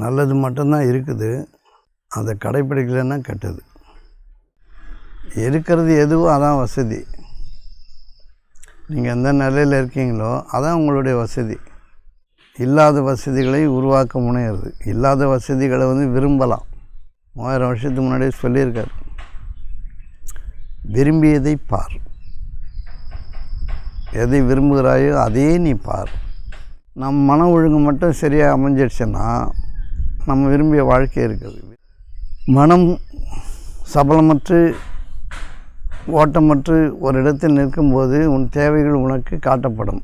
நல்லது மட்டும்தான் இருக்குது. அதை கடைப்பிடிக்கலைன்னா கெட்டது. இருக்கிறது எதுவோ அதான் வசதி. நீங்கள் எந்த நிலையில் இருக்கீங்களோ அதான் உங்களுடைய வசதி. இல்லாத வசதிகளை உருவாக்க முனையிறது. இல்லாத வசதிகளை விரும்பலாம். 3000 வருஷத்துக்கு முன்னாடியே சொல்லியிருக்கார், விரும்பியதை பார், எதை விரும்புகிறாயோ அதையே நீ பார். நம் மன ஒழுங்கு மட்டும் சரியாக அமைஞ்சிடுச்சுன்னா நம்ம விரும்பிய வாழ்க்கை இருக்குது. மனம் சபலமற்று ஓட்டமற்று ஒரு இடத்தில் நிற்கும்போது உன் தேவைகள் உனக்கு காட்டப்படும்.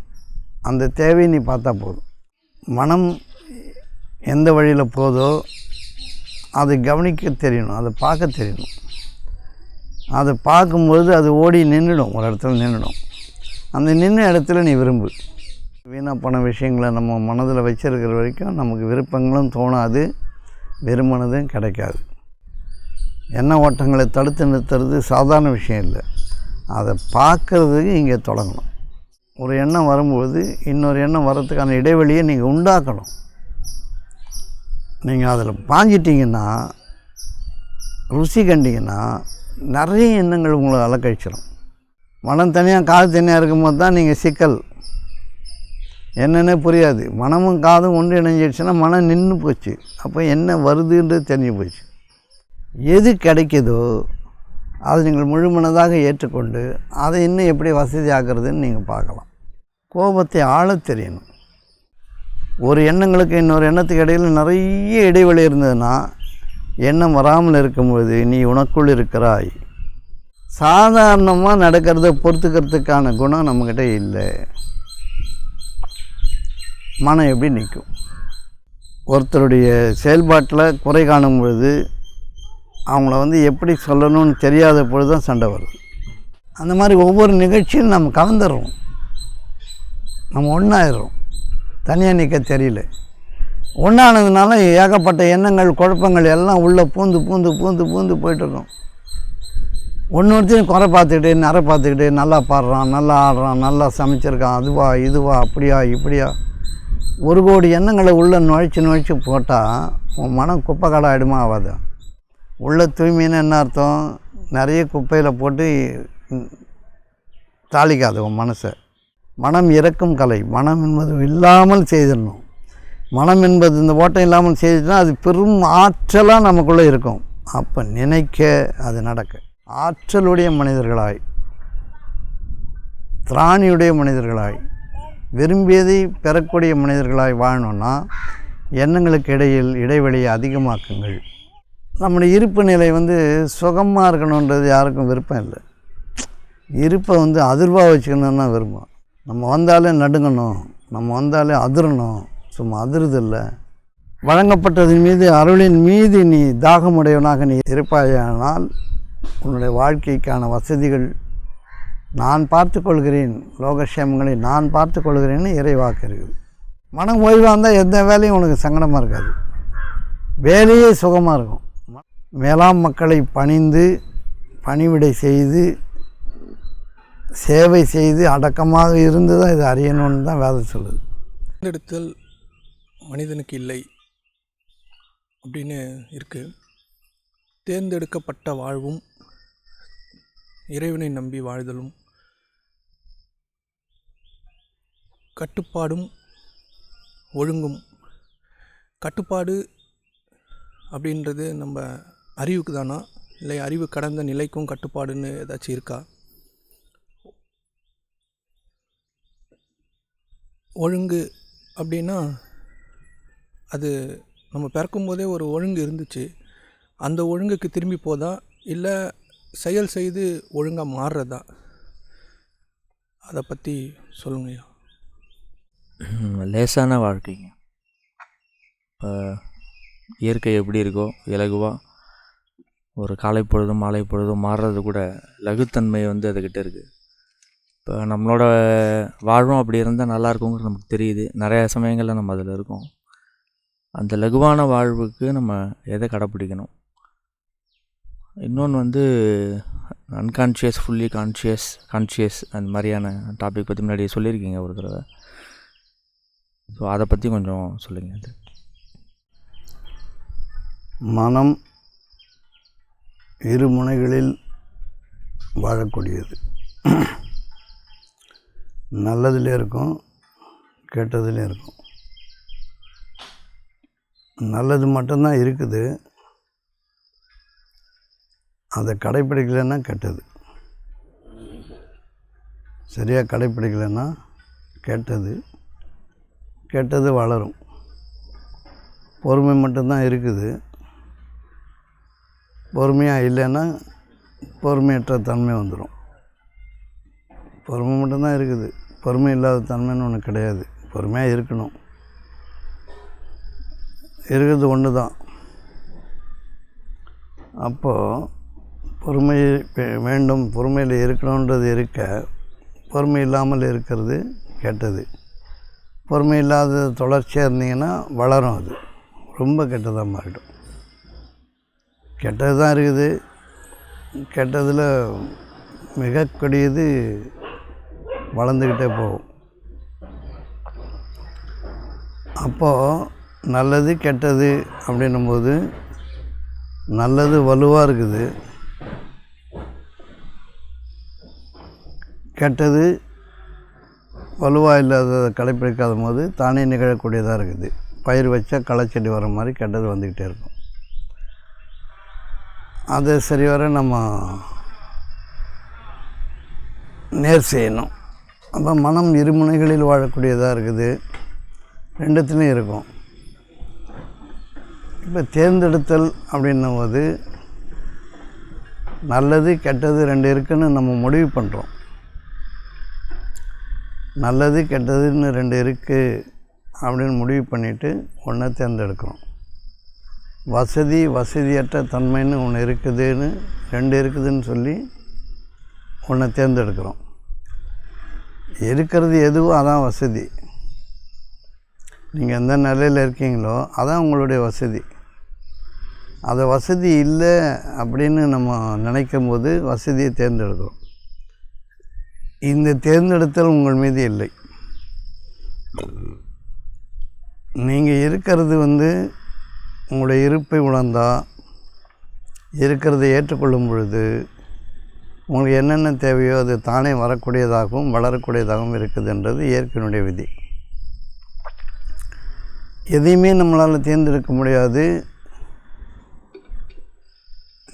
அந்த தேவையை நீ பார்த்தா போதும். மனம் எந்த வழியில் போதோ அதை கவனிக்க தெரியணும், அதை பார்க்க தெரியணும். அதை பார்க்கும்போது அது ஓடி நின்றுடும், ஒரு இடத்துல நின்றுடும். அந்த நின்ன இடத்துல நீ விரும்பு. வீணாக போன விஷயங்களை நம்ம மனதில் வச்சிருக்கிற வரைக்கும் நமக்கு விருப்பங்களும் தோணாது, விரும்பினதும் கிடைக்காது. எண்ண ஓட்டங்களை தடுத்து நிறுத்துறது சாதாரண விஷயம் இல்லை. அதை பார்க்குறதுக்கு இங்கே தொடங்கணும். ஒரு எண்ணம் வரும்போது இன்னொரு எண்ணம் வர்றதுக்கான இடைவெளியை நீங்கள் உண்டாக்கணும். நீங்கள் அதில் பாஞ்சிட்டிங்கன்னா, ருசி கண்டிங்கன்னா நிறைய எண்ணங்கள் உங்களை அலக்கழிச்சிடும். மனம் தனியாக காது தனியாக இருக்கும்போது தான் நீங்கள் சிக்கல். என்னென்ன புரியாது. மனமும் காதும் ஒன்று இணைஞ்சிடுச்சுன்னா மனம் நின்று போச்சு. அப்போ என்ன வருதுன்றது தெரிஞ்சு போச்சு. எது கிடைக்குதோ அதை நீங்கள் முழுமனதாக ஏற்றுக்கொண்டு அதை இன்னும் எப்படி வசதி ஆக்குறதுன்னு நீங்கள் பார்க்கலாம். கோபத்தை ஆழ தெரியணும். ஒரு எண்ணங்களுக்கு இன்னொரு எண்ணத்துக்கு இடையில் நிறைய இடைவெளி இருந்ததுன்னா எண்ணம் வராமல் இருக்கும்போது நீ உனக்குள் இருக்கிறாய். சாதாரணமாக நடக்கிறத பொறுத்துக்கிறதுக்கான குணம் நம்மக்கிட்ட இல்லை. மனம் எப்படி நிற்கும்? ஒருத்தருடைய செயல்பாட்டில் குறை காணும் பொழுது அவங்கள எப்படி சொல்லணும்னு தெரியாத பொழுது தான் சண்டை வருது. அந்த மாதிரி ஒவ்வொரு நிகழ்ச்சியும் நம்ம கலந்துடுறோம், நம்ம ஒன்றாயிடுறோம். தனியாக நிற்க தெரியல. ஒன்றானதுனால ஏகப்பட்ட எண்ணங்கள் குழப்பங்கள் எல்லாம் உள்ளே பூந்து பூந்து பூந்து பூந்து போய்ட்டுருக்கோம். ஒன்றொருத்தையும் குறை பார்த்துக்கிட்டு நிறை பார்த்துக்கிட்டு நல்லா பாடுறான், நல்லா ஆடுறான், நல்லா சமைச்சிருக்கான், அதுவா இதுவா அப்படியா இப்படியா 1 கோடி எண்ணங்களை உள்ளே நுழைச்சி போட்டால் உன் மனம் குப்பை கடை ஆகிடுமா? ஆகாது. உள்ள தூய்மைன்னு என்ன அர்த்தம்? நிறைய குப்பையில் போட்டு தாளிக்காது உன் மனசை. மனம் இறக்கும் கலை. மனம் என்பது இல்லாமல் செய்திடணும். மனம் என்பது இந்த ஓட்டம் இல்லாமல் செய்துட்டுனா அது பெரும் ஆற்றலாக நமக்குள்ளே இருக்கும். அப்போ நினைக்க அது நடக்க ஆற்றலுடைய மனிதர்களாய், திராணியுடைய மனிதர்களாய், விரும்பியதை பெறக்கூடிய மனிதர்களாய் வாழணுன்னா எண்ணங்களுக்கு இடையில் இடைவெளியை அதிகமாக்குங்கள். நம்முடைய இருப்பு நிலை சுகமாக இருக்கணுன்றது யாருக்கும் விருப்பம் இல்லை. இருப்பை அதிர்வாக வச்சுக்கணுன்னா விரும்பும். நம்ம வந்தாலே நடுங்கணும், நம்ம வந்தாலே அதிரணும். சும்மா அதிருதில்லை. வழங்கப்பட்டதின் மீது அருளின் மீது நீ தாகமுடையவனாக நீ இருப்பாயானால் உன்னுடைய வாழ்க்கைக்கான வசதிகள் நான் பார்த்து கொள்கிறேன், லோகக்ஷேமங்களை நான் பார்த்து கொள்கிறேன்னு இறைவாக்கு இருக்குது. மனம் ஓய்வாக இருந்தால் எந்த வேலையும் உனக்கு சங்கடமாக இருக்காது, வேலையே சுகமாக இருக்கும். மேலாம் மக்களை பணிந்து பணிவிடை செய்து சேவை செய்து அடக்கமாக இருந்து தான் இது அறியணும்னு தான் வேதம் சொல்லுது. தேர்ந்தெடுத்தல் மனிதனுக்கு இல்லை அப்படின்னு இருக்குது. தேர்ந்தெடுக்கப்பட்ட வாழ்வும் இறைவனை நம்பி வாழ்தலும் கட்டுப்பாடும் ஒழுங்கும். கட்டுப்பாடு அப்படின்றது நம்ம அறிவுக்கு தானா, இல்லை அறிவு கடந்த நிலைக்கும் கட்டுப்பாடுன்னு ஏதாச்சும் இருக்கா? ஒழுங்கு அப்படின்னா அது நம்ம பிறக்கும்போதே ஒரு ஒழுங்கு இருந்துச்சு. அந்த ஒழுங்குக்கு திரும்பி போதா, இல்லை செயல் செய்து ஒழுங்காக மாறுறதா? அதை பற்றி சொல்லுங்கய்யா. லேசான வாழ்க்கைங்க. இப்போ இயற்கை எப்படி இருக்கோ இலகுவாக ஒரு காலை பொழுதும் மாலை பொழுதும் மாறுறது கூட லகுத்தன்மை அதுக்கிட்ட இருக்குது. இப்போ நம்மளோட வாழ்வும் அப்படி இருந்தால் நல்லாயிருக்குங்கிறது நமக்கு தெரியுது. நிறையா சமயங்களில் நம்ம அதில் இருக்கோம். அந்த லகுவான வாழ்வுக்கு நம்ம எதை கடைப்பிடிக்கணும்? இன்னொன்று அன்கான்ஷியஸ், ஃபுல்லி கான்ஷியஸ் அந்த மாதிரியான டாபிக் பற்றி முன்னாடி சொல்லியிருக்கீங்க ஒரு தடவை. ஸோ அதை பற்றி கொஞ்சம் சொல்லுங்கள். மனம் இரு முனைகளில் வாழக்கூடியது. நல்லதுலேயும் இருக்கும், கெட்டதுலேயும் இருக்கும். நல்லது மட்டும்தான் இருக்குது, அதை கடைப்பிடிக்கலைன்னா கெட்டது. சரியாக கடைப்பிடிக்கலைன்னா கெட்டது. கெட்டது வளரும். பொறுமை மட்டும்தான் இருக்குது, பொறுமையாக இல்லைன்னா பொறுமையற்ற தன்மை வந்துடும். பொறுமை மட்டும்தான் இருக்குது, பொறுமை இல்லாத தன்மைன்னு ஒன்று கிடையாது. பொறுமையாக இருக்கணும், இருக்கிறது ஒன்று தான். அப்போது பொறுமை வேண்டும், பொறுமையில் இருக்கணுன்றது இருக்க, பொறுமை இல்லாமல் இருக்கிறது கெட்டது. பொறுமை இல்லாத தொடர்ச்சியாக இருந்தீங்கன்னா வளரும், அது ரொம்ப கெட்டதாக மாறிடும். கெட்டது தான் இருக்குது, கெட்டதில் மிக கொடியது வளர்ந்துக்கிட்டே போகும். அப்போது நல்லது கெட்டது அப்படின்னும்போது நல்லது வலுவாக இருக்குது, கெட்டது வலுவாக இல்லாத கடைப்பிடிக்காத போது தானே நிகழக்கூடியதாக இருக்குது. பயிர் வச்சா களைச்செடி வர மாதிரி கெட்டது வந்துக்கிட்டே இருக்கும். அதை சரிவர நம்ம நேர் செய்யணும். அப்போ மனம் இருமுனைகளில் வாழக்கூடியதாக இருக்குது, ரெண்டுத்துலேயும் இருக்கும். இப்போ தேர்ந்தெடுத்தல் அப்படின்னும் போது நல்லது கெட்டது ரெண்டு இருக்குன்னு நம்ம முடிவு பண்ணுறோம். நல்லது கெட்டதுன்னு ரெண்டு இருக்குது அப்படின்னு முடிவு பண்ணிவிட்டு ஒன்றை தேர்ந்தெடுக்கிறோம். வசதியற்ற தன்மைன்னு ஒன்று இருக்குதுன்னு, ரெண்டு இருக்குதுன்னு சொல்லி ஒன்றை தேர்ந்தெடுக்கிறோம். இருக்கிறது எதுவோ அதான் வசதி. நீங்கள் எந்த நிலையில் இருக்கீங்களோ அதான் உங்களுடைய வசதி. அது வசதி இல்லை அப்படின்னு நம்ம நினைக்கும் போது வசதியை தேர்ந்தெடுக்கிறோம். இந்த தேர்ந்தெடுத்தல் உங்கள் மீது இல்லை. நீங்கள் இருக்கிறது உங்களுடைய இருப்பை உணர்ந்தால், இருக்கிறதை ஏற்றுக்கொள்ளும் பொழுது உங்களுக்கு என்னென்ன தேவையோ அது தானே வரக்கூடியதாகவும் வளரக்கூடியதாகவும் இருக்குதுன்றது இயற்கையினுடைய விதி. எதையுமே நம்மளால் தேர்ந்தெடுக்க முடியாது,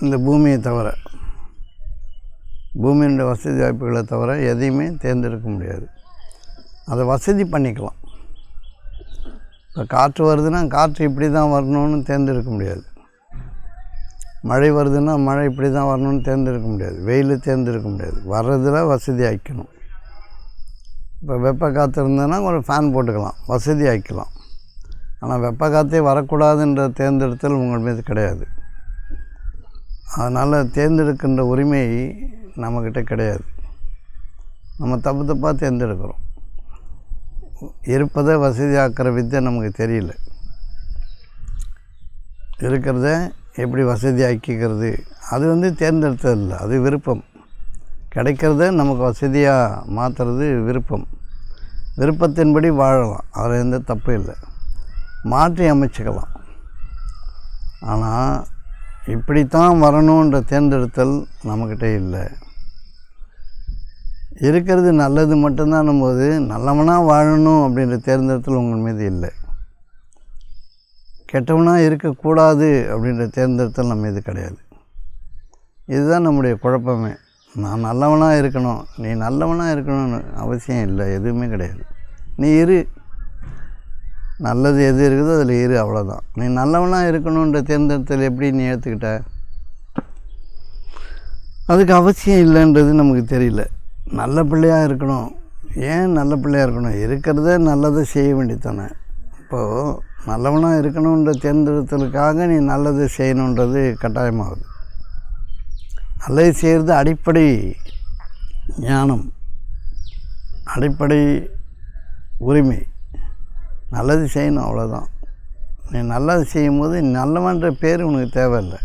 இந்த பூமியை தவிர, பூமியினுடைய வசதி வாய்ப்புகளை தவிர எதையுமே தேர்ந்தெடுக்க முடியாது. அதை வசதி பண்ணிக்கலாம். இப்போ காற்று வருதுன்னா காற்று இப்படி தான் வரணும்னு தேர்ந்தெடுக்க முடியாது. மழை வருதுன்னா மழை இப்படி தான் வரணும்னு தேர்ந்தெடுக்க முடியாது. வெயில் தேர்ந்தெடுக்க முடியாது. வர்றதில் வசதி ஆக்கிக்கணும். இப்போ வெப்ப காற்று இருந்ததுன்னா ஒரு ஃபேன் போட்டுக்கலாம், வசதி ஆக்கிக்கலாம். ஆனால் வெப்ப காற்றே வரக்கூடாதுன்ற தேர்ந்தெடுத்தல் உங்கள் மீது கிடையாது. அதனால் தேர்ந்தெடுக்கின்ற உரிமை நம்மக்கிட்ட கிடையாது. நம்ம தப்பாக தேர்ந்தெடுக்கிறோம். இருப்பதை வசதியாக்குற வித்தை நமக்கு தெரியல. இருக்கிறத எப்படி வசதியாக்கிக்கிறது அது தேர்ந்தெடுத்தது இல்லை, அது விருப்பம். கிடைக்கிறத நமக்கு வசதியாக மாற்றுறது விருப்பம். விருப்பத்தின்படி வாழலாம், அதில் எந்த தப்பும் இல்லை. மாற்றி அமைச்சிக்கலாம். ஆனால் இப்படித்தான் வரணுன்ற தேர்ந்தெடுத்தல் நம்மக்கிட்ட இல்லை. இருக்கிறது நல்லது மட்டும்தான் போது நல்லவனாக வாழணும் அப்படின்ற தேர்ந்தெடுத்தல் உங்கள் மீது இல்லை. கெட்டவனாக இருக்கக்கூடாது அப்படின்ற தேர்ந்தெடுத்தல் நம்ம மீது கிடையாது. இதுதான் நம்முடைய குழப்பமே. நான் நல்லவனாக இருக்கணும், நீ நல்லவனாக இருக்கணும்னு அவசியம் இல்லை, எதுவுமே கிடையாது. நீ இரு, நல்லது எது இருக்குதோ அதில் இரு, அவ்வளோதான். நீ நல்லவனாக இருக்கணுன்ற தேர்ந்தெடுத்தல் எப்படி நீ ஏற்றுக்கிட்ட? அதுக்கு அவசியம் இல்லைன்றது நமக்கு தெரியல. நல்ல பிள்ளையாக இருக்கணும். ஏன் நல்ல பிள்ளையாக இருக்கணும்? இருக்கிறத நல்லதை செய்ய வேண்டியதானே. இப்போது நல்லவனாக இருக்கணுன்ற தேர்ந்தெடுத்தலுக்காக நீ நல்லது செய்யணுன்றது கட்டாயமாகுது. நல்லது செய்கிறது அடிப்படை ஞானம், அடிப்படை உரிமை. நல்லது செய்யணும், அவ்வளோதான். நீ நல்லது செய்யும்போது நல்லவன்ற பேர் உனக்கு தேவையில்லை.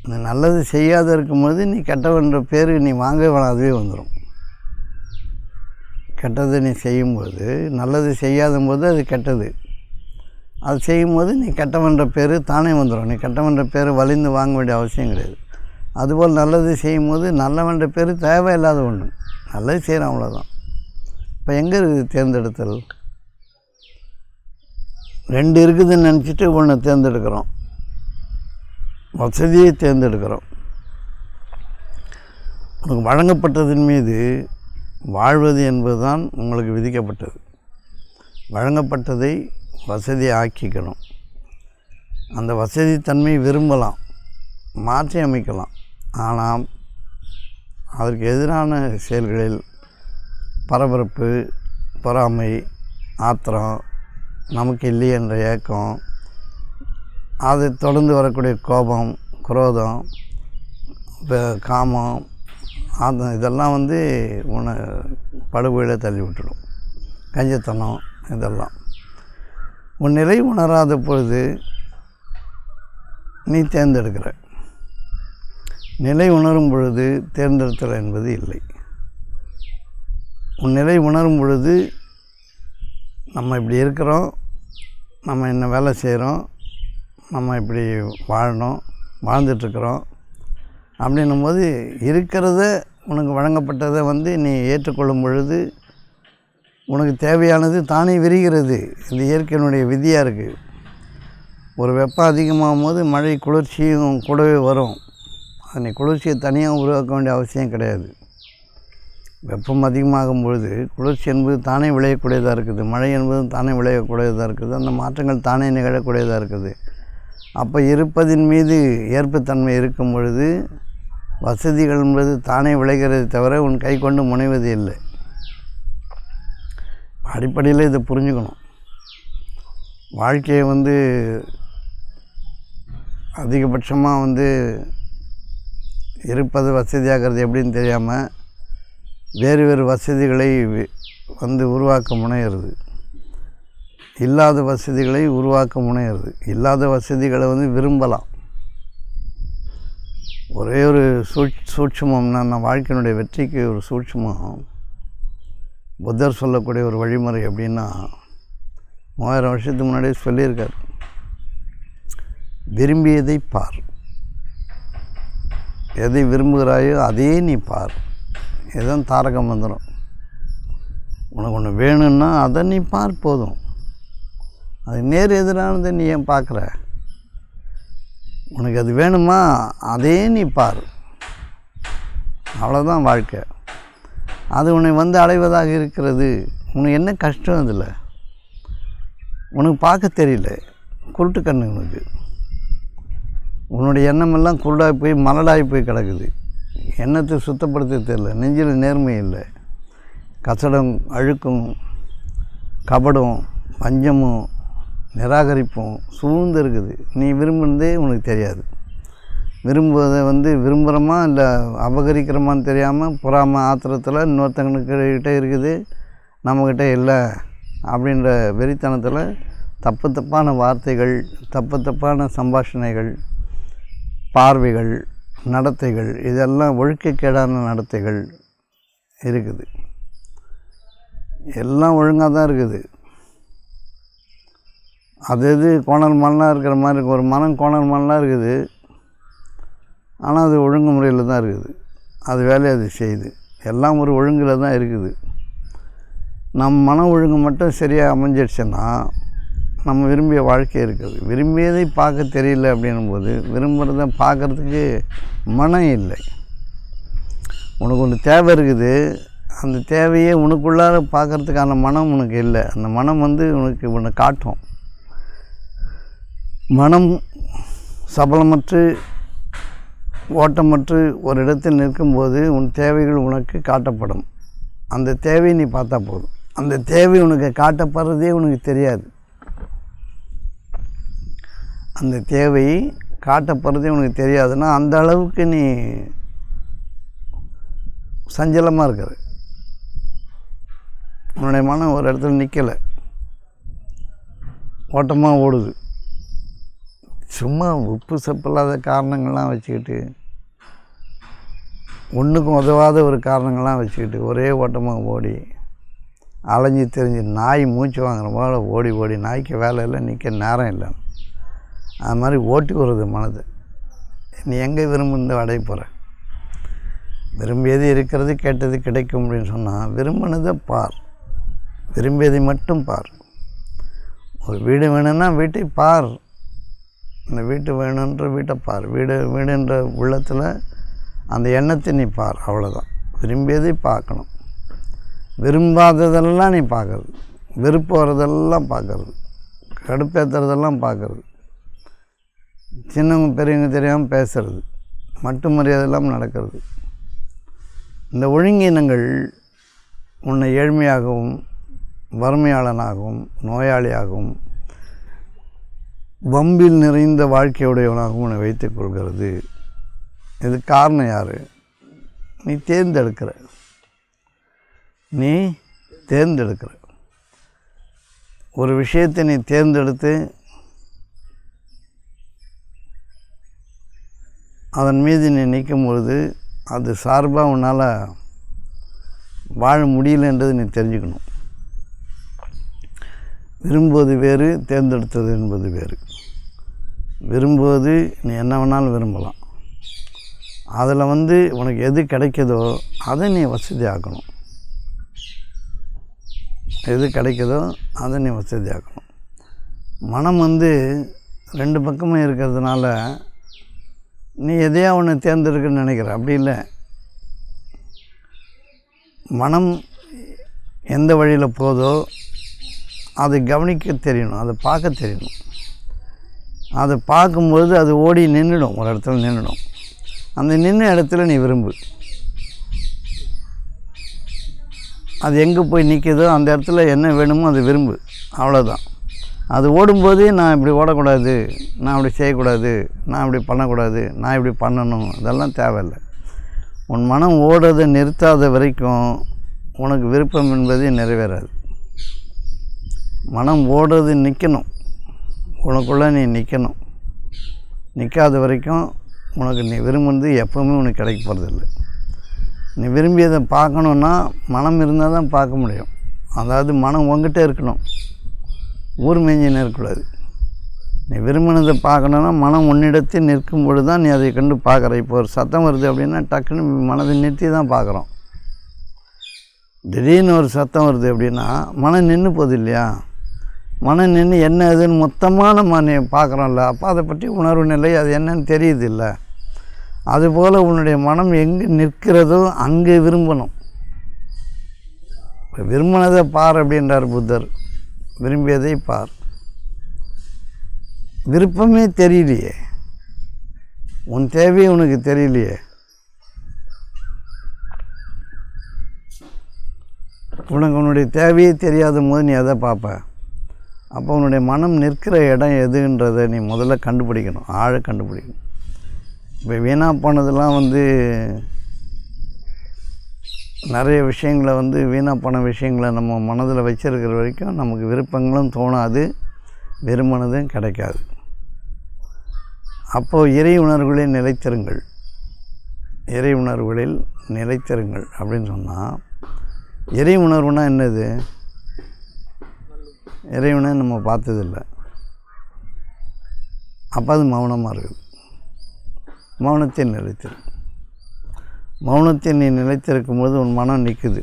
நீ நல்லது செய்யாத இருக்கும்போது நீ கெட்டவன்ற பேர் நீ வாங்க வேணாம், அதுவே வந்துடும். கெட்டதை நீ செய்யும்போது, நல்லது செய்யாத போது அது கெட்டது. அது செய்யும்போது நீ கெட்டவன்ற பேர் தானே வந்துடும். நீ கெட்டவன்ற பேர் வலிந்து வாங்க வேண்டிய அவசியம் கிடையாது. அதுபோல் நல்லது செய்யும்போது நல்லவன்ற பேர் தேவையில்லாத ஒன்று. நல்லது செய்கிறோம், அவ்வளோதான். இப்போ எங்கே இருக்குது தேர்ந்தெடுத்தல்? 2 இருக்குதுன்னு நினச்சிட்டு ஒன்று தேர்ந்தெடுக்கிறோம். வசதியை தேர்ந்தெடுக்கிறோம். உனக்கு வழங்கப்பட்டதன் மீது வாழ்வது என்பது தான் உங்களுக்கு விதிக்கப்பட்டது. வழங்கப்பட்டதை வசதியை ஆக்கிக்கணும். அந்த வசதி தன்மை விரும்பலாம், மாற்றி அமைக்கலாம். ஆனால் அதற்கு எதிரான செயல்களில் பரபரப்பு, பொறாமை, ஆத்திரம், நமக்கு இல்லையே என்ற ஏக்கம், அதை தொடர்ந்து வரக்கூடிய கோபம், குரோதம், காமம், இதெல்லாம் உன்னை படுகொலையில் தள்ளி விட்டுடும். கஞ்சத்தனம், இதெல்லாம் உன் நிலை உணராத பொழுது நீ தேர்ந்தெடுக்கிற. நிலை உணரும் பொழுது தேர்ந்தெடுத்தல் என்பது இல்லை. உன் நிலை உணரும் பொழுது நம்ம இப்படி இருக்கிறோம், நம்ம என்ன வேலை செய்கிறோம், நம்ம இப்படி வாழணும், வாழ்ந்துட்டுருக்குறோம் அப்படின்னும் போது இருக்கிறத உனக்கு வழங்கப்பட்டதை நீ ஏற்றுக்கொள்ளும் பொழுது உனக்கு தேவையானது தானே விரிகிறது. இந்த இயற்கையினுடைய விதியாக இருக்குது. ஒரு வெப்பம் அதிகமாகும் போது மழை குளிர்ச்சியும் கூடவே வரும். அது நீ குளிர்ச்சியை தனியாக உருவாக்க வேண்டிய அவசியம் கிடையாது. வெப்பம் அதிகமாகும் பொழுது குளிர்ச்சி என்பது தானே விளையக்கூடியதாக இருக்குது, மழை என்பதும் தானே விளையக்கூடியதாக இருக்குது. அந்த மாற்றங்கள் தானே நிகழக்கூடியதாக இருக்குது. அப்போ இருப்பதின் மீது ஏற்புத்தன்மை இருக்கும் பொழுது வசதிகள் என்பது தானே விளைகிறது தவிர உன் கை கொண்டு முனைவது இல்லை. அடிப்படையில் இதை புரிஞ்சுக்கணும். வாழ்க்கையை அதிகபட்சமாக இருப்பது வசதியாகிறது எப்படின்னு தெரியாமல் வேறு வேறு வசதிகளை உருவாக்க முனையிறது. இல்லாத வசதிகளை உருவாக்க முனையிறது. இல்லாத வசதிகளை விரும்பலாம். ஒரே ஒரு சூட்சுமம்னா, நான் வாழ்க்கையினுடைய வெற்றிக்கு ஒரு சூட்சுமம் புத்தர் சொல்லக்கூடிய ஒரு வழிமுறை எப்படின்னா, 3000 வருஷத்துக்கு முன்னாடியே சொல்லியிருக்கார். விரும்பியதை பார், எதை விரும்புகிறாயோ அதே நீ பார். இதுதான் தாரக மந்திரம். உனக்கு ஒன்று வேணும்னா அதை நீ பார், போதும். அது நேர் எதிரானதை நீ ஏன் பார்க்குற? உனக்கு அது வேணுமா, அதே நீ பார். அவ்வளோதான் வாழ்க்கை. அது உன்னை அடைவதாக இருக்கிறது. உனக்கு என்ன கஷ்டம்? அதில் உனக்கு பார்க்க தெரியல, குருட்டு கண்ணு உனக்கு. உன்னுடைய எண்ணமெல்லாம் குருடாகி போய் மலடாகி போய் கிடக்குது. எண்ணத்தை சுத்தப்படுத்த தெரியல, நெஞ்சில் நேர்மை இல்லை, கசடம், அழுக்கும், கபடம், வஞ்சமும், நிராகரிப்பும் சூழ்ந்து இருக்குது. நீ விரும்புனதே உனக்கு தெரியாது. விரும்புவதை விரும்புகிறோமா இல்லை அபகரிக்கிறோமான்னு தெரியாமல் பொறாமை, ஆத்திரத்தில் இன்னொருத்தங்கக்கிட்ட இருக்குது, நம்மக்கிட்ட இல்லை அப்படின்ற வெறித்தனத்தில் தப்பான வார்த்தைகள், தப்பான சம்பாஷணைகள், பார்வைகள், நடத்தைகள், இதெல்லாம் ஒழுக்கக்கேடான நடத்தைகள் இருக்குது. எல்லாம் ஒழுங்காக தான் இருக்குது. அது கோணல் மண்ணாக இருக்கிற மாதிரி இருக்குது. ஒரு மனம் கோணல் மண்ணாக இருக்குது, ஆனால் அது ஒழுங்கு முறையில் தான் இருக்குது. அது வேலையை அது செய்யுது. எல்லாம் ஒரு ஒழுங்கில் தான் இருக்குது. நம் மன ஒழுங்கு மட்டும் சரியாக அமைஞ்சிடுச்சுன்னா நம்ம விரும்பிய வாழ்க்கை இருக்குது. விரும்பியதை பார்க்க தெரியல அப்படின்னும்போது விரும்புகிறத பார்க்குறதுக்கு மனம் இல்லை. உனக்கு ஒன்று தேவை இருக்குது, அந்த தேவையை உனக்குள்ளார பார்க்குறதுக்கான மனம் உனக்கு இல்லை. அந்த மனம் உனக்கு உன்னை காட்டும். மனம் சபலமற்று ஓட்டமற்று ஒரு இடத்தில் நிற்கும்போது உன் தேவைகள் உனக்கு காட்டப்படும். அந்த தேவையை நீ பார்த்தா போதும். அந்த தேவை உனக்கு காட்டப்படுறதே உனக்கு தெரியாது. அந்த தேவை காட்டப்படுறதே உனக்கு தெரியாதுன்னா அந்த அளவுக்கு நீ சஞ்சலமாக இருக்கிற. உன்னுடைய மனம் ஒரு இடத்துல நிற்கலை, ஓட்டமாக ஓடுது. சும்மா உப்பு சப்பில்லாத காரணங்கள்லாம் வச்சுக்கிட்டு, ஒன்றுக்கும் உதவாத ஒரு காரணங்கள்லாம் வச்சுக்கிட்டு ஒரே ஓட்டமாக ஓடி அலைஞ்சி தெரிஞ்சு நாய் மூச்சு வாங்குற போல் ஓடி ஓடி, நாய்க்கு வேலை இல்லை, நிற்க நேரம் இல்லை. அது மாதிரி ஓட்டி வருது மனது. நீ எங்கே விரும்புந்து அடைய போகிற? விரும்பியது இருக்கிறது, கேட்டது கிடைக்கும் அப்படின்னு சொன்னால் விரும்பினதை பார், விரும்பியதை மட்டும் பார். ஒரு வீடு வேணும்னா வீட்டை பார், அந்த வீட்டு வேணுன்ற வீட்டை பார். வீடுன்ற உள்ளத்தில் அந்த எண்ணத்தை நீ பார், அவ்வளோதான். விரும்பியதை பார்க்கணும். விரும்பாததெல்லாம் நீ பார்க்கறது, வெறுப்பு வரதெல்லாம் பார்க்கறது, கடுப்பேற்றுறதெல்லாம் பார்க்கறது, சின்னவங்க பெரியவங்க தெரியாமல் பேசுறது, மட்டும் மரியாதையெல்லாம் நடக்கிறது. இந்த ஒழுங்கீனங்கள் உன்னை ஏழ்மையாகவும் வறுமையாளனாகவும் நோயாளியாகவும் வம்பில் நிறைந்த வாழ்க்கையுடையவனாகவும் உன்னை வைத்துக் கொள்கிறது. இது காரணம் யார்? நீ தேர்ந்தெடுக்கிற ஒரு விஷயத்தை நீ தேர்ந்தெடுத்து அதன் மீது நீ நிற்கும் பொழுது அது சார்பாக உன்னால் வாழ முடியலன்றது நீ தெரிஞ்சுக்கணும். விரும்புவது வேறு, தேர்ந்தெடுத்தது என்பது வேறு. விரும்புவது நீ என்ன வேணாலும் விரும்பலாம். அதில் உனக்கு எது கிடைக்குதோ அதை நீ வசதியாக்கணும். எது கிடைக்குதோ அதை நீ வசதியாக்கணும். மனம் ரெண்டு பக்கமும் இருக்கிறதுனால நீ எதையா ஒன்று தேர்ந்தெடுக்கன்னு நினைக்கிற. அப்படி இல்லை. மனம் எந்த வழியில் போதோ அதை கவனிக்க தெரியணும், அதை பார்க்க தெரியணும். அதை பார்க்கும்பொழுது அது ஓடி நின்றுடும், ஒரு இடத்துல நின்றுடும். அந்த நின்ன இடத்துல நீ விரும்பு. அது எங்கே போய் நிற்கிதோ அந்த இடத்துல என்ன வேணுமோ அது விரும்பு, அவ்வளோதான். அது ஓடும்போதே நான் இப்படி ஓடக்கூடாது, நான் அப்படி செய்யக்கூடாது, நான் இப்படி பண்ணக்கூடாது, நான் இப்படி பண்ணணும், அதெல்லாம் தேவையில்லை. உன் மனம் ஓடுறதை நிறுத்தாத வரைக்கும் உனக்கு விருப்பம் என்பது நிறைவேறாது. மனம் ஓடுறது நிற்கணும், உனக்குள்ளே நீ நிற்கணும். நிற்காத வரைக்கும் உனக்கு நீ விரும்புறது எப்போவுமே உனக்கு கிடைக்க போகிறதில்லை. நீ விரும்பியதை பார்க்கணுன்னா மனம் இருந்தால் தான் பார்க்க முடியும். அதாவது மனம் உங்ககிட்ட இருக்கணும், ஊர் மேஞ்சின்னு இருக்கக்கூடாது. நீ விரும்பினதை பார்க்கணுன்னா மனம் உன்னிடத்தில் நிற்கும் பொழுது தான் நீ அதை கண்டு பார்க்குற. இப்போ ஒரு சத்தம் வருது அப்படின்னா டக்குன்னு மனதை நிறுத்தி தான் பார்க்குறோம். திடீர்னு ஒரு சத்தம் வருது அப்படின்னா மனம் நின்று போகுது இல்லையா? மனம் நின்று என்ன இதுன்னு மொத்தமாக நம்ம பார்க்குறோம்ல, அப்போ அதை பற்றி உணர்வு நிலை அது என்னன்னு தெரியுது இல்லை? அதுபோல் உன்னுடைய மனம் எங்கே நிற்கிறதோ அங்கே விரும்பணும். இப்போ விரும்பினதை பார் அப்படின்றார் புத்தர். விரும்பியதை பார். விருப்பமே தெரியலையே, உன் தேவையே உனக்கு தெரியலையே. உன்னுடைய தேவையே தெரியாத போது நீ எதை பார்ப்ப? அப்போ உன்னுடைய மனம் நிற்கிற இடம் எதுன்றதை நீ முதல்ல கண்டுபிடிக்கணும், ஆழ கண்டுபிடிக்கணும். இப்போ வீணாக போனதெல்லாம் நிறைய விஷயங்களை வீணாக போன விஷயங்களை நம்ம மனதில் வச்சிருக்கிற வரைக்கும் நமக்கு விருப்பங்களும் தோணாது, விரும்பினதும் கிடைக்காது. அப்போது இறை உணர்வுகளில் நிலைத்திருங்கள், இறை உணர்வுகளில் நிலைத்திருங்கள் அப்படின்னு சொன்னால், இறை உணர்வுனா என்னது? இறைவனை நம்ம பார்த்ததில்லை, அப்போ அது மௌனமாக இருக்குது. மௌனத்தில் நிலைத்திருக்கும். மௌனத்தில் நீ நிலைத்திருக்கும் பொழுது உன் மனம் நிற்குது.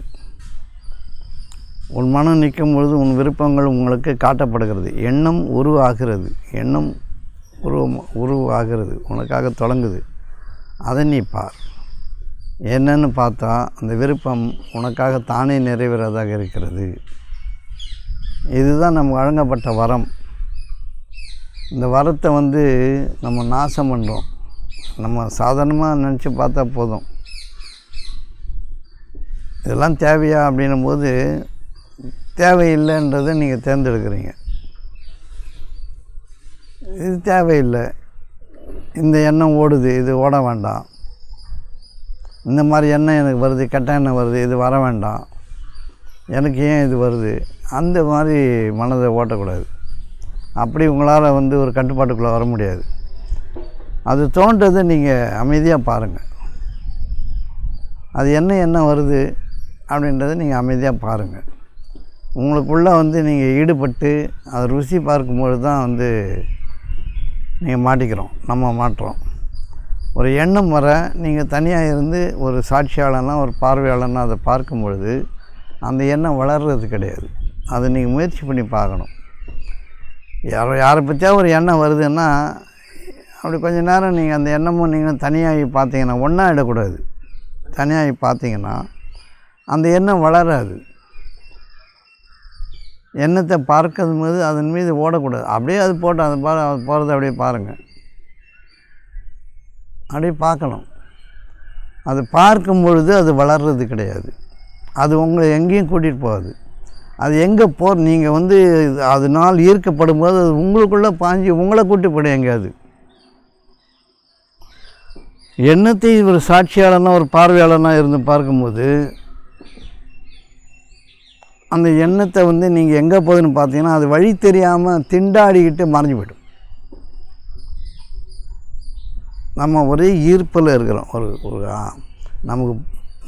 உன் மனம் நிற்கும் பொழுது உன் விருப்பங்கள் உங்களுக்கு காட்டப்படுகிறது. எண்ணம் உருவாகிறது, எண்ணம் உருவாகிறது, உனக்காக தொடங்குது. அதை நீ பார். என்னன்னு பார்த்தா அந்த விருப்பம் உனக்காக தானே நிறைவேறதாக இருக்கிறது. இதுதான் நம்ம வழங்கப்பட்ட வரம். இந்த வரத்தை நம்ம நாசம் பண்ணுறோம். நம்ம சாதாரணமாக நினச்சி பார்த்தா போதும். இதெல்லாம் தேவையா அப்படின்னும் போது தேவையில்லைன்றதை நீங்கள் தேர்ந்தெடுக்கிறீங்க. இது தேவையில்லை, இந்த எண்ணம் ஓடுது, இது ஓட வேண்டாம். இந்த மாதிரி எண்ணம் எனக்கு வருது, கெட்ட எண்ணம் வருது, இது வர வேண்டாம், எனக்கு ஏன் இது வருது, அந்த மாதிரி மனதை ஓட்டக்கூடாது. அப்படி உங்களால் ஒரு கட்டுப்பாட்டுக்குள்ளே வர முடியாது. அது தோன்றதை நீங்கள் அமைதியாக பாருங்கள். அது என்ன வருது அப்படின்றத நீங்கள் அமைதியாக பாருங்கள். உங்களுக்குள்ளே வந்து நீங்கள் ஈடுபட்டு அதை ருசி பார்க்கும்பொழுது தான் வந்து நீங்கள் மாட்டிக்கிறோம், நம்ம மாட்டுறோம். ஒரு எண்ணம் வர நீங்கள் தனியாக இருந்து ஒரு சாட்சியாளனா ஒரு பார்வையாளனா அதை பார்க்கும் பொழுது அந்த எண்ணம் வளர்கிறது கிடையாது. அதை நீங்கள் முயற்சி பண்ணி பார்க்கணும். யாரை பற்றியா ஒரு எண்ணம் வருதுன்னா அப்படி கொஞ்சம் நேரம் நீங்கள் அந்த எண்ணமும் நீங்கள் தனியாகி பார்த்தீங்கன்னா, ஒன்றா இடக்கூடாது, தனியாகி பார்த்தீங்கன்னா அந்த எண்ணம் வளராது. எண்ணத்தை பார்க்கும் போது அதன் மீது ஓடக்கூடாது. அப்படியே அது போட்டு அது போகிறத அப்படியே பாருங்கள், அப்படியே பார்க்கணும். அது பார்க்கும் பொழுது அது வளர்றது கிடையாது. அது உங்களை எங்கேயும் கூட்டிகிட்டு போகாது. அது எங்கே நீங்கள் வந்து அதனால் ஈர்க்கப்படும் போது அது உங்களுக்குள்ளே பாஞ்சு உங்களை கூட்டி போடும் எங்கேயாவது. எண்ணத்தை ஒரு சாட்சியாளனா ஒரு பார்வையாளனாக இருந்து பார்க்கும்போது அந்த எண்ணத்தை வந்து நீங்கள் எங்கே போகுதுன்னு பார்த்தீங்கன்னா அது வழி தெரியாமல் திண்டாடிக்கிட்டு மறைஞ்சு போய்டும். நம்ம ஒரே ஈர்ப்பில் இருக்கிறோம். ஒரு நமக்கு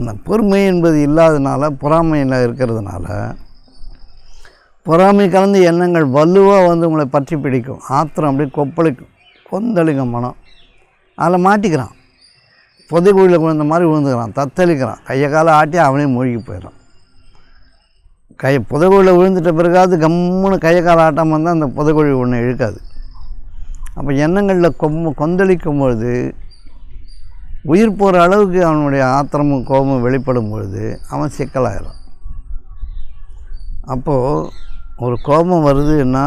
இந்த பொறுமை என்பது இல்லாதனால, பொறாமையில் இருக்கிறதுனால, பொறாமை கலந்த எண்ணங்கள் வலுவாக வந்து உங்களை பற்றி பிடிக்கும். ஆத்திரம் அப்படியே கொப்பளிக்கும், கொந்தளிக்கும் மனம். அதில் மாட்டிக்கிறான், புதைக்குழியில் விழுந்த மாதிரி விழுந்துக்கிறான், தத்தளிக்கிறான், கையை காலை ஆட்டி அவனே மூழ்கி போயிடறான். புதைக்குழியில் விழுந்துட்ட பிறகாவது கம்முன்னு கையை காலை ஆட்டாமல் இருந்தால் அந்த புதைக்குழி ஒன்று இழுக்காது. அப்போ எண்ணங்களில் கொந்தளிக்கும் பொழுது, உயிர் போகிற அளவுக்கு அவனுடைய ஆத்திரமும் கோபமும் வெளிப்படும் பொழுது அவன் சிக்கலாயிடும். அப்போது ஒரு கோபம் வருதுன்னா,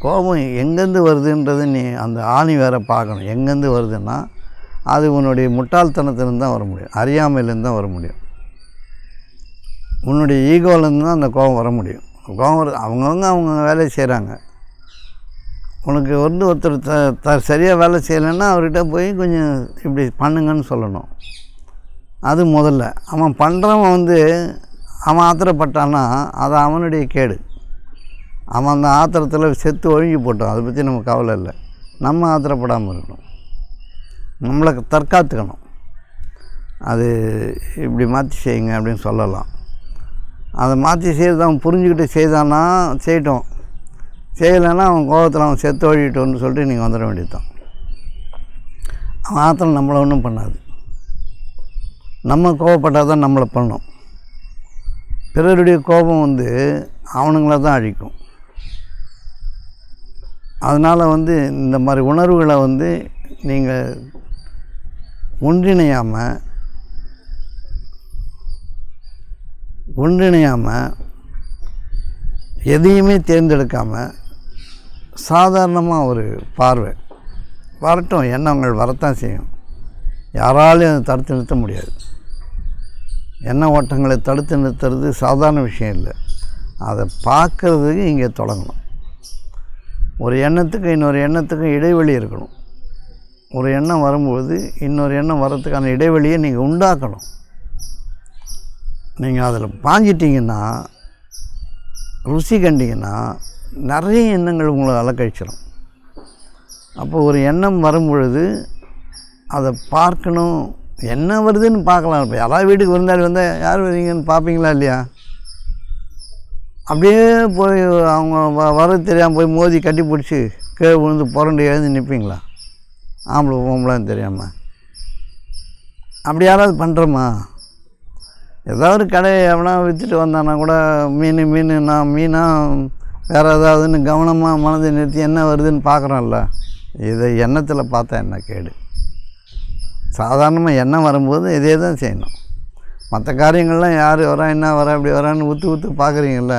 கோபம் எங்கேருந்து வருதுன்றது நீ அந்த ஆணி வேற பார்க்கணும். எங்கேருந்து வருதுன்னா அது உன்னுடைய முட்டாள்தனத்திலேருந்து தான் வர முடியும், அறியாமையிலேருந்து தான் வர முடியும், உன்னுடைய ஈகோலேருந்து தான் அந்த கோபம் வர முடியும். கோபம் வருது, அவங்க வேலையை செய்கிறாங்க. உனக்கு ஒருத்தர் சரியாக வேலை செய்யலைன்னா அவர்கிட்ட போய் கொஞ்சம் இப்படி பண்ணுங்கன்னு சொல்லணும். அது முதல்ல. அவன் பண்ணுறவன் வந்து அவன் ஆத்திரப்பட்டான்னா அது அவனுடைய கேடு. அவன் அந்த ஆத்திரத்தில் செத்து ஒழுங்கி போட்டான், அதை பற்றி நமக்கு கவலை இல்லை. நம்ம ஆத்திரப்படாமல் இருக்கணும், நம்மளை தற்காத்துக்கணும். அது இப்படி மாற்றி செய்யுங்க அப்படின்னு சொல்லலாம். அதை மாற்றி செய்து அவன் புரிஞ்சுக்கிட்டு செய்தான்னா செய்யட்டும், செய்யலைன்னா அவன் கோபத்தில் அவன் செத்து ஒழிட்டோன்னு சொல்லிட்டு நீங்கள் வந்துட வேண்டியது தான். அவன் ஆத்திரம் நம்மளை ஒன்றும் பண்ணாது. நம்ம கோபப்பட்டால் தான் நம்மளை பண்ணணும். பிறருடைய கோபம் வந்து அவனுங்கள தான் அழிக்கும். அதனால் வந்து இந்த மாதிரி உணர்வுகளை வந்து நீங்கள் ஒன்றிணையாமல் எதையுமே தேர்ந்தெடுக்காமல் சாதாரணமாக ஒரு பார்வை வரட்டும். எண்ணங்கள் வரத்தான் செய்யும், யாராலையும் அதை தடுத்து நிறுத்த முடியாது. எண்ண ஓட்டங்களை தடுத்து நிறுத்துறது சாதாரண விஷயம் இல்லை. அதை பார்க்குறதுக்கு இங்கே தொடங்கணும். ஒரு எண்ணத்துக்கு இன்னொரு எண்ணத்துக்கும் இடைவெளி இருக்கணும். ஒரு எண்ணம் வரும்போது இன்னொரு எண்ணம் வர்றதுக்கான இடைவெளியை நீங்கள் உண்டாக்கணும். நீங்கள் அதில் பாஞ்சிட்டிங்கன்னா, ருசி கண்டிங்கன்னா நிறைய எண்ணங்கள் உங்களை அலக்கழிச்சிடும். அப்போ ஒரு எண்ணம் வரும்பொழுது அதை பார்க்கணும். என்ன வருதுன்னு பார்க்கலாம். இப்போ யாராவது வீட்டுக்கு விருந்தாளி வந்தால் யார் வரீங்கன்னு பார்ப்பீங்களா இல்லையா? அப்படியே போய் அவங்க வர தெரியாமல் போய் மோதி கட்டி பிடிச்சி கீழே விழுந்து புரண்டு எழுந்து நிற்பீங்களா? ஆம்பளை பொம்பளைன்னு தெரியாமல் அப்படி யாராவது பண்ணுறோமா? ஏதாவது கடையை எவனா விற்றுட்டு வந்தானா கூட மீனா வேறு ஏதாவதுன்னு கவனமாக மனதை நிறுத்தி என்ன வருதுன்னு பார்க்குறோம்ல. இதை எண்ணத்தில் பார்த்தா என்ன கேடு? சாதாரணமாக எண்ணம் வரும்போது இதே தான் செய்யணும். மற்ற காரியங்கள்லாம் யார் வரா என்ன வரா இப்படி வரான்னு ஊற்று பார்க்குறீங்கள,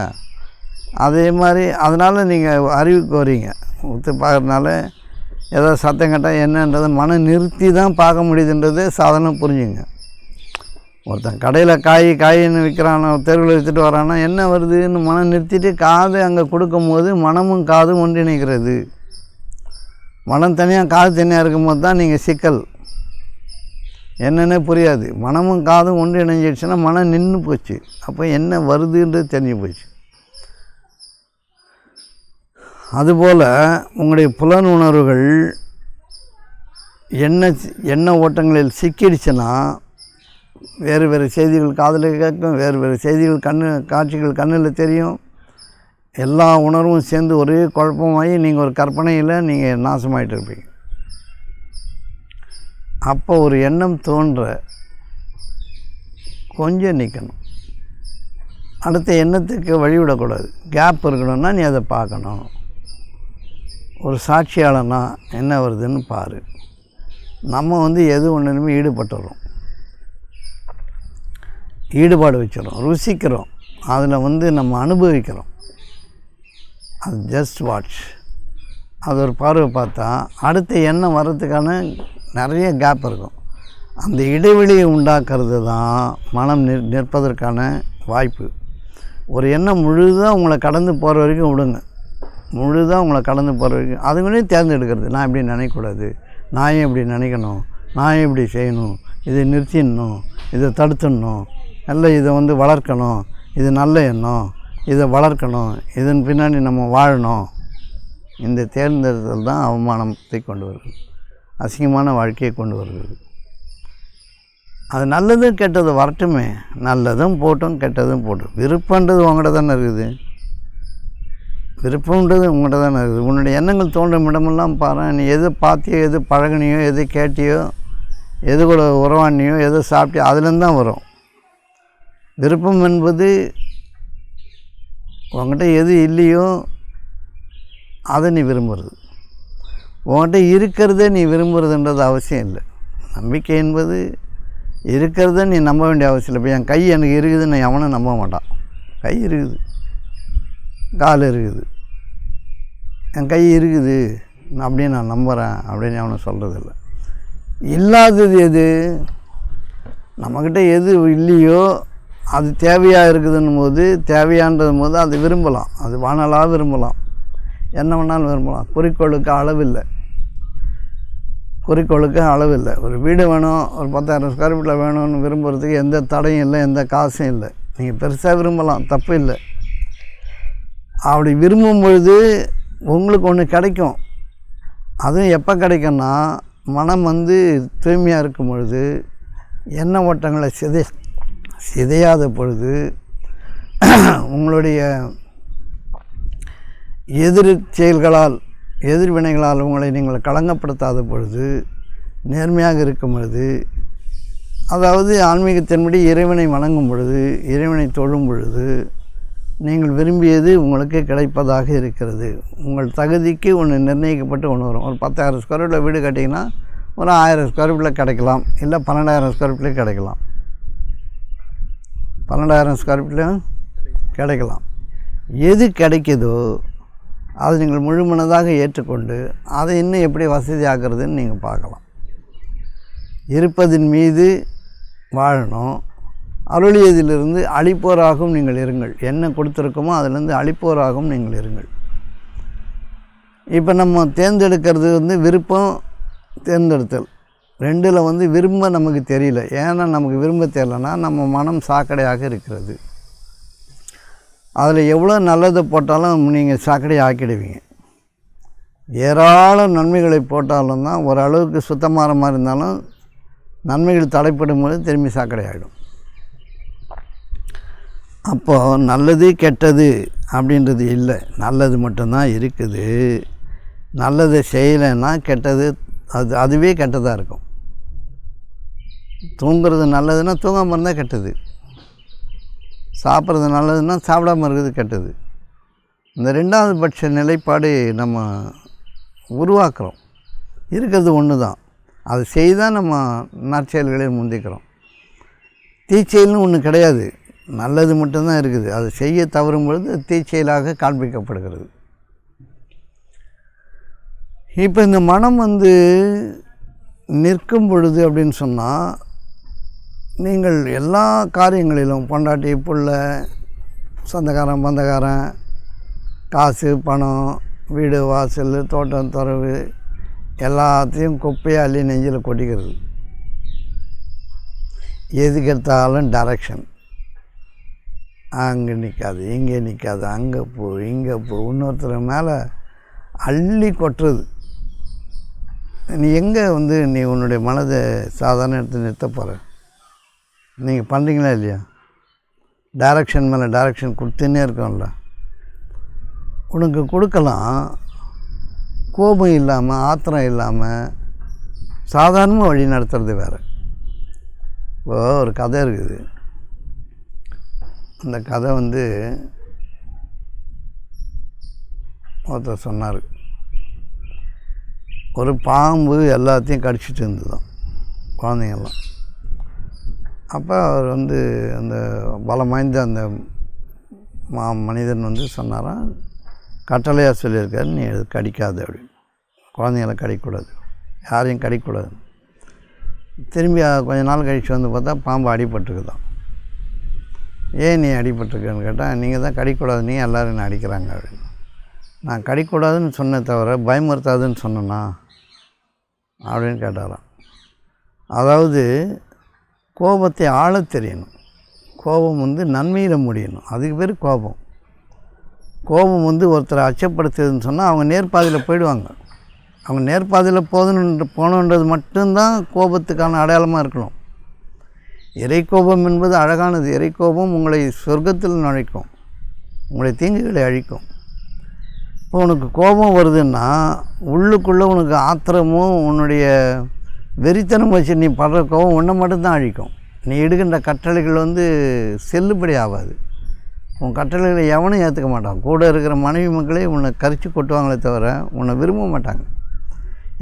அதே மாதிரி அதனால் நீங்கள் அறிவுக்கு வரீங்க. ஊற்று பார்க்குறதுனால ஏதாவது சத்தம் கேட்டால் என்னன்றதை மனம் நிறுத்தி தான் பார்க்க முடியுதுன்றது சாதாரணம் புரிஞ்சுங்க. ஒருத்தன் கடையில் காயின்னு விற்கிறான், தெருவில் விற்றுட்டு வரான்னா என்ன வருதுன்னு மனம் நிறுத்திட்டு காது அங்கே கொடுக்கும் போது மனமும் காதும் ஒன்றிணைக்கிறது. மனம் தனியாக காது தனியாக இருக்கும்போது தான் நீங்கள் சிக்கல். என்னென்ன புரியாது. மனமும் காதும் ஒன்றிணைஞ்சிடுச்சுன்னா மனம் நின்று போச்சு. அப்போ என்ன வருதுன்றது தெரிஞ்சு போச்சு. அதுபோல் உங்களுடைய புலன் உணர்வுகள் எண்ண ஓட்டங்களில் சிக்கிடுச்சுன்னா வேறு செய்திகள் காதில் கேட்கும், வேறு செய்திகள் காட்சிகள் கண்ணில் தெரியும். எல்லா உணர்வும் சேர்ந்து ஒரே குழப்பமாகி நீங்கள் ஒரு கற்பனையில் நீங்கள் நாசமாயிட்டு இருப்பீங்க. அப்போ ஒரு எண்ணம் தோன்ற கொஞ்சம் நிற்கணும். அடுத்த எண்ணத்துக்கு வழிவிடக்கூடாது. கேப் இருக்கணும்னா நீ அதை பார்க்கணும். ஒரு சாட்சியாளனா என்ன வருதுன்னு பாரு. நம்ம எது ஒன்றுமே ஈடுபட்டுறோம், ஈடுபாடு வச்சிடறோம், ருசிக்கிறோம், அதில் நம்ம அனுபவிக்கிறோம். அது ஜஸ்ட் வாட்ச். அது ஒரு பார்வை பார்த்தா அடுத்த எண்ணம் வர்றதுக்கான நிறைய கேப் இருக்கும். அந்த இடைவெளியை உண்டாக்குறது தான் மனம் நிற்பதற்கான வாய்ப்பு. ஒரு எண்ணம் முழுதாக உங்களை கடந்து போகிற வரைக்கும் விடுங்க. முழுதாக உங்களை கடந்து போகிற வரைக்கும் அதுங்களே தேர்ந்தெடுக்கிறது. நான் இப்படி நினைக்கக்கூடாது, நான் ஏன் இப்படி நினைக்கணும், நான் ஏன் இப்படி செய்யணும், இதை நிறுத்திடணும், இதை தடுத்துடணும், இல்லை இதை வளர்க்கணும், இது நல்ல எண்ணம், இதை வளர்க்கணும், இதன் பின்னாடி நம்ம வாழணும். இந்த தேர்ந்தெடுத்தல் தான் அவமானத்தை கொண்டு வருகிறது, அசிங்கமான வாழ்க்கையை கொண்டு வருகிறது. அது நல்லதும் கெட்டது வரட்டுமே, நல்லதும் போட்டும் கெட்டதும் போட்டும். விருப்பன்றது உங்கள்கிட்ட தானே இருக்குது, விருப்பம்ன்றது உங்கள்கிட்ட தானே இருக்குது. உன்னுடைய எண்ணங்கள் தோன்றும் இடமெல்லாம் பாரு. நீ எது பார்த்தியோ, எது பழகினியோ, எது கேட்டியோ, எது கூட உறவானியோ, எது சாப்பிட்டியோ, அதுலேருந்து தான் வரும். விருப்பம் என்பது உங்கள்கிட்ட எது இல்லையோ அதை நீ விரும்புகிறது. உங்கள்கிட்ட இருக்கிறதே நீ விரும்புகிறதுன்றது அவசியம் இல்லை. நம்பிக்கை என்பது இருக்கிறத நீ நம்ப வேண்டிய அவசியம் இல்லை. இப்போ என் கை எனக்கு இருக்குதுன்னு எவனும் நம்ப மாட்டான். கை இருக்குது, கால் இருக்குது, என் கை இருக்குது அப்படின்னு நான் நம்புகிறேன் அப்படின்னு அவனை சொல்கிறதில்ல. இல்லாதது எது? நம்மக்கிட்ட எது இல்லையோ அது தேவையாக இருக்குதுன்னும் போது, தேவையான்றது போது அது விரும்பலாம். அது வானலாக விரும்பலாம், என்ன வேணாலும் விரும்பலாம். குறிக்கோளுக்கு அளவில்லை, குறிக்கோளுக்கு அளவில்லை. ஒரு வீடு வேணும், ஒரு 10,000 ஸ்கொயர் ஃபீட்டில் வேணும்னு விரும்புகிறதுக்கு எந்த தடையும் இல்லை, எந்த காசும் இல்லை. நீங்கள் பெருசாக விரும்பலாம், தப்பு இல்லை. அப்படி விரும்பும் பொழுது உங்களுக்கு ஒன்று கிடைக்கும். அதுவும் எப்போ கிடைக்கும்னா, மனம் தூய்மையாக இருக்கும் பொழுது, எண்ண ஓட்டங்களை சிதையாத பொழுது, உங்களுடைய எதிர் செயல்களால், எதிர்வினைகளால் உங்களை நீங்கள் களங்கப்படுத்தாத பொழுது, நேர்மையாக இருக்கும் பொழுது, அதாவது ஆன்மீகத்தின்படி இறைவனை வணங்கும் பொழுது, இறைவனை தொழும் பொழுது, நீங்கள் விரும்பியது உங்களுக்கு கிடைப்பதாக இருக்கிறது. உங்கள் தகுதிக்கு ஒன்று நிர்ணயிக்கப்பட்டு ஒன்று வரும். ஒரு 10,000 ஸ்கொயர் ஃபீட்டில் வீடு கட்டிங்கன்னா ஒரு 1000 ஸ்கொயர் ஃபீட்டில் கிடைக்கலாம், இல்லை 12,000 ஸ்கொயர் ஃபீட்டில் கிடைக்கலாம். 12,000 ஸ்கொயர் ஃபீட்லையும் கிடைக்கலாம். எது கிடைக்குதோ அதை நீங்கள் முழுமனதாக ஏற்றுக்கொண்டு அதை இன்னும் எப்படி வசதி ஆக்குறதுன்னு நீங்கள் பார்க்கலாம். இருப்பதின் மீது வாழணும். அருளியதிலிருந்து அளிப்போராகவும் நீங்கள் இருங்கள். என்ன கொடுத்துருக்கோமோ அதிலேருந்து அளிப்போராகவும் நீங்கள் இருங்கள். இப்போ நம்ம தேர்ந்தெடுக்கிறது விருப்பம், தேர்ந்தெடுத்தல் ரெண்டில் விரும்ப நமக்கு தெரியல. ஏன்னா நமக்கு விரும்ப தெரியலன்னா நம்ம மனம் சாக்கடையாக இருக்கிறது. அதில் எவ்வளோ நல்லதை போட்டாலும் நீங்கள் சாக்கடை ஆக்கிடுவீங்க. ஏராளம் நன்மைகளை போட்டாலும் தான் ஓரளவுக்கு சுத்தமான மாதிரி இருந்தாலும் நன்மைகள் தடைப்படும் போது திரும்பி சாக்கடை ஆகிடும். அப்போது நல்லது கெட்டது அப்படின்றது இல்லை, நல்லது மட்டும்தான் இருக்குது. நல்லதை செய்யலைன்னா கெட்டது அதுவே கெட்டதாக இருக்கும். தூங்குறது நல்லதுன்னா தூங்காமல் இருந்தால் கெட்டது, சாப்பிட்றது நல்லதுன்னா சாப்பிடாமல் இருக்கிறது கெட்டது. இந்த 2வது பட்ச நிலைப்பாடு நம்ம உருவாக்குறோம். இருக்கிறது ஒன்று தான், அது செய்தால் நம்ம நற்செயல்களை முந்திக்கிறோம். தீச்செயல்னு ஒன்று கிடையாது, நல்லது மட்டும்தான் இருக்குது. அது செய்ய தவறும் பொழுது தீச்செயலாக காண்பிக்கப்படுகிறது. இப்போ இந்த மனம் நிற்கும் பொழுது அப்படின்னு சொன்னால், நீங்கள் எல்லா காரியங்களிலும் பொண்டாட்டி புள்ள சொந்தக்காரன் பந்தக்காரன், காசு பணம், வீடு வாசல் தோட்டம் துறவு எல்லாத்தையும் குப்பையாக அள்ளி நெஞ்சில் கொட்டிக்கிறது. எதுக்கு எடுத்தாலும் டைரக்ஷன், அங்கே நிற்காது, இங்கே நிற்காது, அங்கே போ இங்கே போ, இன்னொருத்தர் மேலே அள்ளி கொட்டுறது. நீ எங்கே நீ உன்னுடைய மனதை சாதாரண எடுத்து நிறுத்த போகிற? நீங்கள் பண்ணுறீங்களா இல்லையா? டைரக்ஷன் மேலே டைரக்ஷன் கொடுத்துன்னே இருக்கோம்ல. உனக்கு கொடுக்கலாம். கோபம் இல்லாமல், ஆத்திரம் இல்லாமல் சாதாரணமாக வழி நடத்துறது வேறு. இப்போ ஒரு கதை இருக்குது. அந்த கதை வந்து ஒருத்தர் சொன்னார். ஒரு பாம்பு எல்லாத்தையும் கடிச்சிட்டு இருந்ததுதான் குழந்தைங்கள்லாம். அப்போ அவர் வந்து அந்த பலம் வாய்ந்த அந்த மனிதன் வந்து சொன்னாராம், கட்டளையாக சொல்லியிருக்காரு, நீ அது கடிக்காது அப்படின்னு. குழந்தைங்கள கடிக்கக்கூடாது, யாரையும் கடிக்கக்கூடாது. திரும்பி கொஞ்ச நாள் கழித்து வந்து பார்த்தா பாம்பு அடிபட்டுருக்குதான். ஏன் நீ அடிபட்டுருக்கன்னு கேட்டால், நீங்கள் தான் கடிக்கூடாது, நீ எல்லோரும் என்ன அடிக்கிறாங்க அப்படின்னு. நான் கடிக்கூடாதுன்னு சொன்னே தவிர பயமுறுத்தாதுன்னு சொன்னேன்னா அப்படின்னு கேட்டாராம். அதாவது கோபத்தை ஆளத் தெரியணும். கோபம் வந்து நன்மையில் முடியணும், அதுக்கு பேர் கோபம். கோபம் வந்து ஒருத்தரை அச்சப்படுத்துதுன்னு சொன்னால் அவங்க நேர்பாதையில் போயிடுவாங்க. அவங்க நேர்பாதையில் போகணுன்றது மட்டும்தான் கோபத்துக்கான அடையாளமாக இருக்கணும். இறைக்கோபம் என்பது அழகானது. இறைக்கோபம் உங்களை சொர்க்கத்தில் நுழைக்கும், உங்களை தீங்குகளை அழிக்கும். இப்போ உனக்கு கோபம் வருதுன்னா உள்ளுக்குள்ளே உனக்கு ஆத்திரமும் உன்னுடைய வெறித்தனம் வச்சு நீ படுற கோபம் ஒன்றை மட்டும்தான் அழிக்கும். நீ எடுக்கின்ற கட்டளைகள் வந்து செல்லுபடி ஆகாது. உன் கட்டளைகளை எவனும் ஏற்றுக்க மாட்டான். கூட இருக்கிற மனைவி மக்களே உன்னை கரிச்சு கொட்டுவாங்களே தவிர உன்னை விரும்ப மாட்டாங்க.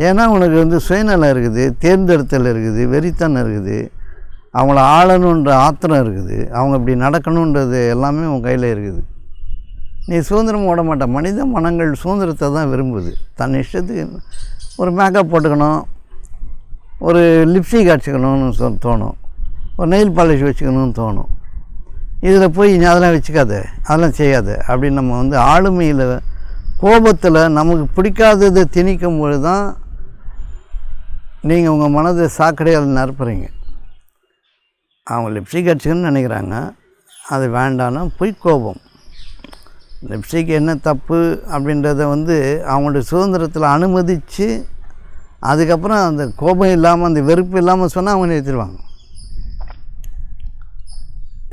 ஏன்னா உனக்கு வந்து சுயநலம் இருக்குது, தேர்ந்தெடுத்தல் இருக்குது, வெறித்தனம் இருக்குது, அவங்கள ஆளணுன்ற ஆத்திரம் இருக்குது, அவங்க இப்படி நடக்கணுன்றது எல்லாமே உன் கையில் இருக்குது. நீ சுதந்திரமாக விட மாட்ட. மனித மனங்கள் சுதந்திரத்தை தான் விரும்புது. தன் இஷ்டத்துக்கு ஒரு மேக்கப் போட்டுக்கணும், ஒரு லிப்ஸ்டிக் அடிச்சுக்கணும்னு தோணும், ஒரு நெயில் பாலிஷ் வச்சுக்கணும்னு தோணும். இதில் போய் நீ அதெல்லாம் வச்சுக்காத, அதெல்லாம் செய்யாத அப்படின்னு நம்ம வந்து ஆளுமையில் கோபத்தில் நமக்கு பிடிக்காததை திணிக்கும் பொழுது தான் நீங்கள் உங்கள் மனதை சாக்கடையால் நிரப்புறீங்க. அவங்க லிப்ஸ்டிக் அடிச்சுக்கணும்னு நினைக்கிறாங்க, அது வேண்டான்னா போய் கோபம். லிப்ஸ்டிக் என்ன தப்பு அப்படின்றத வந்து அவங்களுடைய சுதந்திரத்தில் அனுமதித்து அதுக்கப்புறம் அந்த கோபம் இல்லாமல் அந்த வெறுப்பு இல்லாமல் சொன்னால் அவங்க நிறுத்திடுவாங்க.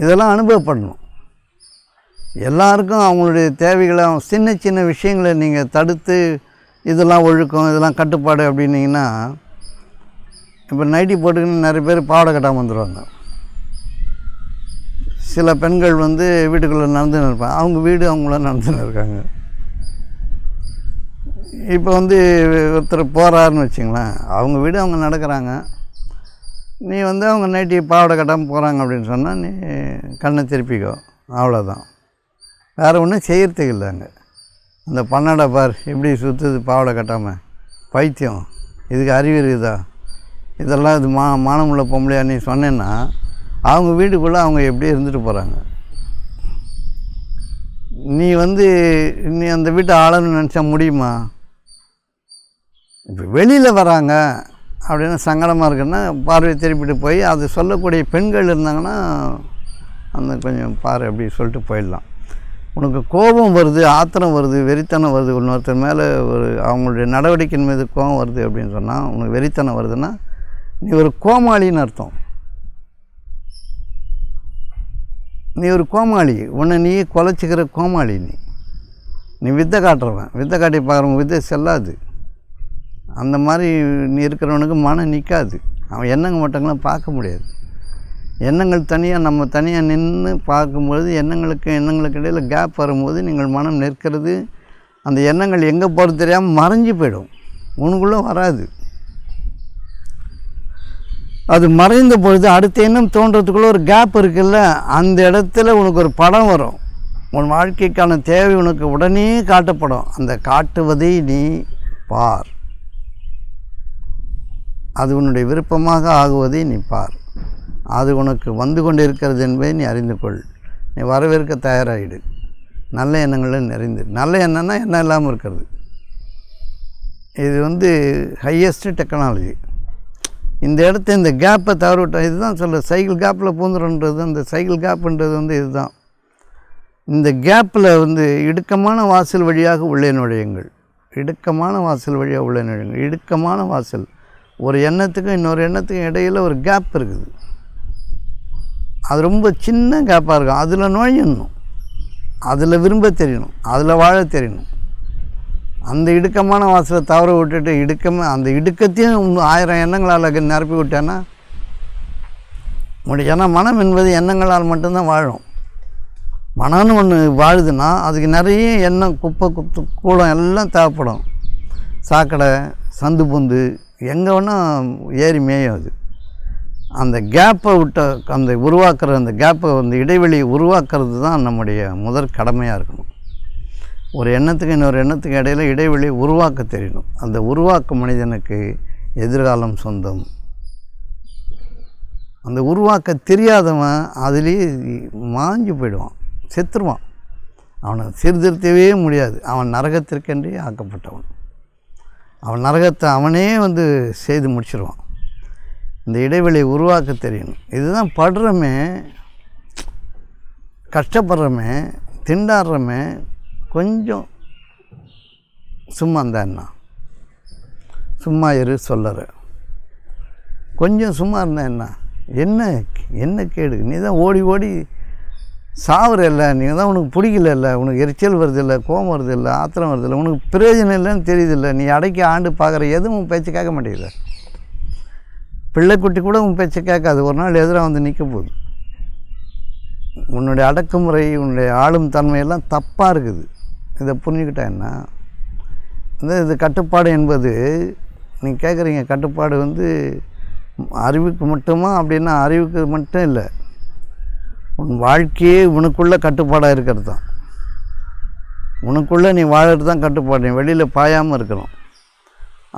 இதெல்லாம் அனுபவப்படணும். எல்லாருக்கும் அவங்களுடைய தேவைகளை சின்ன சின்ன விஷயங்களை நீங்கள் தடுத்து இதெல்லாம் ஒழுக்கம், இதெல்லாம் கட்டுப்பாடு அப்படின்னிங்கன்னா, இப்போ நைட்டி போட்டுக்கின்னு நிறைய பேர் பாவாடை கட்டாமல் வந்துடுவாங்க. சில பெண்கள் வந்து வீட்டுக்குள்ளே நடந்துன்னு இருப்பாங்க, அவங்க வீடு அவங்கள நடந்துன்னு இருக்காங்க. இப்போ வந்து ஒருத்தர் போகிறாருன்னு வச்சுங்களேன், அவங்க வீடு அவங்க நடக்கிறாங்க. நீ வந்து அவங்க நைட்டி பாவாடை கட்டாமல் போகிறாங்க அப்படின்னு சொன்னால் நீ கண்ணை திருப்பிக்கோ, அவ்வளோதான். வேறு ஒன்றும் செய்கிறதுக்கு இல்லைங்க. அந்த பன்னடை பார் இப்படி சுற்றுது பாவாடை கட்டாமல், பைத்தியம், இதுக்கு அறிவு இருக்குதா, இதெல்லாம் இது மானமுள்ள பொம்பளையா நீ சொன்னேன்னா அவங்க வீட்டுக்குள்ளே அவங்க எப்படி இருந்துட்டு போகிறாங்க. நீ வந்து நீ அந்த வீட்டை ஆளணும்னு நினச்சா முடியுமா? இப்போ வெளியில் வராங்க அப்படின்னு சங்கடமாக இருக்குன்னா பார்வை திருப்பிட்டு போய் அது சொல்லக்கூடிய பெண்கள் இருந்தாங்கன்னா அந்த கொஞ்சம் பாரு அப்படி சொல்லிட்டு போயிடலாம். உனக்கு கோபம் வருது, ஆத்திரம் வருது, வெறித்தனம் வருது, இன்னொருத்தர் மேலே ஒரு அவங்களுடைய நடவடிக்கையின் மீது கோபம் வருது அப்படின்னு சொன்னால், உனக்கு வெறித்தனம் வருதுன்னா நீ ஒரு கோமாளின்னு அர்த்தம். நீ ஒரு கோமாளி, உன்னை நீ குலைச்சிக்கிற கோமாளி. நீ வித்தை காட்டுறவன், வித்தை காட்டி பார்க்குறவங்க வித்தை செல்லாது. அந்த மாதிரி நீ இருக்கிறவனுக்கு மனம் நிற்காது. அவன் எண்ணங்க மட்டங்களாம் பார்க்க முடியாது. எண்ணங்கள் தனியாக நம்ம தனியாக நின்று பார்க்கும்பொழுது எண்ணங்களுக்கு இடையில் கேப் வரும்போது நீங்கள் மனம் நிற்கிறது. அந்த எண்ணங்கள் எங்கே போகிறது தெரியாமல் மறைஞ்சு போயிடும், உனக்குள்ளே வராது. அது மறைந்த பொழுது அடுத்த எண்ணம் தோன்றதுக்குள்ளே ஒரு கேப் இருக்குல்ல, அந்த இடத்துல உனக்கு ஒரு படம் வரும். உன் வாழ்க்கைக்கான தேவை உனக்கு உடனே காட்டப்படும். அந்த காட்டுவதை நீ பார், அது உன்னுடைய விருப்பமாக ஆகுவதை நீ பார். அது உனக்கு வந்து கொண்டு இருக்கிறது என்பதை நீ அறிந்து கொள். நீ வரவேற்க தயாராகிடு. நல்ல எண்ணங்களில் நிறைந்து, நல்ல எண்ணம்னா எண்ணம் இல்லாமல் இருக்கிறது. இது வந்து ஹையஸ்ட்டு டெக்னாலஜி. இந்த இடத்த இந்த கேப்பை தவற விட்டால் இதுதான் சொல்ல சைக்கிள் கேப்பில் பூந்துறன்றது. அந்த சைக்கிள் கேப்புன்றது வந்து இதுதான். இந்த கேப்பில் வந்து இடுக்கமான வாசல் வழியாக உள்ளே நுழையுங்கள். இடுக்கமான வாசல் வழியாக உள்ளே நுழையுங்கள். இடுக்கமான வாசல், ஒரு எண்ணத்துக்கும் இன்னொரு எண்ணத்துக்கும் இடையில் ஒரு கேப் இருக்குது. அது ரொம்ப சின்ன கேப்பாக இருக்கும். அதில் நுழையணும், அதில் விரும்ப தெரியணும், அதில் வாழ தெரியணும். அந்த இடுக்கமான வாசலை தவற விட்டுட்டு அந்த இடுக்கத்தையும் 1000 எண்ணங்களால் நிரப்பி விட்டேன்னா முடியும். ஏன்னா மனம் என்பது எண்ணங்களால் மட்டும்தான் வாழும். மனம்னு ஒன்று வாழுதுன்னா அதுக்கு நிறைய எண்ணம், குப்பை கூடம் எல்லாம் தேவைப்படும். சாக்கடை, சந்து பொந்து எங்கே வேணால் ஏறி மேயும். அது அந்த கேப்பை அந்த உருவாக்குற அந்த கேப்பை, அந்த இடைவெளியை உருவாக்குறது தான் நம்முடைய முதற் கடமையாக இருக்கணும். ஒரு எண்ணத்துக்கு இன்னொரு எண்ணத்துக்கு இடையில் இடைவெளியை உருவாக்க தெரியணும். அந்த உருவாக்கும் மனிதனுக்கு எதிர்காலம் சொந்தம். அந்த உருவாக்க தெரியாதவன் அதிலேயே மாஞ்சு போயிடுவான், செத்துருவான். அவனை சீர்திருத்தவே முடியாது. அவன் நரகத்திற்கென்றே ஆக்கப்பட்டவன். அவன் நரகத்தை அவனே செய்து முடிச்சிடுவான். இந்த இடைவெளியை உருவாக்க தெரியணும். இதுதான் படுறமே, கஷ்டப்படுறமே, திண்டாடுறமே கொஞ்சம் சும்மா இருந்தா சும்மா இரு சொல்லற. கொஞ்சம் சும்மா இருந்தா என்ன கேடு? நீ தான் ஓடி ஓடி சாவுற இல்லை, நீ தான் உனக்கு பிடிக்கல இல்லை, உனக்கு எரிச்சல் வருதில்லை, கோபம் வருதில்லை, ஆத்திரம் வருதில்லை, உனக்கு பிரயோஜனம் இல்லைன்னு தெரியுதில்லை. நீ அடக்கி ஆண்டு பார்க்குற எதுவும் உன் பேச்சு கேட்க மாட்டேங்குது. பிள்ளைக்குட்டி கூட உன் பேச்சை கேட்காது. ஒரு நாள் எதிராக நிற்க போகுது. உன்னுடைய அடக்குமுறை, உன்னுடைய ஆளும் தன்மையெல்லாம் தப்பாக இருக்குது. இதை புரிஞ்சுக்கிட்டா என்ன? இது கட்டுப்பாடு என்பது, நீங்கள் கேட்குறீங்க கட்டுப்பாடு அறிவுக்கு மட்டுமா அப்படின்னா, அறிவுக்கு மட்டும் இல்லை, உன் வாழ்க்கையே உனக்குள்ளே கட்டுப்பாடாக இருக்கிறது தான். உனக்குள்ளே நீ வாழறது தான் கட்டுப்பாடு. நீ வெளியில் பாயாமல் இருக்கணும்.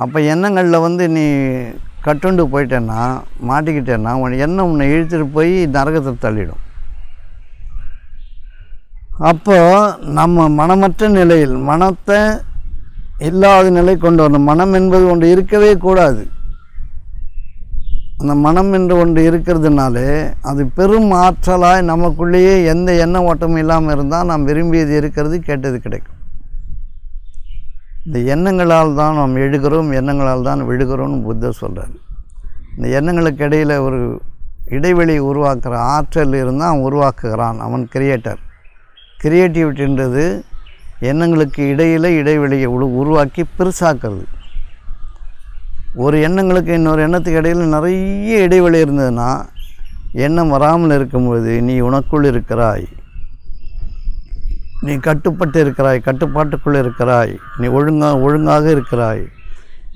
அப்போ எண்ணங்களில் நீ கட்டுண்டு போயிட்டேன்னா, மாட்டிக்கிட்டேன்னா, உன் எண்ணம் உன்னை இழுத்துட்டு போய் நரகத்தை தள்ளிடும். அப்போ நம்ம மனமற்ற நிலையில், மனத்தை இல்லாத நிலை கொண்டு வரணும். மனம் என்பது ஒன்று இருக்கவே கூடாது. அந்த மனம் என்று ஒன்று இருக்கிறதுனாலே அது பெரும் ஆற்றலாய் நமக்குள்ளேயே எந்த எண்ண ஓட்டமும் இல்லாமல் இருந்தால் நாம் விரும்பியது இருக்கிறது, கேட்டது கிடைக்கும். இந்த எண்ணங்களால் தான் நாம் எழுகிறோம், எண்ணங்களால் தான் விழுகிறோம்னு புத்தர் சொல்கிறார். இந்த எண்ணங்களுக்கு இடையில் ஒரு இடைவெளி உருவாக்குற ஆற்றல் இருந்தால் அவன் உருவாக்குகிறான். அவன் கிரியேட்டர். கிரியேட்டிவிட்டின்றது எண்ணங்களுக்கு இடையில் இடைவெளியை உருவாக்கி பெருசாக்குறது. ஒரு எண்ணங்களுக்கு இன்னொரு எண்ணத்துக்கு இடையில் நிறைய இடைவெளி இருந்ததுன்னா, எண்ணம் வராமல் இருக்கும்போது நீ உனக்குள் இருக்கிறாய், நீ கட்டுப்பட்டு இருக்கிறாய், கட்டுப்பாட்டுக்குள்ளே இருக்கிறாய், நீ ஒழுங்காக இருக்கிறாய்.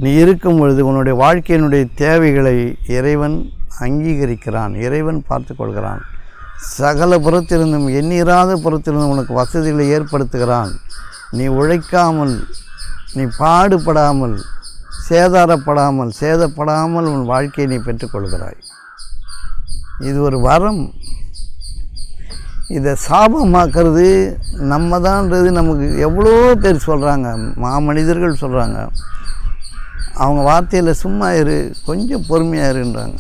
நீ இருக்கும் பொழுது உன்னுடைய வாழ்க்கையினுடைய தேவைகளை இறைவன் அங்கீகரிக்கிறான், இறைவன் பார்த்து கொள்கிறான். சகல புறத்திலிருந்தும், எண்ணிராத புறத்திலிருந்தும் உனக்கு வசதிகளை ஏற்படுத்துகிறான். நீ உழைக்காமல், நீ பாடுபடாமல், சேதப்படாமல் உன் வாழ்க்கையை நீ பெற்றுக்கொள்கிறாய். இது ஒரு வரம். இதை சாபமாக்குறது நம்ம தான்ன்றது நமக்கு எவ்வளோ பேர் சொல்கிறாங்க, மாமனிதர்கள் சொல்கிறாங்க. அவங்க வார்த்தையில் சும்மா இரு, கொஞ்சம் பொறுமையாக இருன்றாங்க.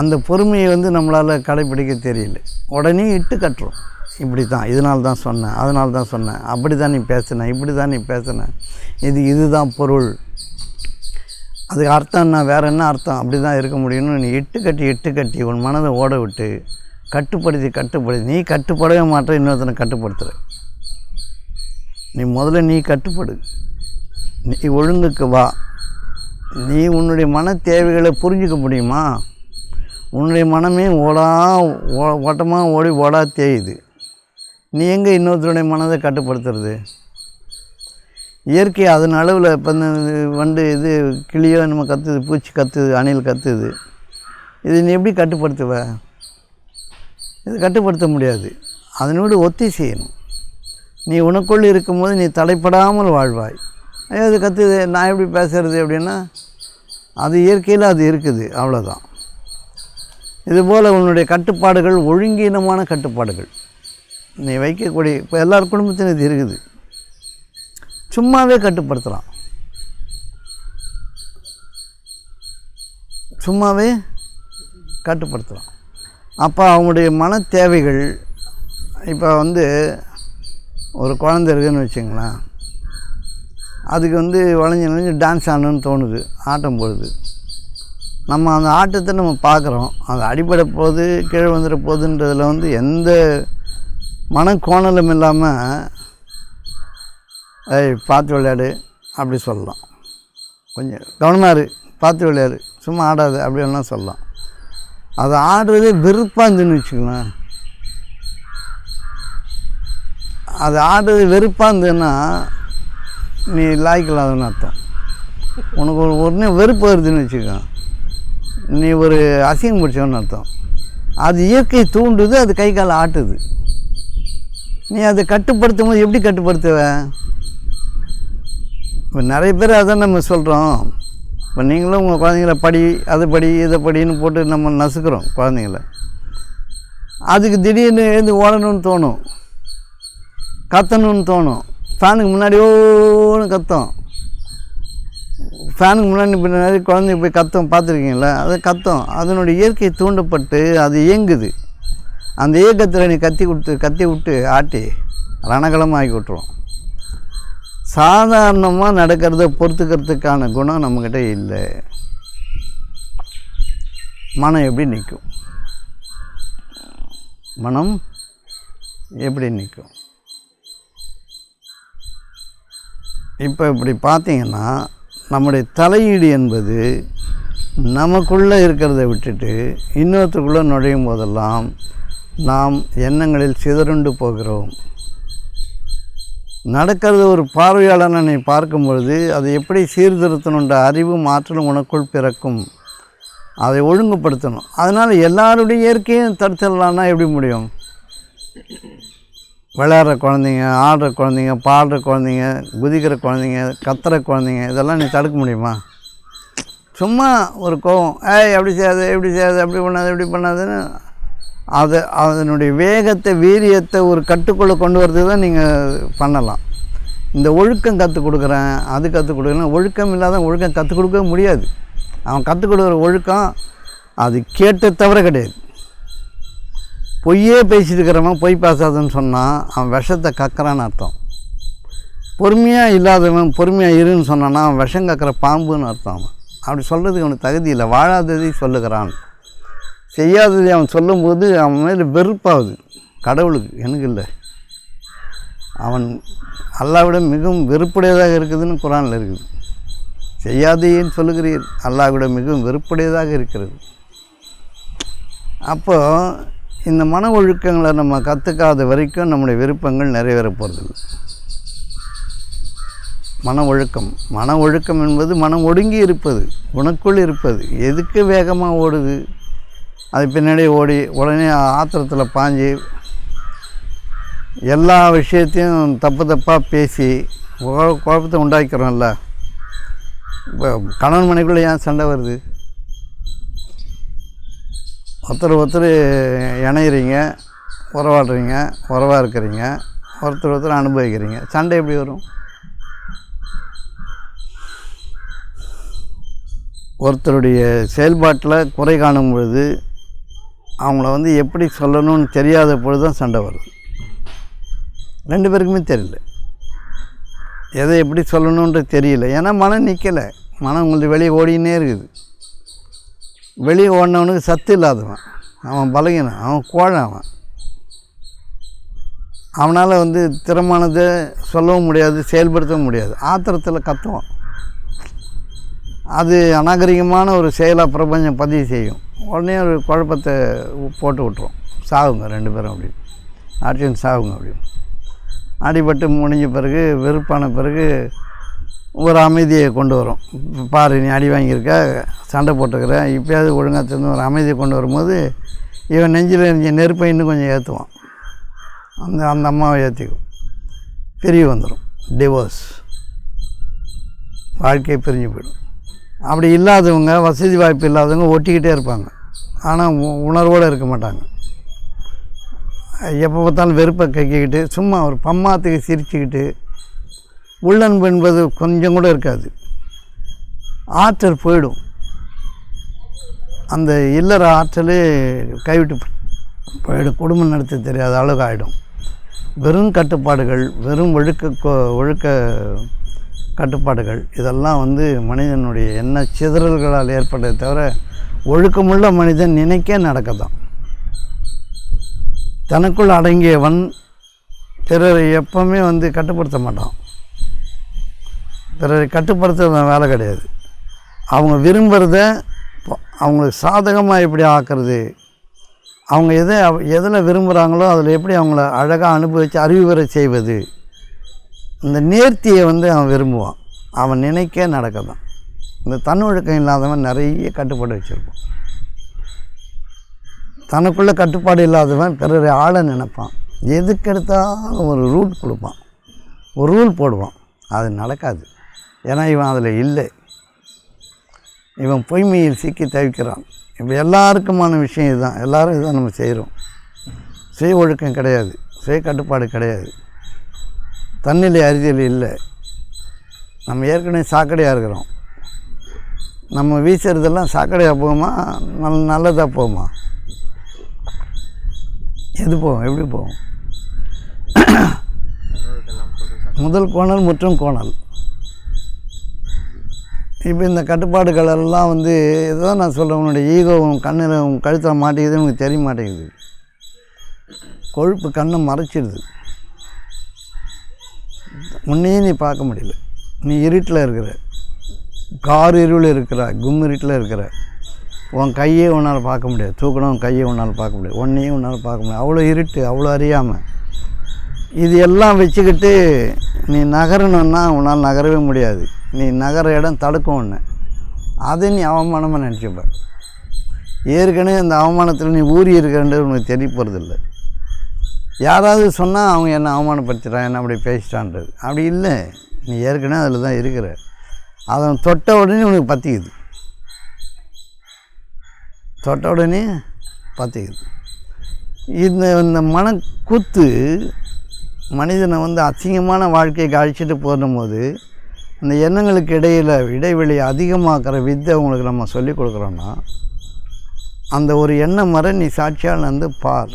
அந்த பொறுமையை நம்மளால் கடைப்பிடிக்க தெரியல. உடனே இட்டு கட்டுறோம். இப்படி தான், இதனால தான் சொன்னேன், அதனால தான் சொன்னேன், அப்படி தான் நீ பேசின, இப்படி தான் நீ பேசின, இதுதான் பொருள், அதுக்கு அர்த்தம் என்ன, வேறு என்ன அர்த்தம், அப்படி தான் இருக்க முடியும்னு நீ இட்டு கட்டி உன் மனதை ஓட விட்டு கட்டுப்படுத்தி நீ கட்டுப்படவே மாட்டேன், இன்னொருத்தனை கட்டுப்படுத்துகிற. நீ முதல்ல நீ கட்டுப்படு, நீ ஒழுங்குக்கு வா. நீ உன்னுடைய மன தேவைகளை புரிஞ்சிக்க முடியுமா? உன்னுடைய மனமே ஓட்டமாக ஓடா தேயுது. நீ எங்கே இன்னொருத்தருடைய மனதை கட்டுப்படுத்துறது? இயற்கை அதன் அளவில் இப்போ வண்டு இது கிளியோ நம்ம கத்துது, பூச்சி கத்துது, அணில் கத்துது, இது நீ எப்படி கட்டுப்படுத்துவ? இது கட்டுப்படுத்த முடியாது. அதனோடு ஒத்தி செய்யணும். நீ உனக்குள் இருக்கும்போது நீ தடைப்படாமல் வாழ்வாய். ஐயோ அது கத்துது, நான் எப்படி பேசுகிறது அப்படின்னா, அது இயற்கையில் அது இருக்குது, அவ்வளோதான். இதுபோல் உன்னுடைய கட்டுப்பாடுகள் ஒழுங்கீனமான கட்டுப்பாடுகள் நீ வைக்கக்கூடிய, இப்போ எல்லார் குடும்பத்திலும் இது இருக்குது. சும்மாவே கட்டுப்படுத்தலாம், அப்போ அவங்களுடைய மன தேவைகள், இப்போ ஒரு குழந்தை இருக்குதுன்னு வச்சுங்களேன், அதுக்கு வளைஞ்சு டான்ஸ் ஆடணும்னு தோணுது, ஆட்டம் போடுது. நம்ம அந்த ஆட்டத்தை நம்ம பார்க்குறோம், அது அடிப்படை போகுது, கீழே வந்துட போகுதுன்றதில் எந்த மனக்கோணலும் இல்லாமல் ஏய் பார்த்து விளையாடு அப்படி சொல்லலாம். கொஞ்சம் கவனமாக இரு, பார்த்து விளையாடு, சும்மா ஆடாது அப்படி வேணால் சொல்லலாம். அது ஆடுறதே வெறுப்பாக இருந்துன்னு வச்சுக்கலாம். அது ஆடுறது வெறுப்பாக இருந்ததுன்னா நீ லாய்க்கலாதுன்னு அர்த்தம். உனக்கு உடனே வெறுப்பு வருதுன்னு வச்சுக்கோ, நீ ஒரு அசிங்கம் பிடிச்சவன்னு அர்த்தம். அது இயற்கை தூண்டுது, அது கை கால் ஆட்டுது. நீ அதை கட்டுப்படுத்தும் போது எப்படி கட்டுப்படுத்துவ? இப்போ நிறைய பேர் அதான் நம்ம சொல்கிறோம். இப்போ நீங்களும் உங்கள் குழந்தைங்கள படி, அதை படி, இதை படின்னு போட்டு நம்ம நசுக்கிறோம் குழந்தைங்கள. அதுக்கு திடீர்னு எழுந்து ஓடணும்னு தோணும், கத்தணும்னு தோணும். ஃபேனுக்கு முன்னாடி ஓன்னு கத்தும். ஃபேனுக்கு முன்னாடி பின்னாடி குழந்தைங்க போய் கத்தும், பார்த்துருக்கீங்களா? அது கத்தும். அதனுடைய இயற்கை தூண்டப்பட்டு அது இயங்குது. அந்த இயக்கத்தில் நீ கத்தி விட்டு ஆட்டி ரணகலமாக ஆக்கி விட்டுரும். சாதாரணமாக நடக்கிறத பொறுத்துக்கிறதுக்கான குணம் நம்மக்கிட்ட இல்லை. மனம் எப்படி நிற்கும்? மனம் எப்படி நிற்கும்? இப்போ இப்படி பார்த்தீங்கன்னா நம்முடைய தலையீடு என்பது நமக்குள்ளே இருக்கிறத விட்டுட்டு இன்னொருத்தருக்குள்ளே நுழையும் போதெல்லாம் நாம் எண்ணங்களில் சிதறுண்டு போகிறோம். நடக்கிறது ஒரு பார்வையாளனை பார்க்கும் பொழுது அதை எப்படி சீர்திருத்தணுன்ற அறிவும் ஆற்றலும் உனக்குள் பிறக்கும். அதை ஒழுங்குபடுத்தணும். அதனால் எல்லாருடைய இயற்கையும் தடுத்துடலான்னா எப்படி முடியும்? விளையாடுற குழந்தைங்க, ஆடுற குழந்தைங்க, பாடுற குழந்தைங்க, குதிக்கிற குழந்தைங்க, கத்துற குழந்தைங்க, இதெல்லாம் நீ தடுக்க முடியுமா? சும்மா ஒரு கோவம், எப்படி செய்யாது, எப்படி செய்யாது, அப்படி பண்ணாது, இப்படி பண்ணாதுன்னு அதனுடைய வேகத்தை, வீரியத்தை ஒரு கட்டுக்குள்ளே கொண்டு வரதுக்கு தான் நீங்கள் பண்ணலாம். இந்த ஒழுக்கம் கற்றுக் கொடுக்குறேன், அது கற்றுக் கொடுக்குறேன், ஒழுக்கம் இல்லாத ஒழுக்கம் கற்றுக் கொடுக்க முடியாது. அவன் கற்றுக் கொடுக்குற ஒழுக்கம் அது கேட்ட தவிர கிடையாது. பொய்யே பேசிட்டு இருக்கிறவன் பொய் பேசாதன்னு சொன்னால் அவன் விஷத்தை கக்கறான்னு அர்த்தம். பொறுமையாக இல்லாதவன் பொறுமையாக இருன்னு சொன்னான்னா அவன் விஷம் கக்கிற பாம்புன்னு அர்த்தம். அவன் அப்படி சொல்கிறதுக்கு அவனுக்கு தகுதி இல்லை. வாழாததை சொல்லுகிறான். செய்யாததை அவன் சொல்லும்போது அவன் மேலே வெறுப்பாகுது கடவுளுக்கு, எனக்கு இல்லை. அவன் அல்லாஹ்விட மிகவும் வெறுப்புடையதாக இருக்குதுன்னு குரானில் இருக்குது. செய்யாதேன்னு சொல்லுகிறீர், அல்லாஹ்விட மிகவும் வெறுப்புடையதாக இருக்கிறது. அப்போது இந்த மன ஒழுக்கங்களை நம்ம கற்றுக்காத வரைக்கும் நம்முடைய விருப்பங்கள் நிறைவேற போகிறதில்லை. மன ஒழுக்கம் என்பது மனம் ஒடுங்கி இருப்பது, உனக்குள் இருப்பது. எதுக்கு வேகமாக ஓடுது, அது பின்னாடி ஓடி உடனே ஆத்திரத்தில் பாஞ்சு எல்லா விஷயத்தையும் தப்பாக பேசி குழப்பத்தை உண்டாக்கிறோம்ல. இப்போ கணவன் மனைக்குள்ளே ஏன் சண்டை வருது? ஒருத்தர் இணையிறீங்க, உறவாடுறீங்க, உறவாக இருக்கிறீங்க, ஒருத்தர் அனுபவிக்கிறீங்க, சண்டை எப்படி வரும்? ஒருத்தருடைய செயல்பாட்டில் குறை காணும் பொழுது அவங்கள எப்படி சொல்லணும்னு தெரியாத பொழுது தான் சண்டை வருது. ரெண்டு பேருக்குமே தெரியல, எதை எப்படி சொல்லணுன்றது தெரியல. ஏன்னா மனம் நிற்கலை. மனம் உங்களுக்கு வெளியே ஓடினே இருக்குது. வெளியே ஓடினவனுக்கு சத்து இல்லாதவன், அவன் பலகீனம், அவன் கோழை. அவனால் திறமானதை சொல்லவும் முடியாது, செயல்படுத்தவும் முடியாது. ஆத்திரத்தில் கத்துவான். அது அநாகரிகமான ஒரு செயலாக பிரபஞ்சம் பதிவு செய்யும். உடனே ஒரு குழப்பத்தை போட்டு விட்டுரும். சாகுங்க ரெண்டு பேரும், அப்படி ஆட்சியும் சாகுங்க. அப்படி அடிபட்டு முடிஞ்ச பிறகு, வெறுப்பான பிறகு ஒரு அமைதியை கொண்டு வரும். பாரு, நீ அடி வாங்கியிருக்க, சண்டை போட்டுக்கிற, இப்போயாவது ஒழுங்காக திறந்து ஒரு அமைதியை கொண்டு வரும்போது இவன் நெஞ்சில் எரிஞ்ச நெருப்பை இன்னும் கொஞ்சம் ஏற்றுவான். அந்த அம்மாவை ஏற்றிக்கும். பிரிவு வந்துடும், டிவோர்ஸ், வாழ்க்கையை பிரிஞ்சு போயிடும். அப்படி இல்லாதவங்க, வசதி வாய்ப்பு இல்லாதவங்க ஒட்டிக்கிட்டே இருப்பாங்க. ஆனால் உணர்வோடு இருக்க மாட்டாங்க. எப்போ பார்த்தாலும் வெறுப்பை கக்கிக்கிட்டு சும்மா ஒரு பம்மாத்துக்கு சிரிச்சுக்கிட்டு உள்ளன்பு என்பது கொஞ்சம் கூட இருக்காது. ஆற்றல் போயிடும். அந்த இல்லற ஆற்றலே கைவிட்டு போயிடும். குடும்பம் நடத்த தெரியாத அளவுக்கு ஆகிடும். வெறும் கட்டுப்பாடுகள், வெறும் ஒழுக்க கட்டுப்பாடுகள், இதெல்லாம் மனிதனுடைய எண்ண சிதறல்களால் ஏற்பட்டதை தவிர ஒழுக்கமுள்ள மனிதன் நினைக்க நடக்கதான். தனக்குள் அடங்கியவன் பிறரை எப்பவுமே கட்டுப்படுத்த மாட்டான். பிறரை கட்டுப்படுத்துறது வேலை கிடையாது. அவங்க விரும்புகிறத அவங்களுக்கு சாதகமாக எப்படி ஆக்கிறது, அவங்க எதில் விரும்புகிறாங்களோ அதில் எப்படி அவங்கள அழகாக அனுபவித்து அறிவுரை செய்வது, இந்த நேர்த்தியை வந்து அவன் விரும்புவான். அவன் நினைக்க நடக்கதான். இந்த தன்னொழுக்கம் இல்லாதவன் நிறைய கட்டுப்பாடு வச்சுருப்பான். தனக்குள்ளே கட்டுப்பாடு இல்லாதவன் பிறரை ஆள நினைப்பான். எதுக்கெடுத்தாலும் ஒரு ரூட் கொடுப்பான், ஒரு ரூல் போடுவான். அது நடக்காது. ஏன்னா இவன் அதில் இல்லை. இவன் பொய்மையில் சிக்கி தவிக்கிறான். இப்போ எல்லாருக்குமான விஷயம் இதுதான். எல்லோரும் இதுதான் நம்ம செய்கிறோம். சுய ஒழுக்கம் கிடையாது, சுய கட்டுப்பாடு கிடையாது, தன்னிலை அறிதல் இல்லை. நம்ம ஏற்கனவே சாக்கடையாக இருக்கிறோம். நம்ம வீசுறதெல்லாம் சாக்கடையாக போகுமா, நல்லதாக போகுமா? எது போகும், எப்படி போகும்? முதல் கோணல் முற்றும் கோணல். இப்போ இந்த கட்டுப்பாடுகள் எல்லாம் வந்து இதுதான் நான் சொல்கிறேன். உன்னுடைய ஈகோ உன் கண்ணில் உன் கழுத்தில் மாட்டேங்குதுன்னு உனக்கு தெரிய மாட்டேங்குது. கொழுப்பு கண்ணை மறைச்சிடுது. முன்னையே நீ பார்க்க முடியல. நீ இருட்டில் இருக்கிற, கார் இருள் இருக்கிற, கும் இருட்டில் இருக்கிற. உன் கையே உன்னால் பார்க்க முடியாது. தூக்கணும் உன் கையை உன்னால் பார்க்க முடியாது. ஒன்றையும் உன்னால் பார்க்க முடியாது. அவ்வளோ இருட்டு, அவ்வளோ அறியாமல். இது எல்லாம் வச்சுக்கிட்டு நீ நகரணுன்னா உன்னால் நகரவே முடியாது. நீ நகர இடம் தடுக்கும் ஒன்று. அதை நீ அவமானமாக நினச்சிப்ப. ஏற்கனவே அந்த அவமானத்தில் நீ ஊறி இருக்கிறன்றது உனக்கு தெரிய போகிறதில்ல. யாராவது சொன்னால் அவங்க என்ன அவமானப்படுத்துகிறான், என்ன அப்படி பேசிட்டான்றது. அப்படி இல்லை. நீ ஏற்கனவே அதில் தான் இருக்கிற. அதை தொட்ட உடனே உனக்கு பற்றிக்குது. தொட்ட உடனே பற்றிக்குது. இந்த மனக்கூத்து மனிதனை வந்து அசிங்கமான வாழ்க்கைக்கு அழிச்சிட்டு போகும்போது இந்த எண்ணங்களுக்கு இடைவெளி அதிகமாக்குற வித்தை உங்களுக்கு நம்ம சொல்லிக் கொடுக்குறோன்னா, அந்த ஒரு எண்ணம் வர நீ சாட்சியால் வந்து பார்.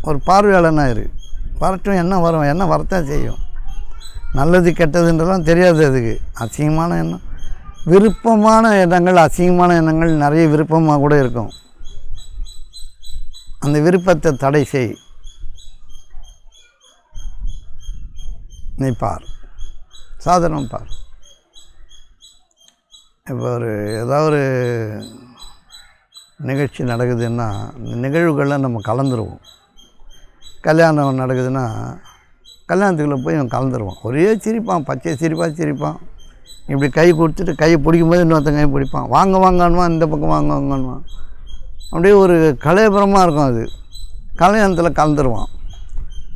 ஒரு பார்வையாளனாக இரு. வரட்டும், என்ன வரும், என்ன வரத்தான் செய்யும். நல்லது கெட்டதுன்றலாம் தெரியாது. அதுக்கு அசிங்கமான எண்ணம், விருப்பமான எண்ணங்கள், அசிங்கமான எண்ணங்கள் நிறைய விருப்பமாக கூட இருக்கும். அந்த விருப்பத்தை தடை செய். நீ பார், சாதாரணம் பார். இப்போ ஏதாவது ஒரு நிகழ்ச்சி நடக்குதுன்னா இந்த நிகழ்வுகளில் நம்ம கலந்துருவோம். கல்யாணம் நடக்குதுன்னா கல்யாணத்துக்குள்ளே போய் அவன் கலந்துருவான். ஒரே சிரிப்பான், பச்சை சிரிப்பான். இப்படி கை கொடுத்துட்டு கையை பிடிக்கும்போது இன்னொருத்தன் கை பிடிப்பான். வாங்க வாங்கன்னுவான், இந்த பக்கம் வாங்க வாங்கன்னுவான். அப்படியே ஒரு கலையபுரமாக இருக்கும். அது கல்யாணத்தில் கலந்துருவான்.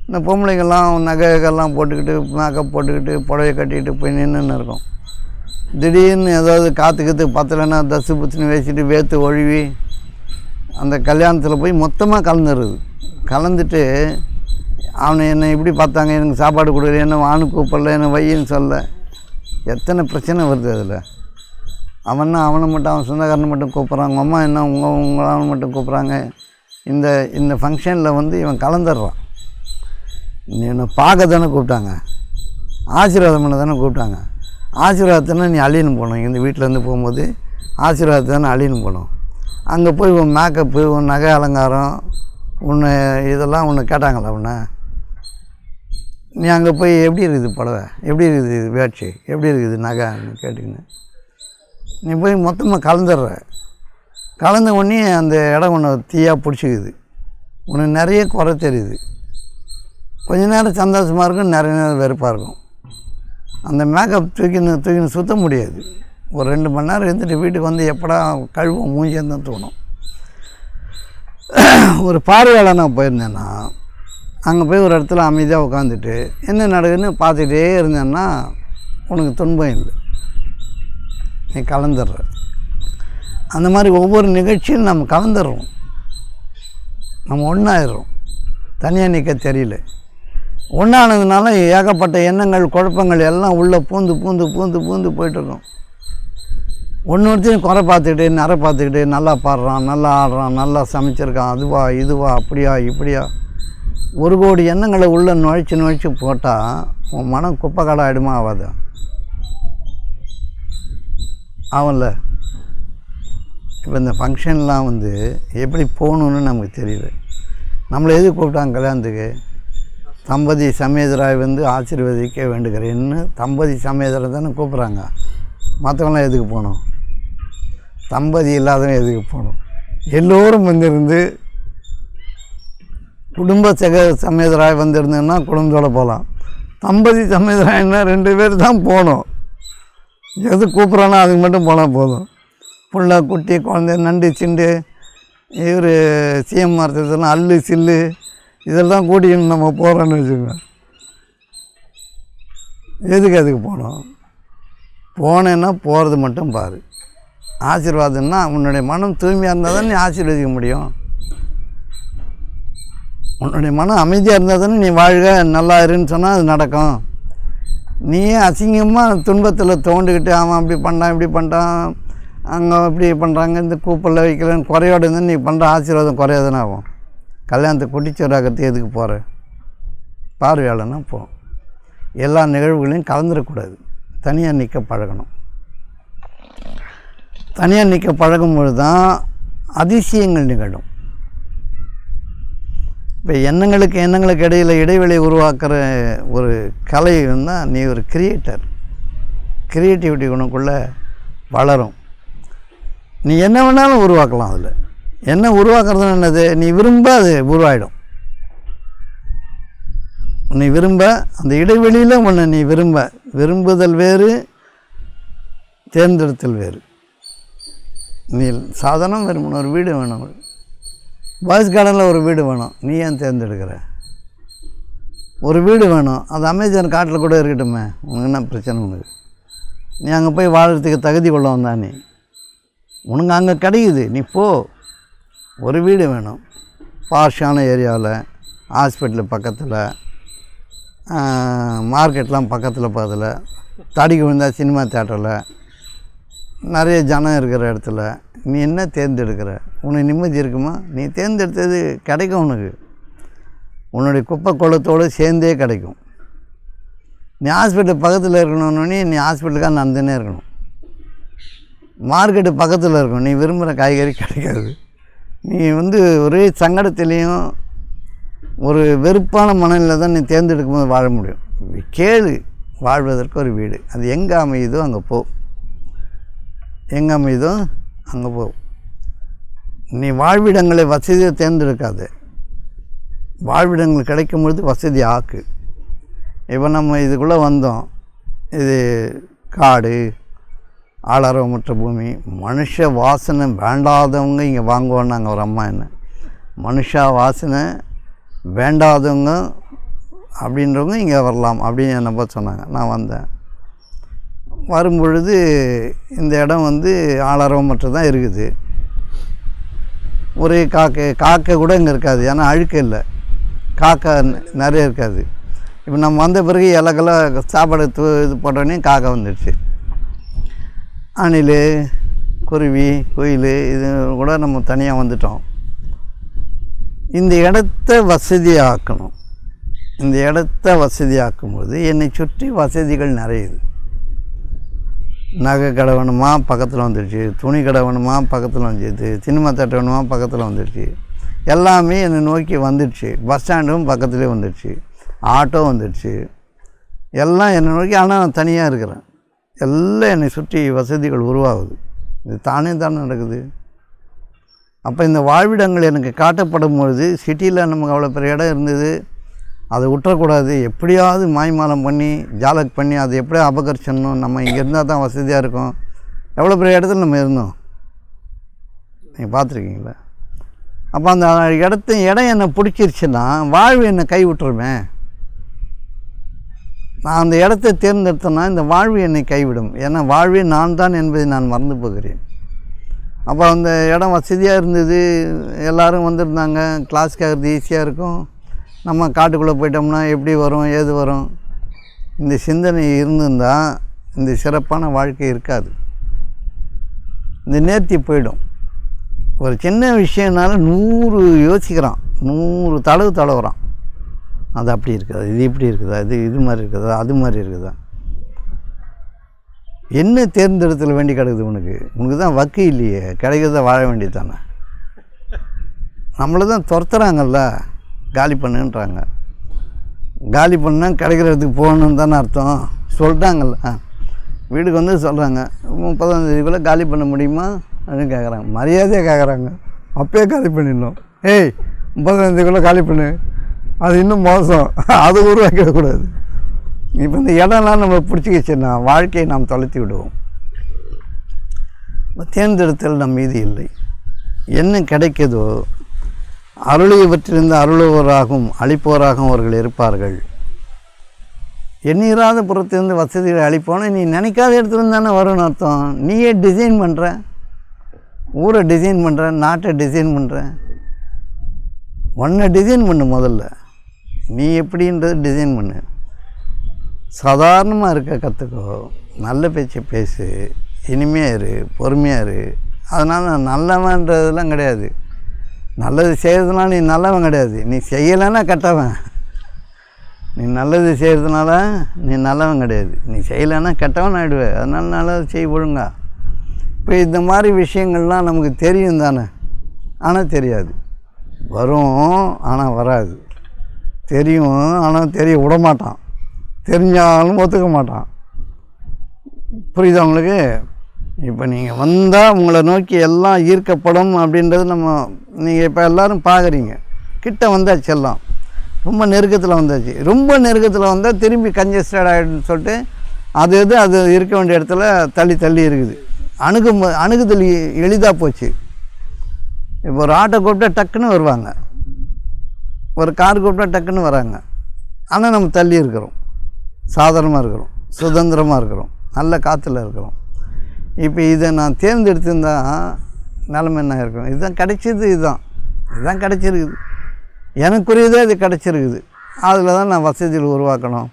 இந்த பொம்பளைங்கள்லாம் நகைகள்லாம் போட்டுக்கிட்டு, மேக்கப் போட்டுக்கிட்டு, புடவை கட்டிக்கிட்டு போய் நின்றுன்னு இருக்கும். திடீர்னு ஏதாவது காற்றுக்கு பத்தலைன்னா தசு புத்துன்னு வச்சுட்டு வேற்று ஒழுவி அந்த கல்யாணத்தில் போய் மொத்தமாக கலந்துடுறது. கலந்துட்டு அவனை என்னை இப்படி பார்த்தாங்க, எனக்கு சாப்பாடு கொடுக்குற, என்ன வானு கூப்பிடல, என்ன வையின்னு சொல்ல, எத்தனை பிரச்சனை வருது அதில். அவனை மட்டும் அவன் சொந்தக்காரனை மட்டும் கூப்பிட்றாங்க, அம்மா என்ன உங்களான மட்டும் கூப்பிட்றாங்க. இந்த ஃபங்க்ஷனில் வந்து இவன் கலந்துடுறான். நீ என்னை பார்க்க தானே கூப்பிட்டாங்க, ஆசீர்வாதம் பண்ண தானே கூப்பிட்டாங்க. ஆசீர்வாதத்தினா நீ அழின்னு போகணும். இந்த வீட்டிலேருந்து போகும்போது ஆசீர்வாதத்தை தானே அழின்னு போகணும். அங்கே போய் உன் மேக்கப்பு, உன் நகை அலங்காரம், இதெல்லாம் உன்னை கேட்டாங்களா? உன்னை நீ அங்கே போய் எப்படி இருக்குது புடவை, எப்படி இருக்குது இது வேட்சி, எப்படி இருக்குது நகைன்னு கேட்டுக்கின்னு நீ போய் மொத்தமாக கலந்துடுற. கலந்த உடனே அந்த இடம் ஒன்று தீயாக பிடிச்சிக்குது. உனக்கு நிறைய குறை தெரியுது. கொஞ்ச நேரம் சந்தோஷமாக இருக்கும், நிறைய நேரம் வெறுப்பாக இருக்கும். அந்த மேக்கப் தூக்கின்னு சுற்ற முடியாது. ஒரு 2 மணி நேரம் இருந்துட்டு வீட்டுக்கு வந்து எப்படா கழுவும் மூஞ்சின்னு தான் தோணும். ஒரு பார்வையாளனாக போயிருந்தேன்னா அங்கே போய் ஒரு இடத்துல அமைதியாக உட்காந்துட்டு என்ன நடக்குதுன்னு பார்த்துக்கிட்டே இருந்தேன்னா உனக்கு துன்பம் இல்லை, நீ கலந்துடுற. அந்த மாதிரி ஒவ்வொரு நிகழ்ச்சியும் நம்ம கலந்துடுறோம். நம்ம ஒன்றாயிடுறோம். தனியாக நிற்க தெரியல. ஒன்றானதுனால ஏகப்பட்ட எண்ணங்கள், குழப்பங்கள் எல்லாம் உள்ளே பூந்து பூந்து பூந்து பூந்து போய்ட்டுருக்கோம். ஒன்றொருத்தையும் குறை பார்த்துக்கிட்டு, நிறை பார்த்துக்கிட்டு, நல்லா பாடுறான், நல்லா ஆடுறான், நல்லா சமைச்சிருக்கான், அதுவா இதுவா, அப்படியா இப்படியா, 1 கோடி எண்ணங்களை உள்ளே நுழைச்சி போட்டால் உன் மனம் குப்பை கடை ஆகிடுமா? ஆகாது. ஆகல. இப்போ இந்த ஃபங்க்ஷன்லாம் வந்து எப்படி போகணுன்னு நமக்கு தெரியல. நம்மளை எது கூப்பிட்டாங்க கல்யாணத்துக்கு? தம்பதி சமேதராய் வந்து ஆசீர்வதிக்க வேண்டுகிறேன்னு தம்பதி சமேதரை தானே கூப்பிட்றாங்க. மற்றவங்களாம் எதுக்கு போகணும்? தம்பதி இல்லாதவங்க எதுக்கு போகணும்? எல்லோரும் வந்திருந்து குடும்ப சமேதராய் வந்திருந்தேன்னா குடும்பத்தோடு போகலாம். தம்பதி சமேதராய்னா 2 பேர் தான் போகணும். எது கூப்பிட்றானோ அதுக்கு மட்டும் போனால் போதும். புள்ள குட்டி குழந்தை நண்டு சிண்டு இவர் சிஎம் மரத்தெல்லாம் அல்லு சில்லு இதெல்லாம் கூட்டின்னு நம்ம போகிறோன்னு வச்சுக்கோங்க. எதுக்கு போனோம்? போனேன்னா போகிறது மட்டும் பாரு. ஆசீர்வாதம்னா உன்னுடைய மனம் தூய்மையாக இருந்தால் தான் நீ ஆசீர்வதிக்க முடியும். உன்னுடைய மனம் அமைதியாக இருந்தால் தானே நீ வாழ்க நல்லா இருன்னு சொன்னால் அது நடக்கும். நீயே அசிங்கமாக துன்பத்தில் தோண்டுக்கிட்டு அவன் அப்படி பண்ணுறான் இப்படி பண்ணுறான் அங்கே இப்படி பண்ணுறாங்க இந்த கூப்பிடல வைக்கலன்னு குறையோடு இருந்தால் நீ பண்ணுற ஆசீர்வாதம் குறையாதானே ஆகும். கல்யாணத்தை குட்டிச்சோறாக்கிறது எதுக்கு போகிற? பார்வையாளனா போ. எல்லா நிகழ்வுகளையும் கலந்துடக்கூடாது. தனியாக நிற்க பழகணும். தனியாக நிற்க பழகும்பொழுது தான் அதிசயங்கள் நிகழும். இப்போ எண்ணங்களுக்கு இடையில் இடைவெளியை உருவாக்குற ஒரு கலை தான் நீ ஒரு கிரியேட்டர். க்ரியேட்டிவிட்டி குணக்குள்ளே வளரும். நீ என்ன வேணாலும் உருவாக்கலாம். அதில் என்ன உருவாக்குறதுன்னு என்னது? நீ விரும்ப அது உருவாயிடும். நீ விரும்ப அந்த இடைவெளியில் ஒன்று நீ விரும்புதல் வேறு, தேர்ந்தெடுத்தல் வேறு. நீ சாதாரணம் விரும்பணும். ஒரு வீடு வேணும், பாய்ஸ் கார்டனில் ஒரு வீடு வேணும். நீ ஏன் தேர்ந்தெடுக்கிற? ஒரு வீடு வேணும், அது அமேசான் காட்டில் கூட இருக்கட்டுமே, உனக்கு என்ன பிரச்சனை? உனக்கு நீ அங்கே போய் வாழறதுக்கு தகுதி கொள்ள வந்தா நீ? உனக்கு அங்கே கிடைக்குது, நீ போ. ஒரு வீடு வேணும், பாஷான ஏரியாவில், ஹாஸ்பிட்டலு பக்கத்தில், மார்க்கெட்லாம் பக்கத்தில் தடிக்கு விழுந்தால் சினிமா தேட்டரில், நிறைய ஜனம் இருக்கிற இடத்துல நீ என்ன தேர்ந்தெடுக்கிற? உனக்கு நிம்மதி இருக்குமா? நீ தேர்ந்தெடுத்தது கிடைக்கும். உனக்கு உன்னுடைய குப்பை கோலத்தோடு சேர்ந்தே கிடைக்கும். நீ ஹாஸ்பிட்டல் பக்கத்தில் இருக்கணுன்னே நீ ஹாஸ்பிட்டலுக்காக நடந்துன்னே இருக்கணும். மார்க்கெட்டு பக்கத்தில் இருக்கும், நீ விரும்புகிற காய்கறி கிடைக்காது. நீ ஒரே சங்கடத்துலேயும் ஒரு வெறுப்பான மனநிலையில் தான் நீ தேர்ந்தெடுக்கும் போது வாழ முடியும். கேளு, வாழ்வதற்கு ஒரு வீடு. அது எங்கே அமையுதோ அங்கே போ. எங்கே அமையுதோ அங்கே போ. நீ வாழ்விடங்களை வசதியை தேர்ந்தெடுக்காது. வாழ்விடங்கள் கிடைக்கும் பொழுது வசதி ஆக்கு. இப்போ நம்ம இதுக்குள்ளே வந்தோம், இது காடு, ஆளாரவமற்ற பூமி, மனுஷ வாசனை வேண்டாதவங்க இங்கே வாங்குவான்னாங்க ஒரு அம்மா. என்ன மனுஷா வாசனை வேண்டாதவங்க அப்படின்றவங்க இங்கே வரலாம் அப்படின்னு என்னை பார்த்து சொன்னாங்க. நான் வந்தேன். வரும்பொழுது இந்த இடம் ஆளாரவமற்ற தான் இருக்குது. ஒரே காக்கை கூட இங்கே இருக்காது, ஏன்னா அழுக்க இல்லை, காக்கை நிறைய இருக்காது. இப்போ நம்ம வந்த பிறகு இலக்கெல்லாம் சாப்பாடு இது போட்டோடனே காக்கை வந்துடுச்சு. அணில், குருவி, குயில் இது கூட நம்ம தனியாக வந்துட்டோம். இந்த இடத்த வசதியாக்கணும். இந்த இடத்த வசதியாக்கும்போது என்னை சுற்றி வசதிகள் நிறையுது. நகை கடை வேணுமா பக்கத்தில் வந்துடுச்சு, துணி கடை வேணுமா பக்கத்தில் வந்துடுச்சு, சினிமா தேட்டர் வேணுமா பக்கத்தில் வந்துடுச்சு, எல்லாமே என்னை நோக்கி வந்துடுச்சு. பஸ் ஸ்டாண்டும் பக்கத்துலேயே வந்துடுச்சு, ஆட்டோ வந்துடுச்சு, எல்லாம் என்னை நோக்கி. ஆனால் நான் தனியாக இருக்கிறேன். எல்லாம் என்னை சுற்றி வசதிகள் உருவாகுது. இது தானே நடக்குது. அப்போ இந்த வாழ்விடங்கள் எனக்கு காட்டப்படும் பொழுது, சிட்டியில் நமக்கு அவ்வளோ பெரிய இடம் இருந்தது, அதை விட்டுறக்கூடாது. எப்படியாவது மாய்மாலம் பண்ணி ஜாலக் பண்ணி அதை எப்படியா அபகரிச்சிடணும். நம்ம இங்கே இருந்தால் தான் வசதியாக இருக்கும். எவ்வளோ பெரிய இடத்துல நம்ம இருந்தோம், நீங்கள் பார்த்துருக்கீங்களா? அப்போ அந்த இடம் என்னை பிடிச்சிருச்சுன்னா வாழ்வு என்னை கை விட்டுருவேன். நான் அந்த இடத்தை தேர்ந்தெடுத்தேன்னா இந்த வாழ்வு என்னை கைவிடும். ஏன்னா வாழ்வே நான் தான் என்பதை நான் மறந்து போகிறேன். அப்போ அந்த இடம் வசதியாக இருந்தது, எல்லோரும் வந்திருந்தாங்க, கிளாஸ் கேட்குறது ஈஸியாக இருக்கும். நம்ம காட்டுக்குள்ளே போயிட்டோம்னா எப்படி வரும், ஏது வரும், இந்த சிந்தனை இருந்திருந்தால் இந்த சிறப்பான வாழ்க்கை இருக்காது. இந்த நேர்த்தி போயிடும். ஒரு சின்ன விஷயம்னால 100 யோசிக்கிறான், 100 தடவுறான். அது அப்படி இருக்குதா, இது இப்படி இருக்குதா, இது மாதிரி இருக்குதா, அது மாதிரி இருக்குதா. என்ன தேர்ந்தெடுத்தல் வேண்டி கிடக்குது உனக்கு தான் வக்கு இல்லையே, கிடைக்கிறத வாழ வேண்டியது தானே. நம்மளை தான் துரத்துறாங்கல்ல, காலி பண்ணுன்றாங்க. காலி பண்ணால் கிடைக்கிற இடத்துக்கு போகணுன்னு தானே அர்த்தம். சொல்லிட்டாங்கல்ல, வீட்டுக்கு வந்து சொல்கிறாங்க 30ஆம் தேதிக்குள்ளே காலி பண்ண முடியுமா அப்படின்னு கேட்குறாங்க. மரியாதையாக கேட்குறாங்க. அப்பயே காலி பண்ணிடணும். ஏய் 30ஆம் தேதிக்குள்ளே காலி பண்ணு, அது இன்னும் மோசம். அது உருவாக்கிடக்கூடாது. இப்போ இந்த இடம்லாம் நம்ம பிடிச்சிக்கிச்சுன்னா வாழ்க்கையை நாம் தொலைத்து விடுவோம். தேர்ந்தெடுத்தல் நம் மீது இல்லை. என்ன கிடைக்குதோ அருளியவற்றிலிருந்து அருளுவோராகவும் அளிப்போராகவும் அவர்கள் இருப்பார்கள். எண்ணிராத புறத்திலிருந்து வசதிகளை அளிப்போன்னு நீ நினைக்காத இடத்துலேருந்து தானே வரும்னு அர்த்தம். நீயே டிசைன் பண்ணுற, ஊரை டிசைன் பண்ணுற, நாட்டை டிசைன் பண்ணுற. ஒன்றை டிசைன் பண்ணு. முதல்ல நீ எப்படின்றது டிசைன் பண்ணு. சாதாரணமாக இருக்க கற்றுக்கோ. நல்ல பேச்சை பேசு, இனிமையாக இரு, பொறுமையாக இரு. அதனால் நான் நல்லவன்றதெல்லாம் கிடையாது. நல்லது செய்கிறதுனால நீ நல்லவன் கிடையாது. நீ செய்யலைன்னா கெட்டவன். நீ நல்லது செய்கிறதுனால நீ நல்லவன் கிடையாது. நீ செய்யலைன்னா கெட்டவன் ஆகிடுவேன். அதனால நல்லது செய்ய ஒழுங்கா. இப்போ இந்த மாதிரி விஷயங்கள்லாம் நமக்கு தெரியும் தானே, ஆனால் தெரியாது. வரும் ஆனால் வராது. தெரியும் ஆனால் தெரிய விட மாட்டான். தெரிஞ்சாலும் ஒத்துக்க மாட்டான். புரியுதா உங்களுக்கு? இப்போ நீங்கள் வந்தால் உங்களை நோக்கி எல்லாம் ஈர்க்கப்படும் அப்படின்றது நீங்கள் இப்போ எல்லோரும் பார்க்குறீங்க. கிட்ட வந்தாச்சு, எல்லாம் ரொம்ப நெருக்கத்தில் வந்தாச்சு. ரொம்ப நெருக்கத்தில் வந்தால் திரும்பி கன்ஜஸ்டட் ஆகிடுன்னு சொல்லிட்டு அது இருக்க வேண்டிய இடத்துல தள்ளி இருக்குது. அணுகுதல் எளிதாக போச்சு. இப்போ ஒரு ஆட்டோ கூப்பிட்டா டக்குன்னு வருவாங்க, ஒரு கார் கூப்பிட்டா டக்குன்னு வராங்க. ஆனால் நம்ம தள்ளி இருக்கிறோம், சாதாரணமாக இருக்கிறோம், சுதந்திரமாக இருக்கிறோம், நல்ல காற்றுல இருக்கிறோம். இப்போ இதை நான் தேர்ந்தெடுத்திருந்தால் நிலைமை என்ன இருக்கும்? இதுதான் கிடைச்சது, இதுதான் கிடைச்சிருக்குது. எனக்குரியதே இது கிடச்சிருக்குது. அதில் தான் நான் வசதிகள் உருவாக்கணும்.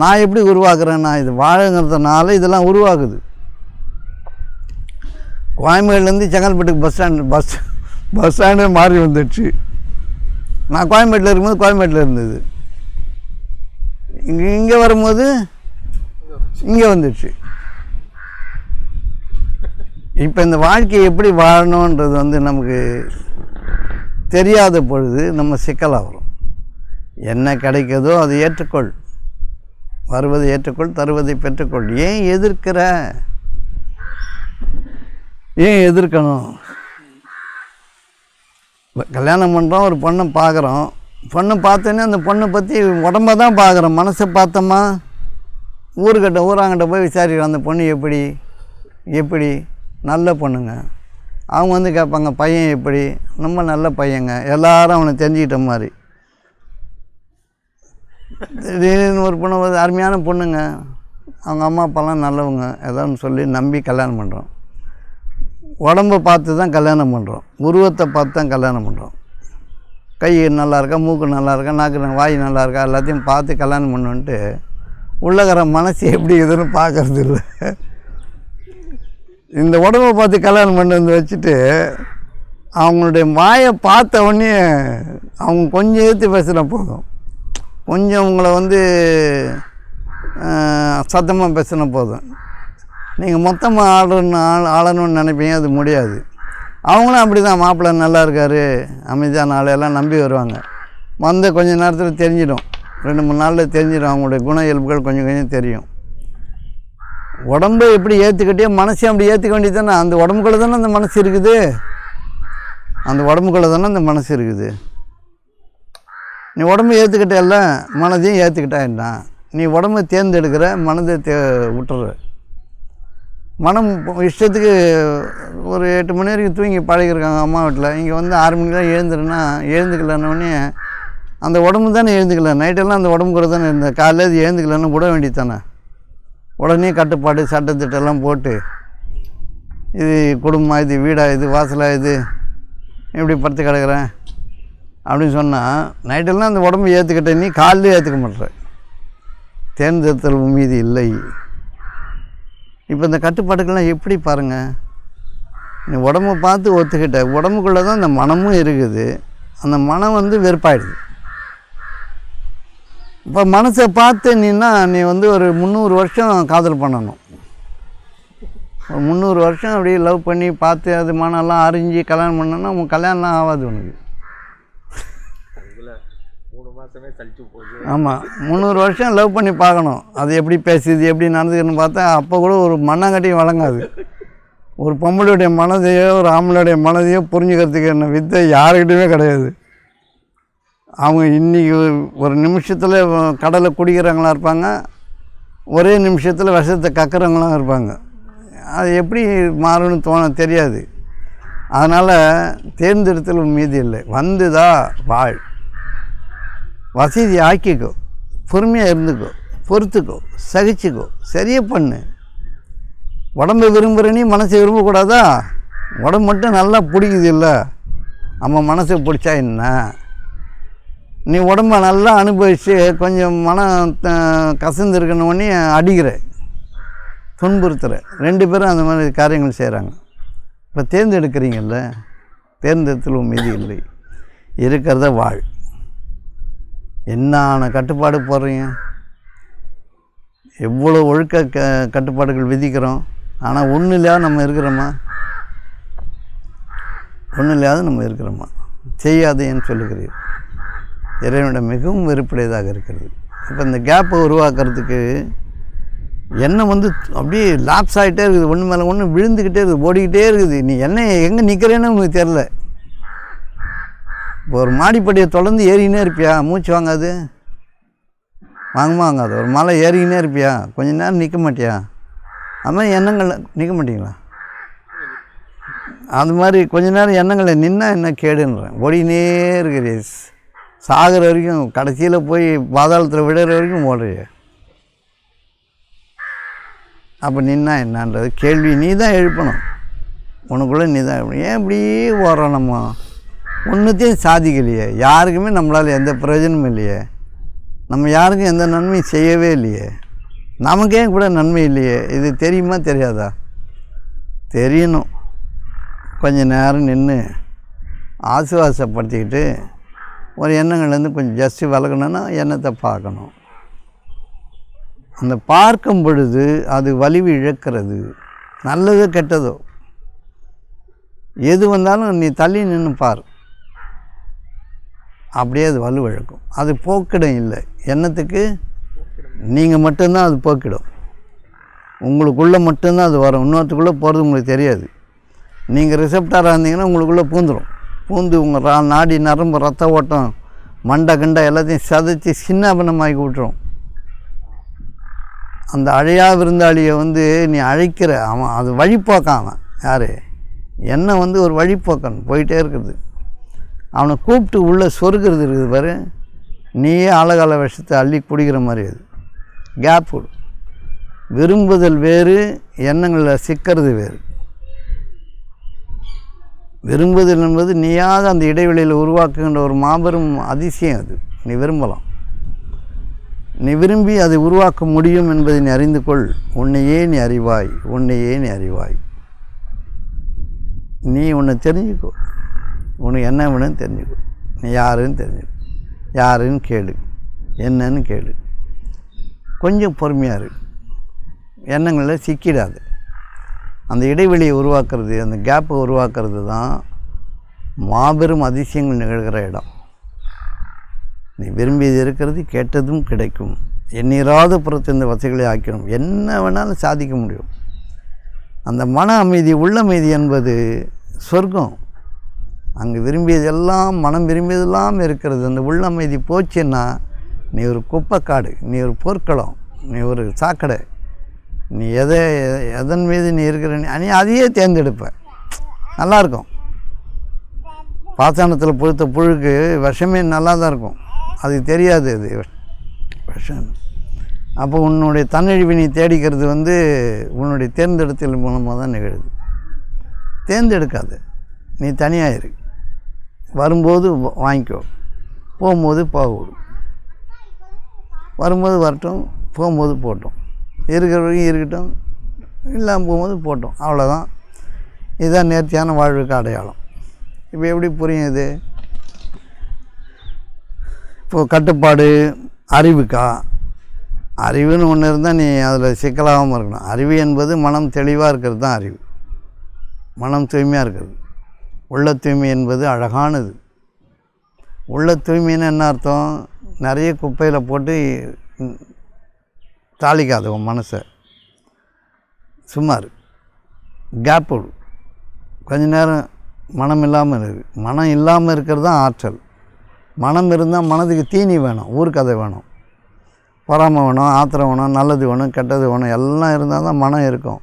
நான் எப்படி உருவாக்குறேன்னா, இது வாழங்கிறதுனால இதெல்லாம் உருவாகுது. கோயம்பேடுலேருந்து செங்கல்பட்டுக்கு பஸ் ஸ்டாண்டே மாறி வந்துடுச்சு. நான் கோயம்பேட்டில் இருக்கும்போது கோயம்பேட்டில் இருந்தது, இங்கே வரும்போது இங்கே வந்துடுச்சு. இப்போ இந்த வாழ்க்கையை எப்படி வாழணுன்றது நமக்கு தெரியாத பொழுது நம்ம சிக்கலாக வரும். என்ன கிடைக்கிறதோ அதை ஏற்றுக்கொள், வருவதை ஏற்றுக்கொள், தருவதை பெற்றுக்கொள். ஏன் எதிர்க்கிற? ஏன் எதிர்க்கணும்? கல்யாணம் பண்ணுறோம், ஒரு பொண்ணை பார்க்குறோம். பொண்ணை பார்த்தோன்னே அந்த பொண்ணை பற்றி உடம்ப தான் பார்க்குறோம், மனசை பார்த்தோமா? ஊராங்கிட்ட போய் விசாரிக்கிறோம், அந்த பொண்ணு எப்படி நல்ல பொண்ணுங்க. அவங்க கேட்பாங்க, பையன் எப்படி? ரொம்ப நல்ல பையங்க, எல்லாரும் அவனை தெரிஞ்சுக்கிட்ட மாதிரி. திடீர்னு ஒரு பொண்ணு அருமையான பொண்ணுங்க, அவங்க அம்மா அப்பாலாம் நல்லவங்க, ஏதோன்னு சொல்லி நம்பி கல்யாணம் பண்ணுறோம். உடம்பை பார்த்து தான் கல்யாணம் பண்ணுறோம், உருவத்தை பார்த்து தான் கல்யாணம் பண்ணுறோம். கை நல்லா இருக்கா, மூக்கு நல்லா இருக்கா, நாக்கு வாய் நல்லா இருக்கா, எல்லாத்தையும் பார்த்து கல்யாணம் பண்ணுன்ட்டு உள்ளகிற மனசு எப்படி இதுன்னு பார்க்கறது இல்லை. இந்த உடம்பை பார்த்து கல்யாணம் பண்ணி வந்து வச்சுட்டு அவங்களுடைய வாயை பார்த்த உடனே அவங்க கொஞ்சம் ஏற்றி பேசினா போதும், கொஞ்சம் உங்களை சத்தமாக பேசினா போதும், நீங்கள் மொத்தமாக ஆளணும்னு நினைப்பீங்க, அது முடியாது. அவங்களும் அப்படி தான், மாப்பிள்ளை நல்லா இருக்கார், அமைதியான ஆளையெல்லாம் நம்பி வருவாங்க. கொஞ்சம் நேரத்தில் தெரிஞ்சிடும், 2-3 நாளில் தெரிஞ்சிடும். அவங்களுடைய குண இயல்புகள் கொஞ்சம் தெரியும். உடம்பை எப்படி ஏற்றுக்கிட்டே மனசையும் அப்படி ஏற்றுக்க வேண்டியது தானே. அந்த உடம்புக்குள்ளே தானே அந்த மனசு இருக்குது, அந்த மனசு இருக்குது. நீ உடம்பை ஏற்றுக்கிட்டல, மனதையும் ஏற்றுக்கிட்டா என்ன? நீ உடம்பை தேர்ந்தெடுக்கிற, மனதை விட்டுற. மனம் இஷ்டத்துக்கு ஒரு 8 மணி வரைக்கும் தூங்கி பழகிருக்காங்க அம்மா வீட்டில். இங்கே 6 மணிக்கெலாம் எழுந்துக்கலன்னொடனே அந்த உடம்பு தானே எழுந்துக்கல. நைட்டெல்லாம் அந்த உடம்பு கூட தானே இருந்தேன். காலையில் அது எழுந்துக்கலன்னு விட வேண்டியது தானே. உடனே கட்டுப்பாடு சட்டத்திட்டெல்லாம் போட்டு, இது குடும்பம், இது வீடா, இது வாசலா, இது இப்படி படுத்து கிடக்கிறேன் அப்படின்னு சொன்னால் நைட்டெல்லாம் அந்த உடம்பு ஏற்றுக்கிட்ட. நீ காலையில் ஏற்றுக்க மாட்டேற. தேர்ந்தெடுத்தல் மீது இல்லை. இப்போ இந்த கட்டுப்பாட்டுக்கெல்லாம் எப்படி பாருங்கள், நீ உடம்பை பார்த்து ஒத்துக்கிட்ட. உடம்புக்குள்ளே தான் அந்த மனமும் இருக்குது. அந்த மனம் வெறுப்பாயிடுது. இப்போ மனசை பார்த்து நீ ஒரு 300 வருஷம் காதல் பண்ணணும். ஒரு 300 வருஷம் அப்படியே லவ் பண்ணி பார்த்து அது மனம்லாம் அறிஞ்சு கல்யாணம் பண்ணோன்னா உன் கல்யாணம்லாம் ஆகாது. உனக்கு 3 ஆமாம், 300 வருஷம் லவ் பண்ணி பார்க்கணும். அது எப்படி பேசுது, எப்படி நடந்துக்குன்னு பார்த்தா அப்போ கூட ஒரு மண்ணாங்கட்டியும் வழங்காது. ஒரு பொம்பளையுடைய மனதையோ ஒரு ஆம்பளையுடைய மனதையோ புரிஞ்சுக்கிறதுக்கு என்ன வித்தை யாருக்கிட்டையுமே கிடையாது. அவங்க இன்றைக்கி ஒரு நிமிஷத்தில் கடலை குடிக்கிறவங்களா இருப்பாங்க, ஒரே நிமிஷத்தில் விஷத்தை கக்கிறவங்களாம் இருப்பாங்க. அது எப்படி மாறும்னு தெரியாது. அதனால் தேர்ந்தெடுத்தல் மீதி இல்லை. வந்துதா வாழ், வசதி ஆக்கிக்கோ, பொறுமையாக இருந்துக்கோ, பொறுத்துக்கோ, சகிச்சுக்கோ, சரியாக பண்ணு. உடம்பை விரும்புகிற நீ மனசை விரும்பக்கூடாதா? உடம்பு மட்டும் நல்லா பிடிக்குது இல்லை, நம்ம மனசை பிடிச்சா என்ன? நீ உடம்பை நல்லா அனுபவித்து கொஞ்சம் மனம் கசந்து இருக்கணுன்னே அடிக்கிற, துன்புறுத்துகிற. 2 பேரும் அந்த மாதிரி காரியங்கள் செய்கிறாங்க. இப்போ தேர்ந்தெடுக்கிறீங்கல்ல, தேர்ந்தெடுத்தல் மீதி இல்லை. இருக்கிறத வாழ். என்னான கட்டுப்பாடு போடுறீங்க, எவ்வளோ ஒழுக்க கட்டுப்பாடுகள் விதிக்கிறோம். ஆனால் ஒன்றும் இல்லாத நம்ம இருக்கிறோமா? ஒன்றும் இல்லாத நம்ம இருக்கிறோமா? செய்யாதேன்னு சொல்லுகிறீர். இறைவனிடம் மிகவும் வெறுப்புடையதாக இருக்கிறது. இப்போ இந்த கேப்பை உருவாக்குறதுக்கு எண்ணெய் அப்படியே லாப்ஸ் ஆகிட்டே இருக்குது, ஒன்று மேலே ஒன்று விழுந்துக்கிட்டே இருக்குது, ஓடிக்கிட்டே இருக்குது. நீ எண்ணெய் எங்கே நிற்கிறேன்னு உனக்கு தெரில. இப்போ ஒரு மாடிப்படியை தொடர்ந்து ஏறிக்கினே இருப்பியா? மூச்சு வாங்காது? வாங்காது. ஒரு மலை ஏறிக்கினே இருப்பியா? கொஞ்ச நேரம் நிற்க மாட்டியா? அது மாதிரி எண்ணங்கள் நிற்க மாட்டிங்களா? அது மாதிரி கொஞ்ச நேரம் எண்ணங்களை நின்னா என்ன கேடுன்றேன். ஓடினே இருக்கிறீ, சாகிற வரைக்கும், கடைசியில் போய் பாதாளத்தில் விடுற வரைக்கும் ஓடுறிய. அப்போ நின்னா என்னன்றது கேள்வி நீ தான் எழுப்பணும். உனக்குள்ளே நீ தான் எழுப்பணும். ஏன் இப்படி ஓடுறோம்? நம்ம ஒன்றுத்தையும் சாதிக்கலையே, யாருக்குமே நம்மளால் எந்த பிரயோஜனமும் இல்லையே, நம்ம யாருக்கும் எந்த நன்மையும் செய்யவே இல்லையே, நமக்கே கூட நன்மை இல்லையே. இது தெரியுமா தெரியாதா? தெரியணும். கொஞ்ச நேரம் நின்று ஆசுவாசப்படுத்திக்கிட்டு ஒரு எண்ணங்கள்லேருந்து கொஞ்சம் ஜஸ்ட்டு விலகணுன்னா எண்ணத்தை பார்க்கணும். அந்த பார்க்கும் பொழுது அது வலிவு இழக்கிறது. நல்லதோ கெட்டதோ எது வந்தாலும் நீ தள்ளி நின்று பார், அப்படியே அது வலுவிழக்கும். அது போக்கிடம் இல்லை. எண்ணத்துக்கு நீங்கள் மட்டும்தான் அது போக்கிடும். உங்களுக்குள்ளே மட்டும்தான் அது வரும். இன்னொருத்துக்குள்ளே போகிறது உங்களுக்கு தெரியாது. நீங்கள் ரிசப்டாராக இருந்தீங்கன்னா உங்களுக்குள்ளே பூந்து உங்கள் நாடி நரம்பு ரத்த ஓட்டம் மண்டை கண்டை எல்லாத்தையும் சதைச்சி சின்னாபனமாக்கி விட்டுரும். அந்த அழையா விருந்தாளியை நீ அழைக்கிற அவன் அது வழிப்போக்கான். அவன் யார்? எண்ணெய் ஒரு வழிப்போக்கன் போயிட்டே இருக்குது. அவனை கூப்பிட்டு உள்ளே சொருகிறது இருக்குது பாரு, நீயே ஆழகால விஷத்தை அள்ளி குடிக்கிற மாதிரி. அது கேப் விடு. விரும்புதல் வேறு, எண்ணங்களில் சிக்கிறது வேறு. விரும்புதல் என்பது நீயாவது அந்த இடைவெளியில் உருவாக்குகின்ற ஒரு மாபெரும் அதிசயம். அது நீ விரும்பலாம், நீ விரும்பி அதை உருவாக்க முடியும் என்பதை நீ அறிந்து கொள். உன்னையே நீ அறிவாய், உன்னையே நீ அறிவாய். நீ உன்னை தெரிஞ்சுக்கோ, உனக்கு என்ன வேணும்னு தெரிஞ்சுக்கோ, நீ யாருன்னு தெரிஞ்சுக்கோ, யாருன்னு கேளு, என்னன்னு கேளு. கொஞ்சம் பொறுமையாக இரு, எண்ணங்களில் சிக்கிடாது. அந்த இடைவெளியை உருவாக்குறது, அந்த கேப்பை உருவாக்குறது தான் மாபெரும் அதிசயங்கள் நிகழ்கிற இடம். நீ விரும்பியது இருக்கிறது, கேட்டதும் கிடைக்கும். எண்ணிராத புறத்து இந்த வசதிகளை ஆக்கிடும். என்ன வேணாலும் சாதிக்க முடியும். அந்த மன அமைதி, உள்ள அமைதி என்பது சொர்க்கம். அங்கே விரும்பியதெல்லாம், மனம் விரும்பியதெல்லாம் இருக்கிறது. அந்த உள்ள அமைதி போச்சுன்னா நீ ஒரு குப்பைக்காடு, நீ ஒரு போர்க்களம், நீ ஒரு சாக்கடை. நீ எதன் மீது நீ இருக்கிற நீ அதையே தேர்ந்தெடுப்ப. நல்லாயிருக்கும். பாசானத்தில் பொறுத்த புழுக்கு விஷமே நல்லா தான் இருக்கும், அது தெரியாது அது விஷம். அப்போ உன்னுடைய தன்னழிவை நீ தேடிக்கிறது உன்னுடைய தேர்ந்தெடுத்தல் மூலமாக தான் நிகழுது. தேர்ந்தெடுக்காது, நீ தனியாக இரு. வரும்போது வாங்கிக்கோ, போகும்போது போகவிடும். வரும்போது வரட்டும், போகும்போது போட்டோம். இருக்கிற வரைக்கும் இருக்கட்டும், இல்லாமல் போகும்போது போட்டோம். அவ்வளோதான். இதுதான் நேர்த்தியான வாழ்வுக்கு அடையாளம். இப்போ எப்படி புரியும் இது? இப்போது கட்டுப்பாடு அறிவுக்கா? அறிவுன்னு ஒன்று இருந்தால் நீ அதில் சிக்கலாகாமல் இருக்கணும். அறிவு என்பது மனம் தெளிவாக இருக்கிறது தான் அறிவு. மனம் தூய்மையாக இருக்கிறது. உள்ள தூய்மை என்பது அழகானது. உள்ள தூய்மைன்னு என்ன அர்த்தம்? நிறைய குப்பையில் போட்டு தாளிக்காது உன் மனசை. சும்மா கேப் விடு. கொஞ்ச நேரம் மனம் இல்லாமல் இருக்குது. மனம் இல்லாமல் இருக்கிறது தான் ஆற்றல். மனம் இருந்தால் மனதுக்கு தீனி வேணும், ஊர்க்கதை வேணும், பொறாமை வேணும், ஆத்திரம் வேணும், நல்லது வேணும், கெட்டது வேணும், எல்லாம் இருந்தால் தான் மனம் இருக்கும்.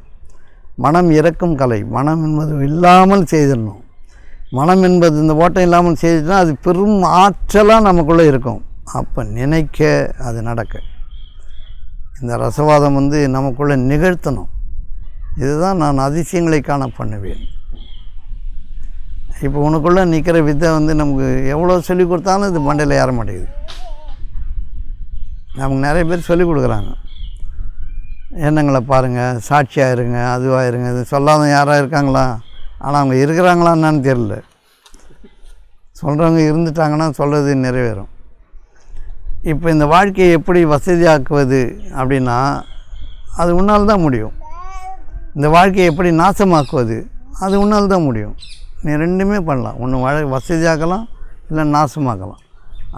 மனம் இறக்கும் கலை. மனம் என்பது இல்லாமல் செய்திடணும். மனம் என்பது இந்த ஓட்டம் இல்லாமல் செய்துட்டுனா அது பெரும் ஆற்றலாக நமக்குள்ளே இருக்கும். அப்போ நினைக்க அது நடக்க. இந்த ரசவாதம் நமக்குள்ளே நிகழ்த்தணும். இதுதான் நான் அதிசயங்களை காண பண்ணுவேன். இப்போ உனக்குள்ளே நிற்கிற வித்தை நமக்கு எவ்வளோ சொல்லிக் கொடுத்தாலும் இது மண்டையில் ஏற மாட்டேங்குது. நமக்கு நிறைய பேர் சொல்லிக் கொடுக்குறாங்க, எண்ணங்களை பாருங்கள், சாட்சியாக இருங்க, அதுவாக இருங்க. இது சொல்லாத யாராக இருக்காங்களா? ஆனால் அவங்க இருக்கிறாங்களான்னு தெரியல. சொல்கிறவங்க இருந்துட்டாங்கன்னா சொல்கிறது நிறைவேறும். இப்போ இந்த வாழ்க்கையை எப்படி வசதியாக்குவது அப்படின்னா அது உன்னால் தான் முடியும். இந்த வாழ்க்கையை எப்படி நாசமாக்குவது அது உன்னால் தான் முடியும். நீ ரெண்டுமே பண்ணலாம். ஒன்று வசதியாக்கலாம், இல்லை நாசமாக்கலாம்.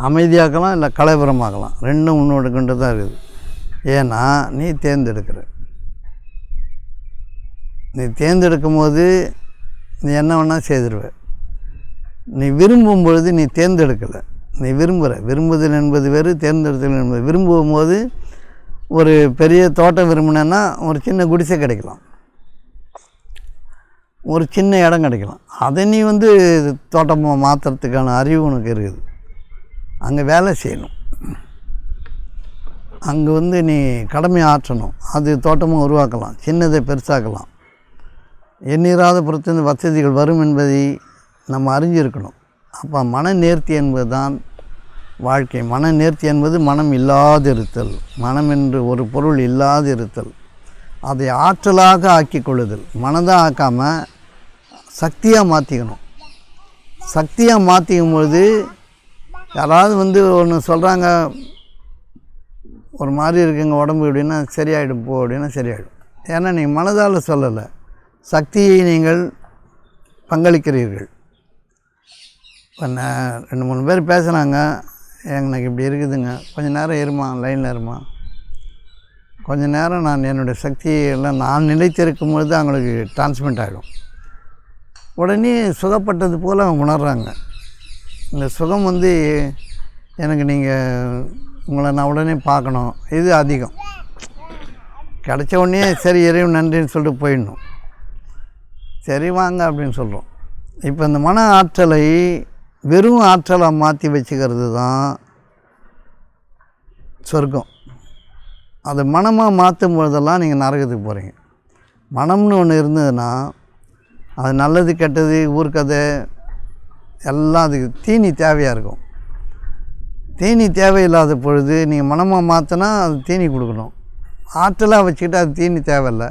அமைதியாக்கலாம், இல்லை கலவரமாக்கலாம். ரெண்டும் உன்னோட கொண்டு தான் இருக்குது. ஏன்னா நீ தேர்ந்தெடுக்கிற. நீ தேர்ந்தெடுக்கும் போது நீ என்ன வேணால் செய்திருவ. நீ விரும்பும் பொழுது நீ தேர்ந்தெடுக்கலை, நீ விரும்புகிற. விரும்புதல் என்பது வேறு, தேர்ந்தெடுத்தல் என்பது. விரும்பும் போது ஒரு பெரிய தோட்டம் விரும்பினேன்னா ஒரு சின்ன குடிசை கிடைக்கலாம், ஒரு சின்ன இடம் கிடைக்கலாம். அதை நீ தோட்டமாக மாற்றுறதுக்கான அறிவு உனக்கு இருக்குது. அங்கே வேலை செய்யணும், அங்கே நீ கடமை ஆற்றணும். அது தோட்டமாக உருவாக்கலாம், சின்னதை பெருசாக்கலாம். எண்ணிராத புறத்திலிருந்து வசதிகள் வரும் என்பதை நம்ம அறிஞ்சிருக்கணும். அப்போ மன நேர்த்தி என்பது தான் வாழ்க்கை. மன நேர்த்தி என்பது மனம் இல்லாதிருத்தல். மனம் என்று ஒரு பொருள் இல்லாதிருத்தல், அதை ஆற்றலாக ஆக்கி கொள்ளுதல். மனதாக ஆக்காமல் சக்தியாக மாற்றிக்கணும். சக்தியாக மாற்றிக்கும் பொழுது யாராவது ஒன்று சொல்கிறாங்க, ஒரு மாதிரி இருக்குங்க உடம்பு அப்படின்னா சரியாயிடும் போ அப்படின்னா சரியாயிடும். ஏன்னா நீங்கள் மனதால் சொல்லலை, சக்தியை நீங்கள் பங்களிக்கிறீர்கள். இப்போ 2-3 பேர் பேசுகிறாங்க, எனக்கு இப்படி இருக்குதுங்க, கொஞ்சம் நேரம் இருமா, லைனில் இருமா, கொஞ்சம் நேரம் நான் என்னுடைய சக்தியெல்லாம் நான் நிலைத்திருக்கும் பொழுது அவங்களுக்கு டிரான்ஸ்மிட் ஆகிடும். உடனே சுகப்பட்டது போல் அவங்க உணர்கிறாங்க. இந்த சுகம் எனக்கு நீங்கள் உங்களை நான் உடனே பார்க்கணும், இது அதிகம். கிடச்ச உடனே சரி இறைவன் நன்றின்னு சொல்லிட்டு போயிடணும். சரி வாங்க அப்படின்னு சொல்கிறோம். இப்போ இந்த மன ஆற்றலை வெறும் ஆற்றலாக மாற்றி வச்சுக்கிறது தான் சொர்க்கம். அதை மனமாக மாற்றும் பொழுதெல்லாம் நீங்கள் நரகத்துக்கு போகிறீங்க. மனம்னு ஒன்று இருந்ததுன்னா அது நல்லது கெட்டது ஊர்க்கதை எல்லாம் அதுக்கு தீனி தேவையாக இருக்கும். தீனி தேவையில்லாத பொழுது நீங்கள் மனமாக மாற்றினா அது தீனி கொடுக்கணும். ஆற்றலாக வச்சுக்கிட்டு அது தீனி தேவையில்லை.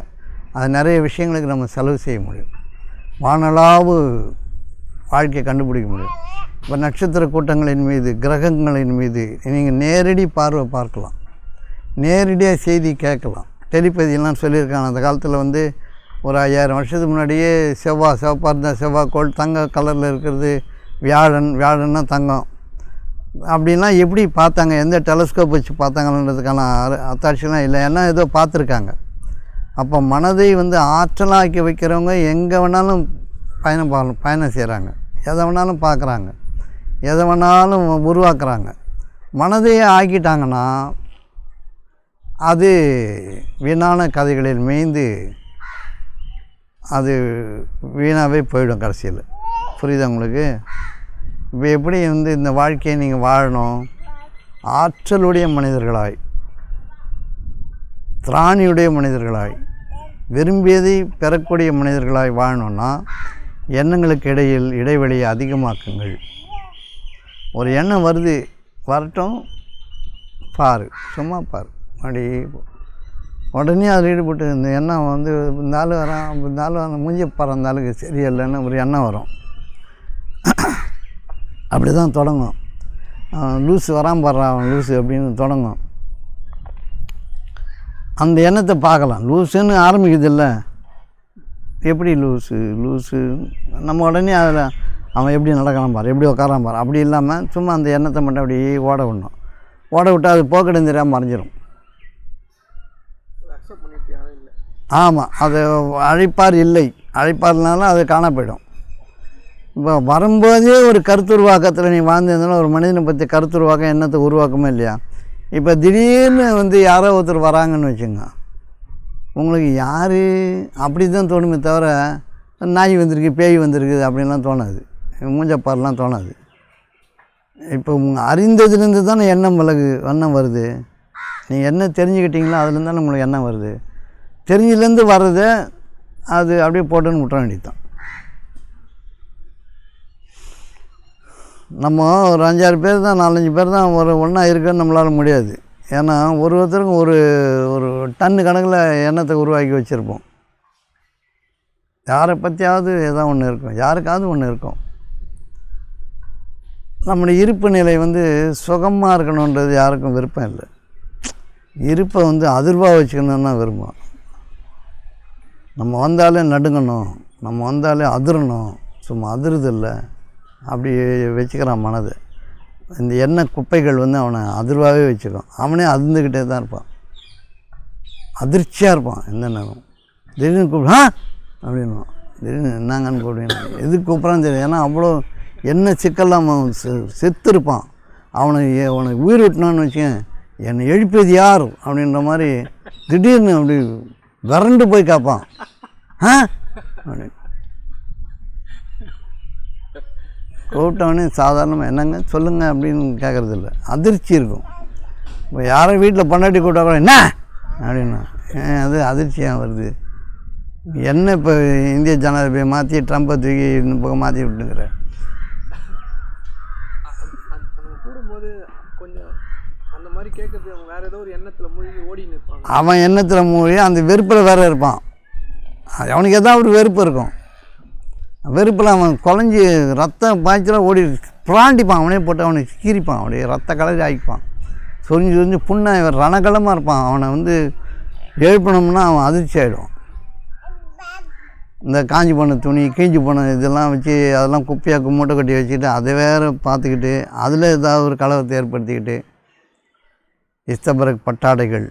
அது நிறைய விஷயங்களுக்கு நம்ம செலவு செய்ய முடியும். வானளாவு வாழ்க்கையை கண்டுபிடிக்க முடியும். இப்போ நட்சத்திர கூட்டங்களின் மீது, கிரகங்களின் மீது நீங்கள் நேரடி பார்வை பார்க்கலாம், நேரடியாக செய்தி கேட்கலாம். டெலிபதியெல்லாம் சொல்லியிருக்காங்க. அந்த காலத்தில் ஒரு 5000 வருஷத்துக்கு முன்னாடியே சிவப்பாக இருந்தால் செவ்வாய்க்கோள், தங்க கலரில் இருக்கிறது வியாழன்னா தங்கம் அப்படின்லாம் எப்படி பார்த்தாங்க, எந்த டெலஸ்கோப் வச்சு பார்த்தாங்கன்றதுக்கான அத்தாட்சியெலாம் இல்லை. ஏன்னா ஏதோ பார்த்துருக்காங்க. அப்போ மனதை ஆற்றலாக்கி வைக்கிறவங்க எங்கே வேணாலும் பயணம் செய்கிறாங்க, எதை வேணாலும் பார்க்குறாங்க, எதை வேணாலும் உருவாக்குறாங்க. மனதையே ஆக்கிட்டாங்கன்னா அது வீணான கதைகளில் மேய்ந்து அது வீணாகவே போயிடும் கடைசியில். புரியுதா உங்களுக்கு? இப்போ எப்படி இந்த வாழ்க்கையை நீங்கள் வாழணும்? ஆற்றலுடைய மனிதர்களாய், திராணியுடைய மனிதர்களாய், விரும்பியதை பெறக்கூடிய மனிதர்களாய் வாழணுன்னா எண்ணங்களுக்கு இடையில் இடைவெளியை அதிகமாக்குங்கள். ஒரு எண்ணம் வருது, வரட்டும், பாரு, சும்மா பாரு, அப்படி உடனே அதில் ஈடுபட்டு இந்த எண்ணம் இந்த ஆள் வரான், இந்த ஆள் அந்த மூஞ்சி பாரு, அந்த ஆளுக்கு சரியில்லைன்னு ஒரு எண்ணம் வரும். அப்படி தான் தொடங்கும். லூஸு வரான் பாடுறான், அவன் லூஸு அப்படின்னு தொடங்கும். அந்த எண்ணத்தை பார்க்கலாம். லூஸுன்னு ஆரம்பிக்குது இல்லை, எப்படி லூஸு நம்ம உடனே அதில் அவன் எப்படி நடக்கலாம் பாரு, எப்படி உட்காரான் பாரு, அப்படி இல்லாமல் சும்மா அந்த எண்ணத்தை மட்டும் அப்படியே ஓட விடணும். ஓட விட்டால் அது போக்கடம் தெரியாமல் மறைஞ்சிரும். அக்செப்ட் பண்ணிட்டு யாரும் இல்லை. ஆமாம், அது அழைப்பார் இல்லை, அழைப்பார்னாலும் அது காண போயிடும். இப்போ வரும்போதே ஒரு கருத்துருவாக்கத்தில் நீ வாழ்ந்திருந்தாலும் ஒரு மனிதனை பற்றி கருத்துருவாக்கம் எண்ணத்தை உருவாக்கமே இல்லையா? இப்போ திடீர்னு வந்து யாரோ ஒருத்தர் வராங்கன்னு வச்சுங்க, உங்களுக்கு யார் அப்படி தான் தோணுமே தவிர நாய் வந்திருக்கு பேய் வந்திருக்குது அப்படின்லாம் தோணாது, மூஞ்சப்பாரெலாம் தோணாது. இப்போ அறிந்ததுலேருந்து தானே எண்ணம் வருது. நீங்கள் என்ன தெரிஞ்சுக்கிட்டீங்களோ அதுலேருந்து தானே உங்களுக்கு எண்ணம் வருது. தெரிஞ்சிலேருந்து வர்றதை அது அப்படியே போட்டுன்னு விட்டுற வேண்டியது தான். நம்ம ஒரு 5-6 பேர் தான் 4-5 பேர் தான் ஒன்றா இருக்குன்னு நம்மளால் முடியாது. ஏன்னா ஒருத்தருக்கும் ஒரு ஒரு டன்னு கணக்கில் எண்ணத்தை உருவாக்கி வச்சுருப்போம். யாரை பற்றியாவது ஏதோ ஒன்று இருக்கும், யாருக்காவது ஒன்று இருக்கும். நம்முடைய இருப்பு நிலை வந்து சுகமாக இருக்கணுன்றது யாருக்கும் விருப்பம் இல்லை. இருப்பை வந்து அதிர்வாக வச்சுக்கணுன்னு தான் விரும்பும். நம்ம வந்தாலே நடுங்கணும், நம்ம வந்தாலே அதிரணும், சும்மா அதிருதில்லை அப்படி வச்சுக்கிறான் மனது. இந்த எண்ணெய் குப்பைகள் வந்து அவனை அதிர்வாகவே வச்சுக்கும். அவனே அதிர்ந்துக்கிட்டே தான் இருப்பான், அதிர்ச்சியாக இருப்பான். எந்த நேரம் திடீர்னு கூப்பிடு அப்படின்வான், திடீர்னு என்னங்கன்னு கூப்பிடுவேன், எதுக்கு கூப்பிட்றான்னு தெரியும். ஏன்னா அவ்வளோ என்ன சிக்கல்லாம் அவன் செத்து இருப்பான். அவனுக்கு உயிர் விட்டணும்னு வச்சுக்கேன், என்னை எழுப்பியது யார் அப்படின்ற மாதிரி திடீர்னு அப்படி விரண்டு போய் காப்பான். அப்படின்னு கூப்பிட்டவனே சாதாரணமாக என்னங்க சொல்லுங்கள் அப்படின்னு கேட்குறதில்ல, அதிர்ச்சி இருக்கும். இப்போ யாரும் வீட்டில் பொண்டாட்டி கூப்பிட்டா கூட என்ன அப்படின்னா அது அதிர்ச்சியாக வருது. என்ன இப்போ இந்திய ஜனாதிபதியை மாற்றி ட்ரம்பை தூக்கி இந்த பக்கம் மாற்றி விட்டுங்கிற கூடும்போது கொஞ்சம் அந்த மாதிரி கேட்குறது அவங்க வேறு ஏதோ ஒரு எண்ணத்தில் மூழ்கி ஓடி நிற்பாங்க. அவன் எண்ணத்தில் மூழ்கி அந்த வெறுப்பில் வேறு இருப்பான். அவனுக்கு ஏதாவது ஒரு வெறுப்பு இருக்கும். வெறுப்பில் அவன் குழஞ்சி ரத்தம் பாய்ச்சலாக ஓடி பிராண்டிப்பான். அவனே போட்டு அவனை கீரிப்பான், அவனுடைய ரத்த கலரி ஆகிப்பான். சொரிஞ்சு புண்ணை ரணகலமாக இருப்பான். அவனை வந்து எழுப்பினோம்னா அவன் அதிர்ச்சி ஆகிடும். இந்த காஞ்சி போன துணி கீஞ்சி போன இதெல்லாம் வச்சு அதெல்லாம் குப்பையாக மூட்டை கட்டி வச்சுக்கிட்டு அதை வேறு பார்த்துக்கிட்டு அதில் ஏதாவது ஒரு கலவரத்தை ஏற்படுத்திக்கிட்டு இஸ்தபரக் பட்டாடைகள்,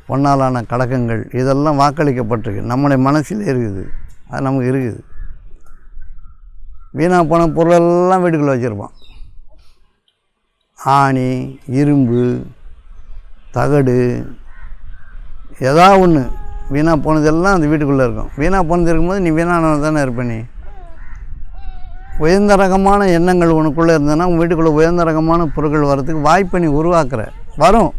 பொன்னாலான கடகங்கள் இதெல்லாம் வாக்களிக்கப்பட்டிருக்கு, நம்முடைய மனசில் இருக்குது, அது நமக்கு இருக்குது. வீணாக போன பொருளெல்லாம் வீட்டுக்குள்ளே வச்சுருப்பான். ஆணி, இரும்பு, தகடு ஏதாவது ஒன்று வீணாக போனதெல்லாம் அந்த வீட்டுக்குள்ளே இருக்கும். வீணாக போனது இருக்கும்போது நீ வீணானவன் தானே இருப்ப. நீ உயர்ந்த ரகமான எண்ணங்கள் உனக்குள்ளே இருந்ததுன்னா உன் வீட்டுக்குள்ளே உயர்ந்த ரகமான பொருட்கள் வர்றதுக்கு வாய்ப்பை நீ உருவாக்குற, வரும்.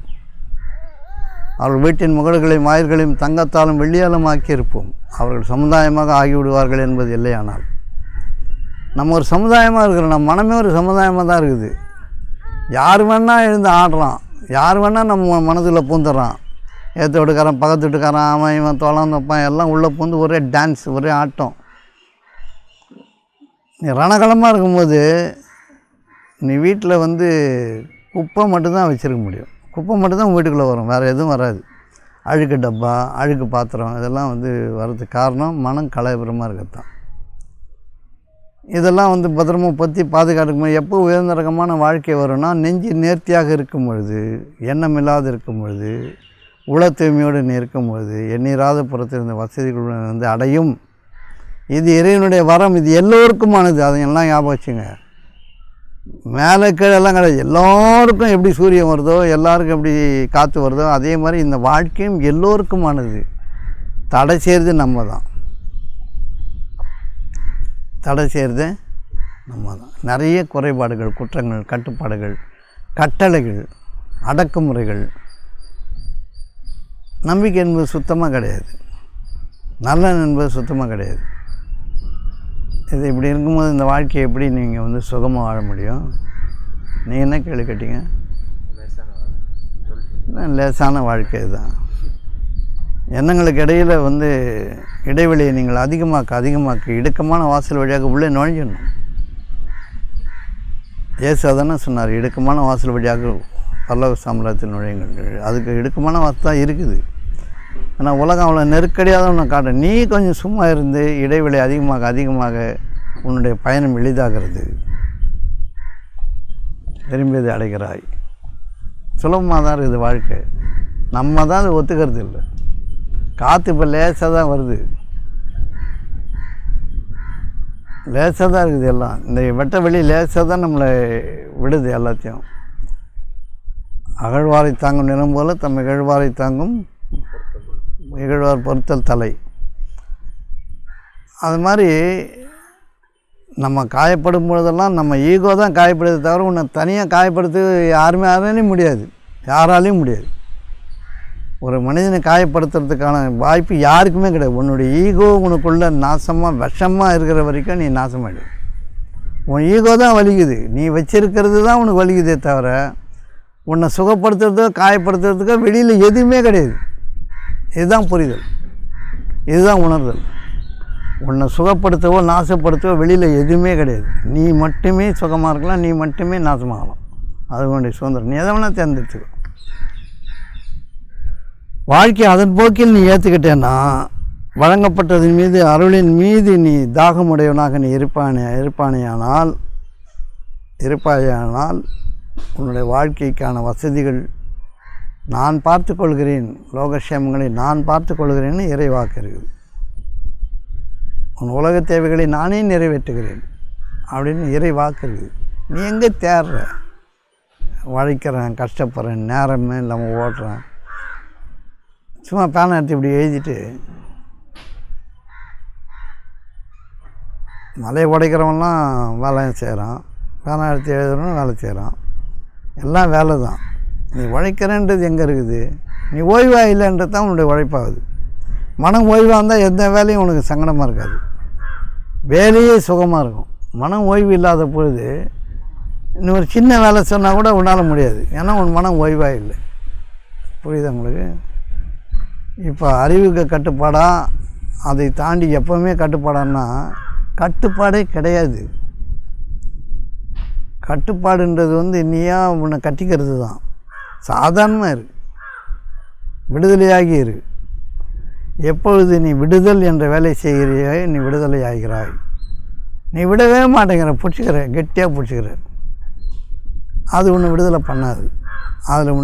அவர்கள் வீட்டின் முகடுகளையும் வாயில்களையும் தங்கத்தாலும் வெள்ளியாலும் ஆக்கியிருப்போம், அவர்கள் சமுதாயமாக ஆகிவிடுவார்கள் என்பது இல்லையானால். நம்ம ஒரு சமுதாயமாக இருக்கிறோம், நம்ம மனமே ஒரு சமுதாயமாக தான் இருக்குது. யார் வேணால் எழுந்து ஆடுறான், யார் வேணால் நம்ம மனதில் பூந்துடுறான். ஏற்ற வீட்டுக்காரன், பக்கத்து வீட்டுக்காரன், அவன் இவன் தோளான் வைப்பான், எல்லாம் உள்ளே பூந்து ஒரே டான்ஸ், ஒரே ஆட்டம். நீ ரணகலமாக இருக்கும்போது நீ வீட்டில் வந்து குப்பை மட்டும்தான் வச்சுருக்க முடியும். குப்பை மட்டும்தான் வீட்டுக்குள்ளே வரும், வேறு எதுவும் வராது. அழுக்கு டப்பா, அழுக்கு பாத்திரம் இதெல்லாம் வந்து வர்றதுக்கு காரணம் மனம் கலவரமாக இருக்கத்தான். இதெல்லாம் வந்து பத்திரமா பற்றி பாதுகாத்துக்கும்போது எப்போ உயர்ந்த ரகமான வாழ்க்கை வரும்னா நெஞ்சு நேர்த்தியாக இருக்கும் பொழுது, எண்ணம் இல்லாது இருக்கும் பொழுது, உள தூய்மையோடு நீ இருக்கும் பொழுது எண்ணீராத புறத்திருந்த வசதிகள் வந்து அடையும். இது இறைவனுடைய வரம், இது எல்லோருக்குமானது. அதையெல்லாம் ஞாபகம் வச்சுங்க. மேலே கீழெல்லாம் கிடையாது. எல்லோருக்கும் எப்படி சூரியன் வருதோ, எல்லாருக்கும் எப்படி காற்று வருதோ, அதே மாதிரி இந்த வாழ்க்கையும் எல்லோருக்குமானது. தடை செய்கிறது நம்ம தான், தடை செய்கிறது நம்ம தான். நிறைய குறைபாடுகள், குற்றங்கள், கட்டுப்பாடுகள், கட்டளைகள், அடக்குமுறைகள், நம்பிக்கை என்பது சுத்தமாக கிடையாது, நல்லன் என்பது சுத்தமாக கிடையாது. இது இப்படி இருக்கும்போது இந்த வாழ்க்கையை எப்படி நீங்கள் வந்து சுகமாக வாழ முடியும்? நீங்கள் என்ன கேள்வி கேட்டீங்க? லேசான வாழ்க்கை தான். எண்ணங்களுக்கு இடையில் வந்து இடைவெளியை நீங்கள் அதிகமாக்க இடுக்கமான வாசல் வழியாக உள்ளே நுழைஞ்சிடணும். இயேசு அதானே சொன்னார், இடுக்கமான வாசல் வழியாக பரலோக சாம்ராஜ்யத்தில் நுழையுங்கள். அதுக்கு இடுக்கமான வாசல் தான் இருக்குது. ஆனால் உலகம் அவ்வளோ நெருக்கடியாக தான் உன்னை காட்ட. நீ கொஞ்சம் சும்மா இருந்து இடைவெளி அதிகமாக உன்னுடைய பயணம் எளிதாகிறது. விரும்பியதை அடைகிறாய். சுலபமாக தான் இருக்குது வாழ்க்கை. நம்ம தான் அதை ஒத்துக்கிறது இல்லை. காற்று இப்போ லேசாக தான் வருது, லேசாக தான் இருக்குது எல்லாம். இந்த வெட்ட வெளி லேசாக தான் நம்மளை விடுது எல்லாத்தையும். அகழ்வாரை தாங்கும் நிலம் போல் தம் இகழ்வாரை தாங்கும் இகழ்வார் பொறுத்தல் தலை. அது மாதிரி நம்ம காயப்படும் பொழுதெல்லாம் நம்ம ஈகோ தான் காயப்படுது தவிர உன்னை தனியாக காயப்படுத்த யாராலையும் முடியாது. ஒரு மனிதனை காயப்படுத்துறதுக்கான வாய்ப்பு யாருக்குமே கிடையாது. உன்னுடைய ஈகோ உனக்குள்ள நாசமாக விஷமாக இருக்கிற வரைக்கும் நீ நாசமாயிடு. உன் ஈகோ தான் வலிக்குது, நீ வச்சிருக்கிறது தான் உனக்கு வலிக்குதே தவிர உன்னை சுகப்படுத்துறதோ காயப்படுத்துறதுக்கோ வெளியில் எதுவுமே கிடையாது. இதுதான் புரிதல், இதுதான் உணர்தல். உன்னை சுகப்படுத்தவோ நாசப்படுத்தவோ வெளியில் எதுவுமே கிடையாது. நீ மட்டுமே சுகமாக இருக்கலாம், நீ மட்டுமே நாசமாகலாம். அது உன்னுடைய சுதந்திரம். நீ எதை வேணால் தேர்ந்தெடுத்துக்கோ. வாழ்க்கை அதன் போக்கில் நீ ஏற்றுக்கிட்டேன்னா வழங்கப்பட்டதன் மீது அருளின் மீது நீ தாகமுடையவனாக நீ இருப்பாயானால் உன்னுடைய வாழ்க்கைக்கான வசதிகள் நான் பார்த்து கொள்கிறேன், லோகக்ஷேமங்களை நான் பார்த்து கொள்கிறேன்னு இறைவாக்கு இருக்குது. உன் உலக தேவைகளை நானே நிறைவேற்றுகிறேன் அப்படின்னு இறைவாக்கு இருக்குது. நீ எங்கே தேடுற? உழைக்கிறேன், கஷ்டப்படுறேன், நேரமே இல்லாமல் ஓடுறேன். சும்மா பேனை எடுத்து இப்படி எழுதிட்டு மலையை உடைக்கிறவன்லாம் வேலை செய்கிறான், பேனை எடுத்து எழுதுறவனும் வேலை செய்கிறான். எல்லாம் வேலை தான். நீ உழைக்கிறேன்றது எங்கே இருக்குது? நீ ஓய்வாக இல்லைன்றது தான் உன்னுடைய உழைப்பாகுது. மனம் ஓய்வாக இருந்தால் எந்த வேலையும் உனக்கு சங்கடமாக இருக்காது, வேலையே சுகமாக இருக்கும். மனம் ஓய்வு இல்லாத பொழுது இன்னும் ஒரு சின்ன வேலை சொன்னால் கூட உன்னால் முடியாது. ஏன்னா உன் மனம் ஓய்வாக இல்லை. புரியுதா உங்களுக்கு? இப்போ அறிவுக்கு கட்டுப்பாடாக அதை தாண்டி எப்போவுமே கட்டுப்பாடான்னா கட்டுப்பாடே கிடையாது. கட்டுப்பாடுன்றது நீயா உன்னை கட்டிக்கிறது தான். சாதாரணமாக இரு, விடுதலையாகி இரு. எப்பொழுது நீ விடுதல் என்ற வேலை செய்கிறியோ நீ விடுதலை ஆகிறாய். நீ விடவே மாட்டேங்கிற, பிடிச்சிக்கிற, கெட்டியாக பிடிச்சிக்கிற. அது உன்னை விடுதலை பண்ணாது, அதில்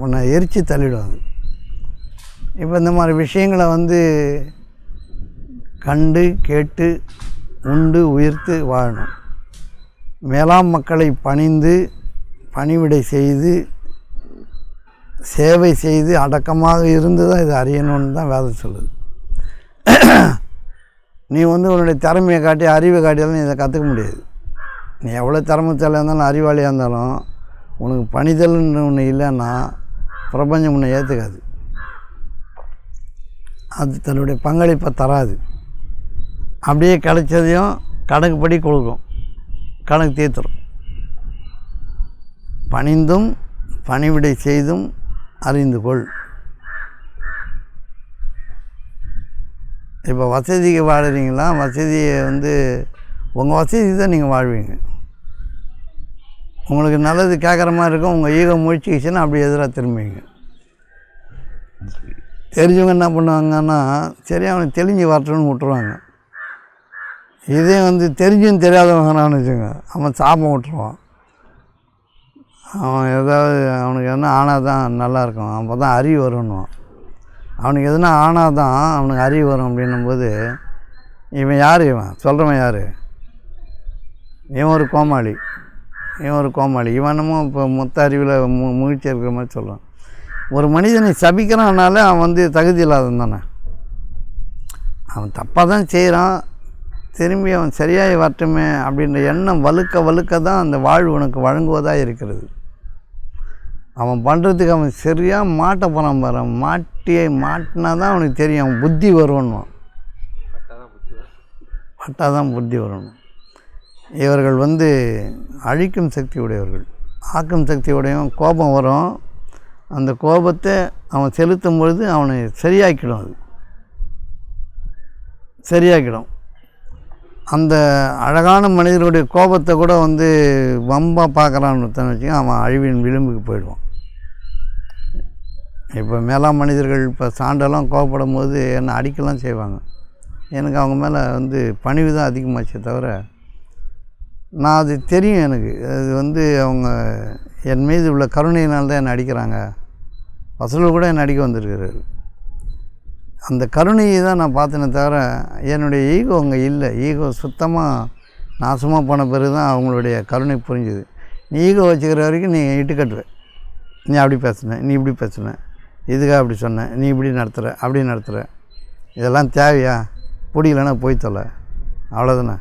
உன்னை எரித்து தள்ளிடும் அது. இப்போ இந்த மாதிரி விஷயங்களை கண்டு கேட்டு உண்டு உயிர்த்து வாழணும். மேலாம் மக்களை பணிந்து பணிவிடை செய்து சேவை செய்து அடக்கமாக இருந்து தான் இது அறியணும்னு தான் வேதம் சொல்லுது. நீ உன்னுடைய திறமையை காட்டி அறிவை காட்டியாலும் நீ இதை கற்றுக்க முடியாது. நீ எவ்வளோ திறமைத்தாலியாக இருந்தாலும் அறிவாளியாக இருந்தாலும் உனக்கு பணிதல்னு ஒன்று இல்லைன்னா பிரபஞ்சம் உன்னை ஏற்றுக்காது. அது தன்னுடைய பங்களிப்பை தராது. அப்படியே கிடைச்சதையும் கணக்குப்படி கொடுக்கும், கணக்கு தீர்த்துடும். பணிந்தும் பணிவிடை செய்தும் அறிந்து கொள். இப்போ வசதிக்கு வாழுறீங்களா? வசதியை உங்கள் வசதி தான் நீங்கள் வாழ்வீங்க. உங்களுக்கு நல்லது கேட்குற மாதிரி இருக்கும், உங்கள் ஈகோ முழிச்சிக்கிச்சுன்னா அப்படி எதிராக திரும்புவீங்க. தெரிஞ்சவங்க என்ன பண்ணுவாங்கன்னா சரி அவனுக்கு தெளிஞ்சு வரட்டும்னு விட்டுருவாங்க. இதே தெரிஞ்சும் தெரியாதவங்கன்னு வச்சுங்க, அவன் சாபம் விட்டுருவான். அவன் ஏதாவது அவனுக்கு எதுனா ஆனால் தான் நல்லாயிருக்கும், அப்போ தான் அறிவு வரும்னுவான். அவனுக்கு எதுனா ஆனால் தான் அவனுக்கு அறிவு வரும். அப்படின்னும்போது இவன் யார்? இவன் சொல்கிறவன் யார்? இவன் ஒரு கோமாளி, இவன் என்னமோ இப்போ மொத்த அறிவில் முயற்சி இருக்கிற மாதிரி சொல்கிறான். ஒரு மனிதனை சபிக்கிறான்னால அவன் தகுதி இல்லாதவன் தானே. அவன் தப்பாக தான் செய்கிறான், திரும்பி அவன் சரியாகி வரட்டுமே அப்படின்ற எண்ணம் வலுக்க தான் அந்த வாழ்வு உனக்கு வழங்குவதாக இருக்கிறது. அவன் பண்ணுறதுக்கு அவன் சரியாக மாட்ட போகிறான் பாரு. மாட்டினா தான் அவனுக்கு தெரியும், அவன் புத்தி வருவான்வான். பட்டாதான் புத்தி வரணும். இவர்கள் அழிக்கும் சக்தி உடையவர்கள். ஆக்கும் சக்தி உடையவன் கோபம் வரும், அந்த கோபத்தை அவன் செலுத்தும் பொழுது அவனை சரியாக்கிடும். அது சரியாக்கிடும். அந்த அழகான மனிதர்களுடைய கோபத்தை கூட வம்பாக பார்க்குறான்னு வச்சுக்க, அவன் அழிவின் விளிம்புக்கு போயிடுவான். இப்போ மேலாம் மனிதர்கள் இப்போ சாண்டெல்லாம் கோபப்படும் போது என்னை அடிக்கலாம் செய்வாங்க. எனக்கு அவங்க மேலே பணிவு தான் அதிகமாச்சே தவிர நான் அது தெரியும் எனக்கு. அது அவங்க என் மீது உள்ள கருணையினால் தான் என்னை அடிக்கிறாங்க. வசூல் கூட என்னை அடிக்க வந்திருக்கிறாரு. அந்த கருணையை தான் நான் பார்த்தேனே தவிர என்னுடைய ஈகோ அங்கே இல்லை. ஈகோ சுத்தமாக நாசமாக போன பிறகு தான் அவங்களுடைய கருணை புரிஞ்சுது. நீ ஈகோ வச்சுக்கிற வரைக்கும் நீ இட்டுக்கட்டுற, நீ அப்படி பேசுன, நீ இப்படி பேசுன, இதுக்காக அப்படி சொன்ன, நீ இப்படி நடத்துகிற, அப்படி நடத்துகிற, இதெல்லாம் தேவையா? பிடிக்கலன்னா போய் தொலை, அவ்வளோதானே.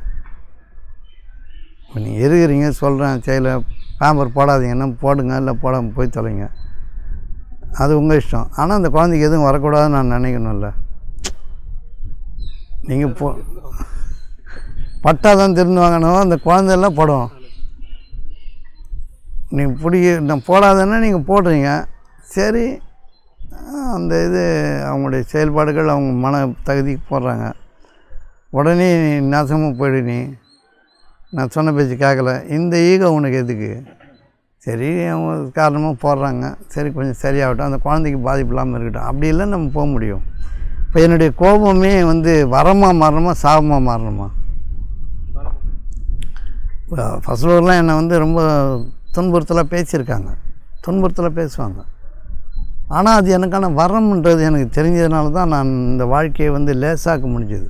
இப்போ நீங்கள் இருக்கிறீங்க, சொல்கிறேன் செயலை பேம்பர் போடாதீங்கன்னா போடுங்க, இல்லை போடாமல் போய் தொலைங்க, அது உங்கள் இஷ்டம். ஆனால் அந்த குழந்தைக்கு எதுவும் வரக்கூடாதுன்னு நான் நினைக்கணும்ல. நீங்கள் பட்டா தான் திருந்து வாங்கணும், அந்த குழந்தையெல்லாம் படும். நீங்கள் நான் போடாதன்னா நீங்கள் போடுறீங்க, சரி. அந்த இது அவங்களுடைய செயல்பாடுகள் அவங்க மன தகுதிக்கு போடுறாங்க. உடனே நாசமாக போயிடு, நீ நான் சொன்ன பேச்சு கேட்கல, இந்த ஈகோ உனக்கு எதுக்கு? சரி, அவங்க காரணமாக போடுறாங்க, சரி கொஞ்சம் சரியாகட்டும், அந்த குழந்தைக்கு பாதிப்பு இல்லாமல் இருக்கட்டும். அப்படி இல்லை நம்ம போக முடியும். இப்போ என்னுடைய கோபமே வரமாக மாறணுமா சாபமாக மாறணுமா? ஃபர்ஸ்ட் ஃப்ளோர்லாம் என்னை ரொம்ப துன்புறுத்தலாக பேசியிருக்காங்க, துன்புறுத்தலாக பேசுவாங்க. ஆனால் அது எனக்கான வரம்ன்றது எனக்கு தெரிஞ்சதுனால தான் நான் இந்த வாழ்க்கையை லேசாக்க முடிஞ்சது.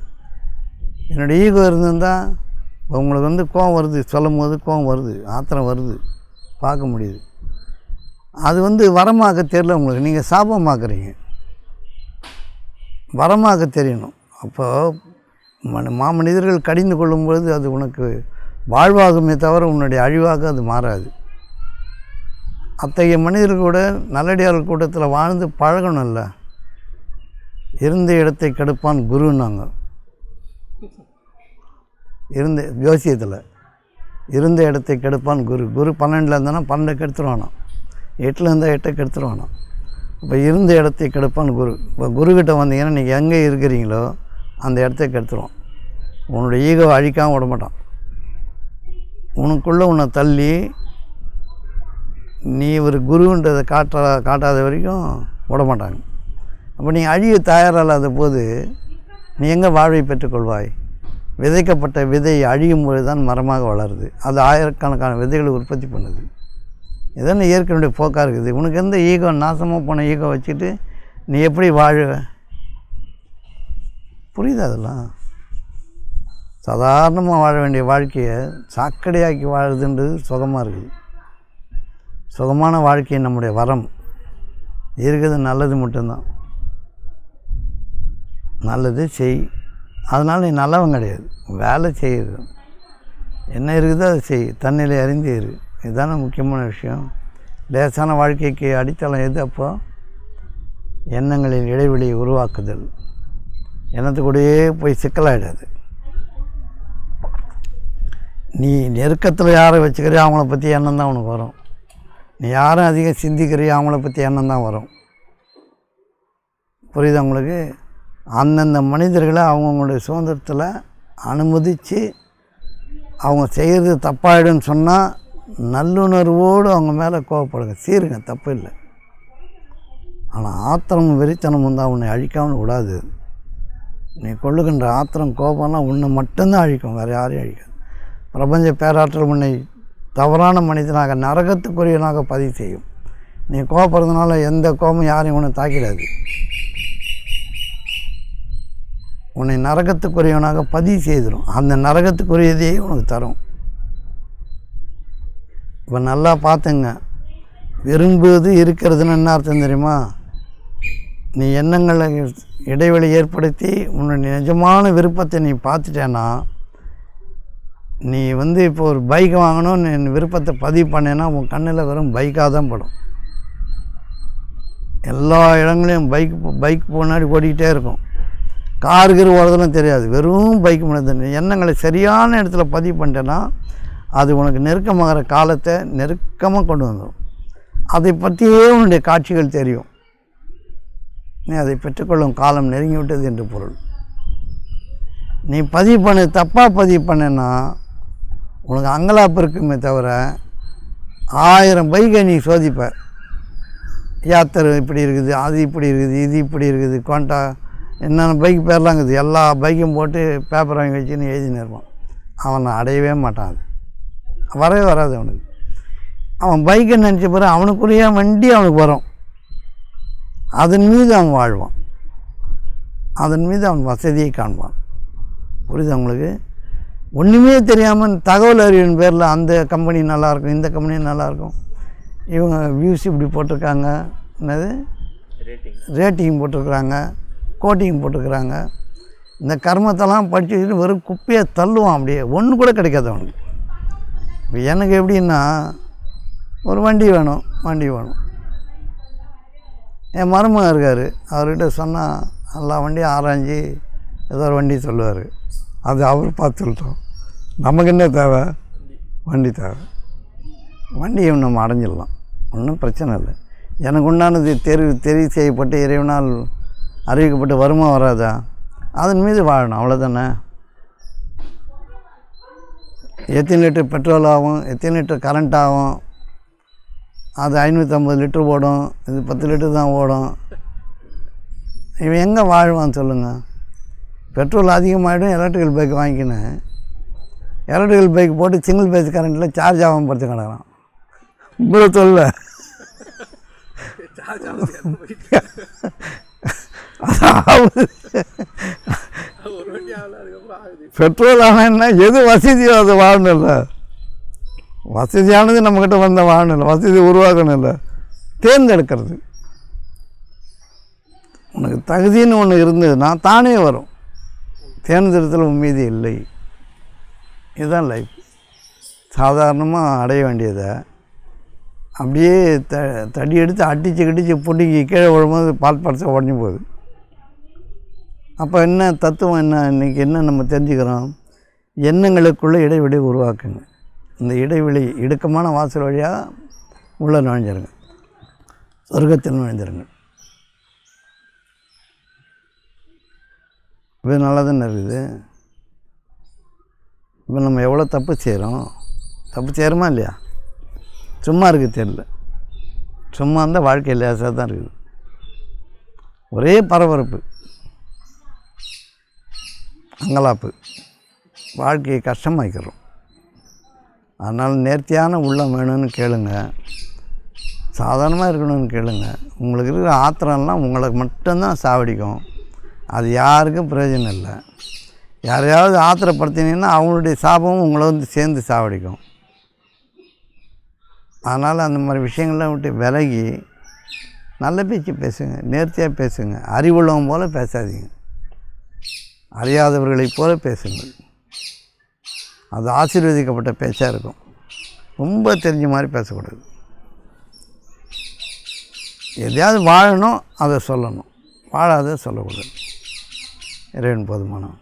என்னுடைய ஈகோ இருந்திருந்தால் உங்களுக்கு கோவம் வருது, சொல்லும் போது கோவம் வருது, ஆத்திரம் வருது, பார்க்க முடியுது. அது வரமாக்க தெரியல உங்களுக்கு, நீங்கள் சாபமாக்குறீங்க. வரமாக்க தெரியணும். அப்போ மாமனிதர்கள் கடிந்து கொள்ளும்பொழுது அது உனக்கு வாழ்வாகுமே தவிர உன்னுடைய அழிவாக அது மாறாது. அத்தகைய மனிதர்கள் கூட நல்லடியார்கள் கூட்டத்தில் வாழ்ந்து பழகணும்ல. இருந்த இடத்தை கெடுப்பான் குருன்னாங்க. ஜோசியத்தில் இருந்த இடத்தை கெடுப்பான் குரு. குரு 12 இருந்தானா 12 கெடுத்துருவானா, 8 இருந்தால் 8 கெடுத்துருவானா. இப்போ இருந்த இடத்தை கெடுப்பான் குரு. இப்போ குருக்கிட்ட வந்தீங்கன்னா நீங்கள் எங்கே இருக்கிறீங்களோ அந்த இடத்த கெடுத்துருவான். உன்னுடைய ஈகோவை அழிக்காமல் விட மாட்டான். உனக்குள்ளே உன்னை தள்ளி நீ ஒரு குருன்றதை காட்டாத வரைக்கும் விட மாட்டாங்க. அப்போ நீ அழிய தயாரில்லாத போது நீ எங்கே வாழ்வை பெற்றுக்கொள்வாய்? விதைக்கப்பட்ட விதை அழியும் பொழுது தான் மரமாக வளருது. அது ஆயிரக்கணக்கான விதைகளை உற்பத்தி பண்ணுது. இதெல்லாம் இயற்கையுடைய போக்காக இருக்குது. உனக்கு எந்த ஈகோ, நாசமாக போன ஈகோ வச்சுட்டு நீ எப்படி வாழ? புரியுது? அதெல்லாம் சாதாரணமாக வாழ வேண்டிய வாழ்க்கையை சாக்கடையாக்கி வாழுதுன்றது சுகமாக இருக்குது. சுகமான வாழ்க்கை நம்முடைய வரம். இருக்கிறது நல்லது மட்டும்தான். நல்லது செய், அதனால் நீ நல்லவன் கிடையாது. வேலை செய்யுது, என்ன இருக்குதோ அதை செய், தன்னிலை அறிந்து இரு. இதுதானே முக்கியமான விஷயம். லேசான வாழ்க்கைக்கு அடித்தளம் எது? அப்போ எண்ணங்களின் இடைவெளியை உருவாக்குதல். எண்ணத்துக்கூடயே போய் சிக்கலாகிடாது. நீ நெருக்கத்தில் யாரை வச்சுக்கிறியோ அவங்கள பற்றி எண்ணம் தான் உனக்கு வரும். நீ யாரும் அதிகம் சிந்திக்கிறியோ அவங்கள பற்றி எண்ணம் தான் வரும். புரியுதா உங்களுக்கு? அந்தந்த மனிதர்களை அவங்கவுங்களுடைய சுதந்திரத்தில் அனுமதித்து அவங்க செய்கிறது தப்பாயிடுன்னு சொன்னால் நல்லுணர்வோடு அவங்க மேலே கோவப்படுங்க, சீருங்க, தப்பு இல்லை. ஆனால் ஆத்திரமும் வெறித்தனமும் தான் உன்னை அழிக்காமல் விடாது. நீ கொள்ளுகின்ற ஆத்திரம் கோபம்லாம் உன்னை மட்டும்தான் அழிக்கும், வேறு யாரையும் அழிக்காது. பிரபஞ்ச பேராற்றல் உன்னை தவறான மனிதனாக நரகத்துக்குரியவனாக பதிவு செய்யும். நீ கோபப்படுறதுனால எந்த கோபம் யாரையும் உன்னை தாக்கிடாது. உன்னை நரகத்துக்குரியவனாக பதிவு செய்திடும். அந்த நரகத்துக்குரியதையே உனக்கு தரும். இப்போ நல்லா பார்த்துங்க. விரும்புவது இருக்கிறதுன்னு என்ன அர்த்தம் தெரியுமா? நீ எண்ணங்களை இடைவெளி ஏற்படுத்தி உன்னுடைய நிஜமான விருப்பத்தை நீ பார்த்துட்டேன்னா, நீ இப்போ ஒரு பைக் வாங்கணும்னு என் விருப்பத்தை பதிவு பண்ணேன்னா உன் கண்ணில் வெறும் பைக்காக தான் படும். எல்லா இடங்களையும் பைக் முன்னாடி ஓடிக்கிட்டே இருக்கும். காருக்கு ஓடுறதுலாம் தெரியாது, வெறும் பைக் முன்னாடி. எண்ணங்களை சரியான இடத்துல பதிவு பண்ணிட்டேன்னா அது உனக்கு நெருக்கமாகிற காலத்தை நெருக்கமாக கொண்டு வந்துடும். அதை பற்றியே உன்னுடைய காட்சிகள் தெரியும். நீ அதை பெற்றுக்கொள்ளும் காலம் நெருங்கி விட்டது என்று பொருள். நீ தப்பாக பதிவு பண்ணேன்னா உனக்கு அங்கலாப்பு இருக்குமே தவிர 1000 பைக்கை நீ சோதிப்ப. யாத்திரை இப்படி இருக்குது, அது இப்படி இருக்குது, இது இப்படி இருக்குது, கோண்டா என்னென்ன பைக் பேர்லாம் இருக்குது. எல்லா பைக்கும் போட்டு பேப்பர் வாங்கி வச்சுன்னு எழுதின்னு இருப்பான். அவனை அடையவே மாட்டான். அது வரவே வராது அவனுக்கு. அவன் பைக்கை நினச்ச பிறகு அவனுக்குரிய வண்டி அவனுக்கு வரும், அதன் மீது அவன் வாழ்வான், அதன் மீது அவன் வசதியை காண்பான். புரியுது உங்களுக்கு? ஒன்றுமே தெரியாமல் தகவல் அறிவின் பேரில் அந்த கம்பெனி நல்லாயிருக்கும், இந்த கம்பெனி நல்லாயிருக்கும், இவங்க வியூஸ் இப்படி போட்டிருக்காங்க, என்னது ரேட்டிங் போட்டிருக்குறாங்க, கோட்டிங் போட்டிருக்குறாங்க, இந்த கர்மத்தெல்லாம் படித்து வச்சுட்டு வெறும் குப்பையை தள்ளுவான். அப்படியே ஒன்று கூட கிடைக்காது அவனுக்கு. இப்போ எனக்கு எப்படின்னா, ஒரு வண்டி வேணும், என் மருமகன் இருக்கார், அவர்கிட்ட சொன்னால் எல்லா வண்டியும் ஆராய்ஞ்சி ஏதோ ஒரு வண்டி சொல்லுவார். அது அவர் பார்த்து சொல்லிட்டோம். நமக்கு என்ன தேவை? வண்டி தேவை. வண்டியை நம்ம அடைஞ்சிடலாம், ஒன்றும் பிரச்சனை இல்லை. எனக்கு உண்டானது தெரிவு செய்யப்பட்டு இறைவனால் அறிவிக்கப்பட்டு வருமா வராதா, அதன் மீது வாழணும், அவ்வளோதானே. எத்தனை லிட்டர் பெட்ரோல் ஆகும், எத்தனை லிட்டர் கரண்ட் ஆகும், அது 550 லிட்டர் ஓடும், இது 10 லிட்டர் தான் ஓடும். இவன் எங்கே வாழ்வான் சொல்லுங்கள்? பெட்ரோல் அதிகமாகிடும், எலக்ட்ரிக்கல் பைக் வாங்கிக்கினேன், எலக்ட்ரிக்கல் பைக் போட்டு சிங்கிள் பேஸ் கரண்ட்டில் சார்ஜ் ஆகாமல் படுத்து கிடக்கிறான். உங்களை சொல்ல பெட்ரோல் ஆனால் எது வசதியோ அது வாழணும் இல்லை, வசதியானது நம்மக்கிட்ட வந்த வாழணும் இல்லை, வசதி உருவாக்கணும் இல்லை, தேர்ந்தெடுக்கிறது. உனக்கு தகுதின்னு ஒன்று இருந்ததுன்னா தானே வரும், தேர்ந்தெடுத்தல் மீதி இல்லை. இதுதான் லைஃப். சாதாரணமாக அடைய வேண்டியதை அப்படியே தடி எடுத்து அடித்து கடித்து பிடிங்கி கீழே விழும்போது பால் படத்தை உடஞ்சி போகுது. அப்போ என்ன தத்துவம் என்ன, இன்றைக்கி என்ன நம்ம தெரிஞ்சுக்கிறோம்? எண்ணங்களுக்குள்ளே இடைவெளி உருவாக்குங்க. இந்த இடைவெளி இடுக்கமான வாசல் வழியாக உள்ளே நுழைஞ்சிருங்க, சொர்க்கத்தில் நுழைஞ்சிருங்க. இது நல்லா தானே இருக்குது. இப்போ நம்ம எவ்வளோ தப்பு செய்கிறோமா இல்லையா? சும்மா இருக்குது தெரியல, சும்மா இருந்தால் வாழ்க்கை லேசாக தான் இருக்குது. ஒரே பரபரப்பு, அங்கலாப்பு, வாழ்க்கையை கஷ்டமாக்கிறோம். அதனால் நேர்த்தியான உள்ளம் வேணும்னு கேளுங்க, சாதாரணமாக இருக்கணும்னு கேளுங்க. உங்களுக்கு இருக்கிற ஆத்திரம்லாம் உங்களுக்கு மட்டும்தான் சாவடிக்கும், அது யாருக்கும் பிரயோஜனம் இல்லை. யாரையாவது ஆத்திரப்படுத்தினீங்கன்னா அவங்களுடைய சாபமும் உங்களை வந்து சேர்ந்து சாவடிக்கும். அதனால் அந்த மாதிரி விஷயங்கள்லாம் விட்டு விலகி நல்ல பேச்சு பேசுங்க, நேர்த்தியாக பேசுங்க, அறிவுள்ளவங்க போல் பேசாதீங்க, அறியாதவர்களைப் போல பேசுங்கள். அது ஆசீர்வதிக்கப்பட்ட பேச்சாக இருக்கும். ரொம்ப தெரிஞ்ச மாதிரி பேசக்கூடாது. எதையாவது வாழணும், அதை சொல்லணும், வாழாத சொல்லக்கூடாது. இறைவன் போதுமானவன்.